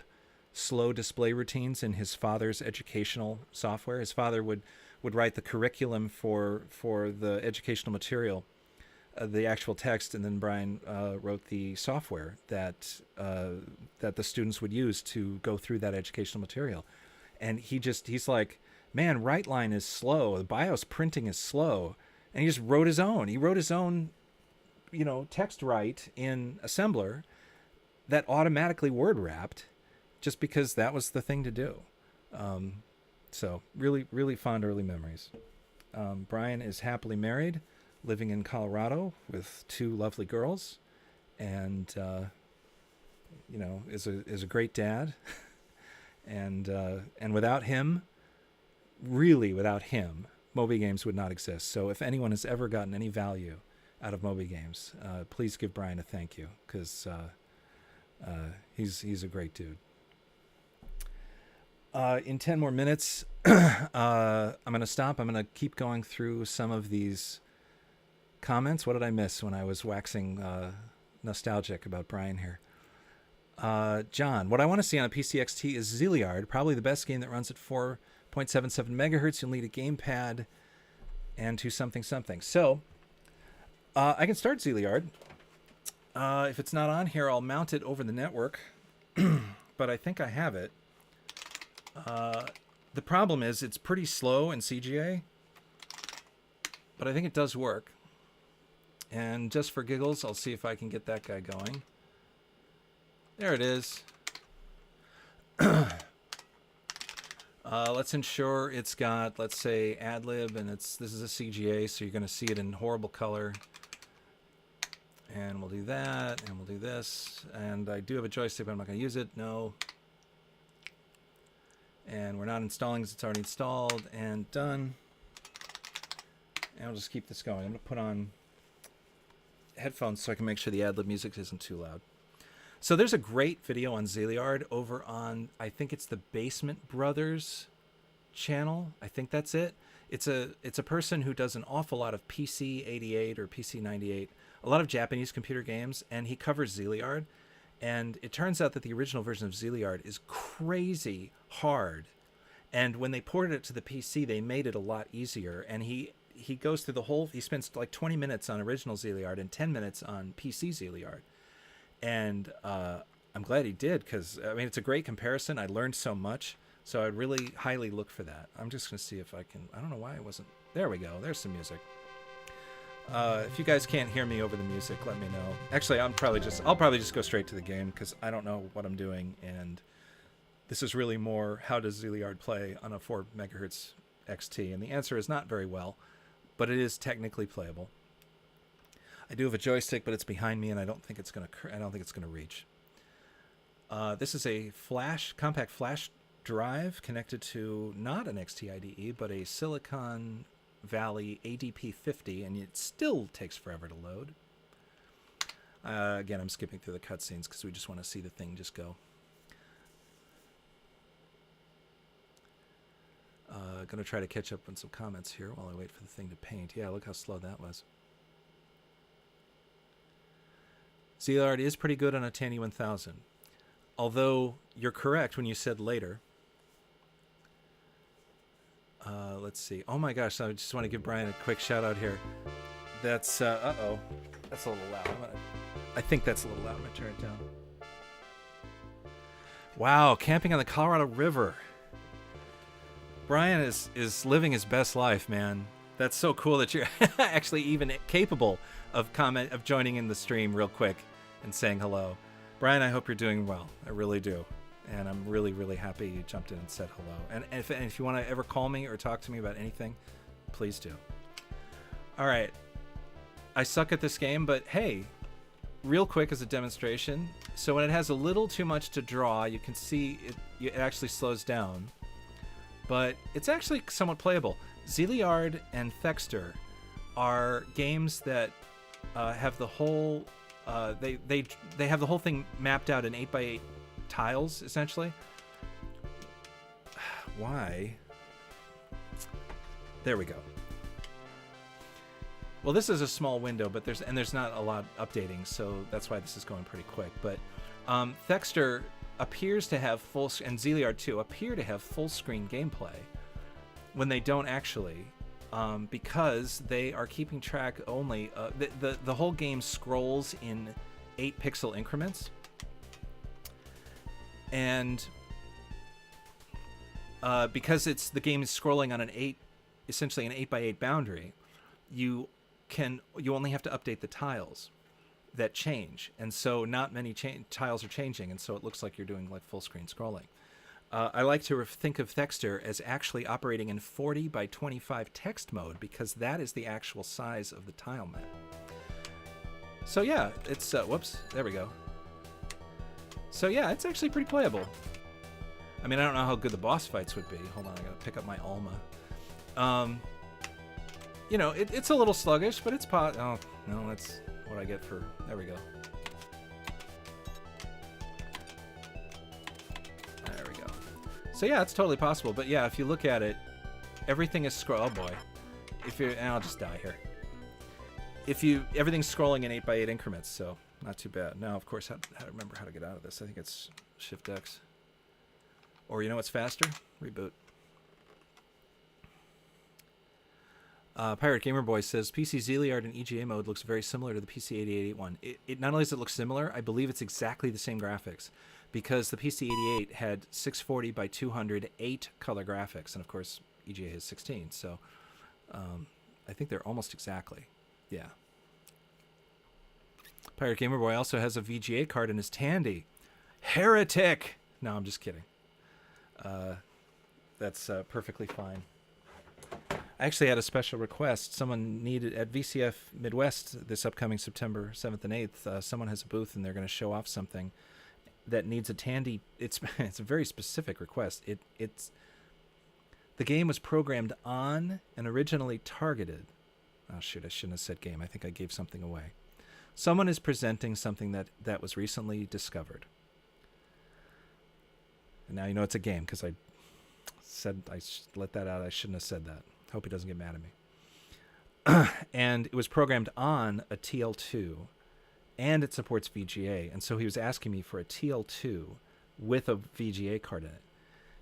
slow display routines in his father's educational software. His father would write the curriculum for the educational material, the actual text, and then Brian wrote the software that the students would use to go through that educational material. And he's like, man, write line is slow. The BIOS printing is slow. And he just wrote his own. He wrote his own, text write in assembler that automatically word wrapped, just because that was the thing to do. So really, really fond early memories. Brian is happily married, living in Colorado with 2 lovely girls, and is a great dad. And without him, Moby Games would not exist. So if anyone has ever gotten any value out of Moby Games, please give Brian a thank you, because he's a great dude. In 10 more minutes, I'm going to stop. I'm going to keep going through some of these comments. What did I miss when I was waxing nostalgic about Brian here? John, what I want to see on a PCXT is Zilliard, probably the best game that runs at 4.77 megahertz. You'll need a gamepad and to something. So I can start Zilliard. If it's not on here, I'll mount it over the network. But I think I have it. The problem is it's pretty slow in CGA, but I think it does work. And just for giggles, I'll see if I can get that guy going. There it is. Let's ensure it's got, let's say, AdLib, and this is a CGA, so you're going to see it in horrible color. And we'll do that, and we'll do this. And I do have a joystick, but I'm not going to use it. No. And we're not installing because it's already installed and done. And I'll just keep this going. I'm going to put on headphones so I can make sure the AdLib music isn't too loud. So there's a great video on Zilliard over on, I think it's the Basement Brothers channel. I think that's it. It's a person who does an awful lot of PC 88 or PC 98, a lot of Japanese computer games, and he covers Zilliard. And it turns out that the original version of Zilliard is crazy hard. And when they ported it to the PC, they made it a lot easier. And he goes through the whole. He spends like 20 minutes on original Zilliard and 10 minutes on PC Zilliard. And I'm glad he did, because I mean it's a great comparison. I learned so much, so I'd really highly look for that. I'm just gonna see if I can. I don't know why it wasn't. There we go. There's some music. If you guys can't hear me over the music, let me know. Actually, I'll probably just go straight to the game, because I don't know what I'm doing, and this is really more how does Zilliard play on a 4 megahertz XT, and the answer is not very well, but it is technically playable. I do have a joystick, but it's behind me, and I don't think it's gonna reach. This is a compact flash drive connected to not an XT IDE, but a Silicon Valley ADP50, and it still takes forever to load. Again, I'm skipping through the cutscenes because we just want to see the thing just go. Gonna try to catch up on some comments here while I wait for the thing to paint. Yeah, look how slow that was. Zilliard is pretty good on a Tandy 1000. Although you're correct when you said later. Let's see. Oh my gosh, I just want to give Brian a quick shout out here. That's, uh-oh. That's a little loud. I think that's a little loud. I'm going to turn it down. Wow, camping on the Colorado River. Brian is living his best life, man. That's so cool that you're actually even capable of joining in the stream real quick and saying hello. Brian, I hope you're doing well. I really do. And I'm really, really happy you jumped in and said hello. And if you want to ever call me or talk to me about anything, please do. All right. I suck at this game, but hey, real quick as a demonstration. So when it has a little too much to draw, you can see it actually slows down. But it's actually somewhat playable. Zilliard and Thexter are games that have the whole they have the whole thing mapped out in 8x8 tiles, essentially. Why? There we go. Well, this is a small window, but there's not a lot updating, so that's why this is going pretty quick. But Thexter appears to have and Zilliard too appear to have full screen gameplay when they don't actually, because they are keeping track only. The whole game scrolls in 8 pixel increments, and because the game is scrolling on essentially an 8x8 boundary, you only have to update the tiles that change, and so not many tiles are changing, and so it looks like you're doing like full screen scrolling. I like to think of Thexter as actually operating in 40 by 25 text mode, because that is the actual size of the tile map. So yeah, it's whoops, there we go. So yeah, it's actually pretty playable. I mean, I don't know how good the boss fights would be. Hold on, I gotta pick up my Alma. You know, it's a little sluggish, but it's oh no, that's what I get for. There we go. There we go. So yeah, it's totally possible. But yeah, if you look at it, everything is Oh boy, I'll just die here. Everything's scrolling in 8x8 increments, so not too bad. Now, of course, how to remember how to get out of this. I think it's Shift X. Or you know what's faster? Reboot. Pirate Gamer Boy says PC Zilliard in EGA mode looks very similar to the PC 8881 one. It not only does it look similar, I believe it's exactly the same graphics, because the PC 88 had 640 by 200 8 color graphics, and of course EGA has 16. So I think they're almost exactly. Yeah. Pirate Gamer Boy also has a VGA card in his Tandy. Heretic! No, I'm just kidding. That's perfectly fine. I actually had a special request. Someone needed at VCF Midwest this upcoming September 7th and 8th. Someone has a booth and they're going to show off something that needs a Tandy. It's a very specific request. It's the game was programmed on and originally targeted. Oh shoot! I shouldn't have said game. I think I gave something away. Someone is presenting something that was recently discovered. And now you know it's a game, because I said I let that out. I shouldn't have said that. Hope he doesn't get mad at me. And it was programmed on a TL2, and it supports VGA. And so he was asking me for a TL2 with a VGA card in it.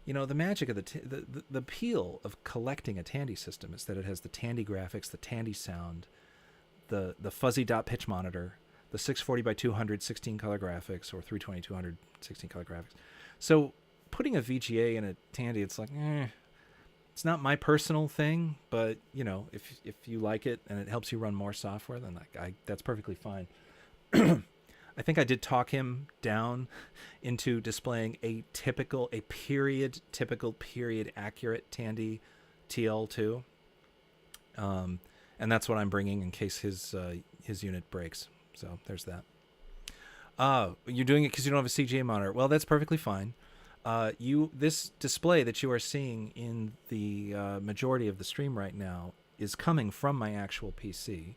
You know, the magic of the appeal of collecting a Tandy system is that it has the Tandy graphics, the Tandy sound, the fuzzy dot pitch monitor, the 640 by 200 16 color graphics, or 320 200 16 color graphics. So putting a VGA in a Tandy, it's like, it's not my personal thing, but you know, if you like it and it helps you run more software, then that's perfectly fine. I think I did talk him down into displaying a typical period accurate Tandy TL2. And that's what I'm bringing in case his unit breaks. So there's that. You're doing it because you don't have a CGA monitor. Well, that's perfectly fine. This display that you are seeing in the majority of the stream right now is coming from my actual PC.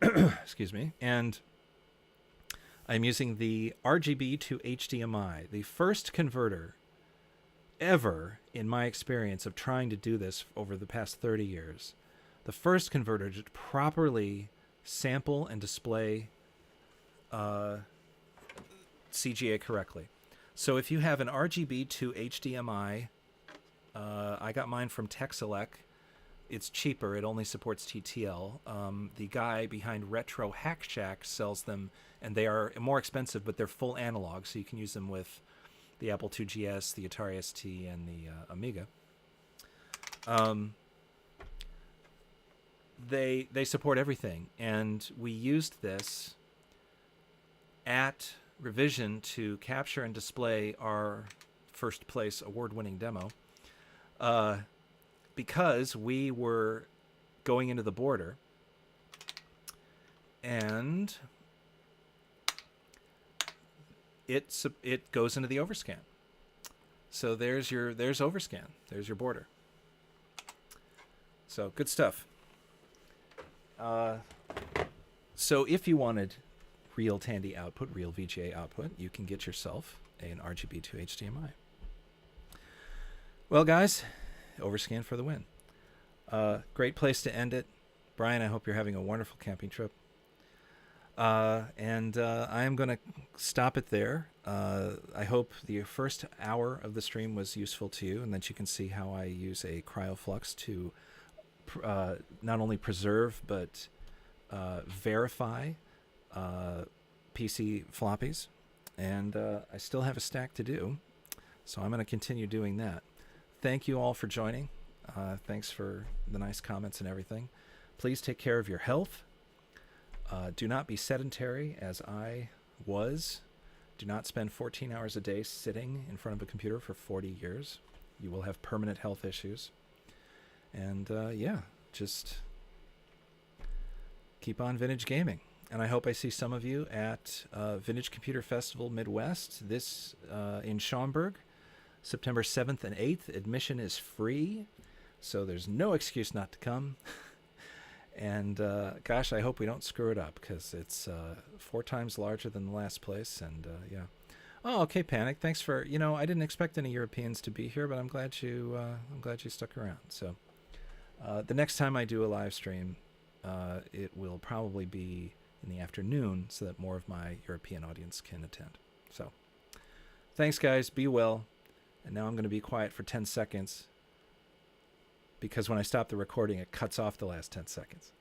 Excuse me. And I'm using the RGB to HDMI, the first converter ever in my experience of trying to do this over the past 30 years. The first converter to properly sample and display CGA correctly. So if you have an RGB to HDMI, I got mine from Texelec. It's cheaper. It only supports TTL. The guy behind Retro Hack Shack sells them, and they are more expensive, but they're full analog, so you can use them with the Apple II GS, the Atari ST, and the Amiga. They support everything, and we used this at Revision to capture and display our first place award-winning demo, because we were going into the border, and it goes into the overscan. So there's overscan. There's your border. So good stuff. So if you wanted real Tandy output, real VGA output, you can get yourself an RGB to HDMI. Well, guys, overscan for the win. Great place to end it. Brian, I hope you're having a wonderful camping trip. And I am going to stop it there. I hope the first hour of the stream was useful to you, and that you can see how I use a cryoflux to not only preserve but verify PC floppies. And I still have a stack to do, so I'm going to continue doing that. Thank you all for joining. Thanks for the nice comments and everything. Please take care of your health. Do not be sedentary, as I was. Do not spend 14 hours a day sitting in front of a computer for 40 years. You will have permanent health issues. And yeah, just keep on vintage gaming. And I hope I see some of you at Vintage Computer Festival Midwest this in Schaumburg, September 7th and 8th. Admission is free, so there's no excuse not to come. And gosh, I hope we don't screw it up, because it's 4 times larger than the last place. And yeah. Oh, okay, Panic. Thanks for, I didn't expect any Europeans to be here, but I'm glad you stuck around. So the next time I do a live stream, it will probably be in the afternoon, so that more of my European audience can attend. So thanks, guys. Be well. And now I'm going to be quiet for 10 seconds, because when I stop the recording, it cuts off the last 10 seconds.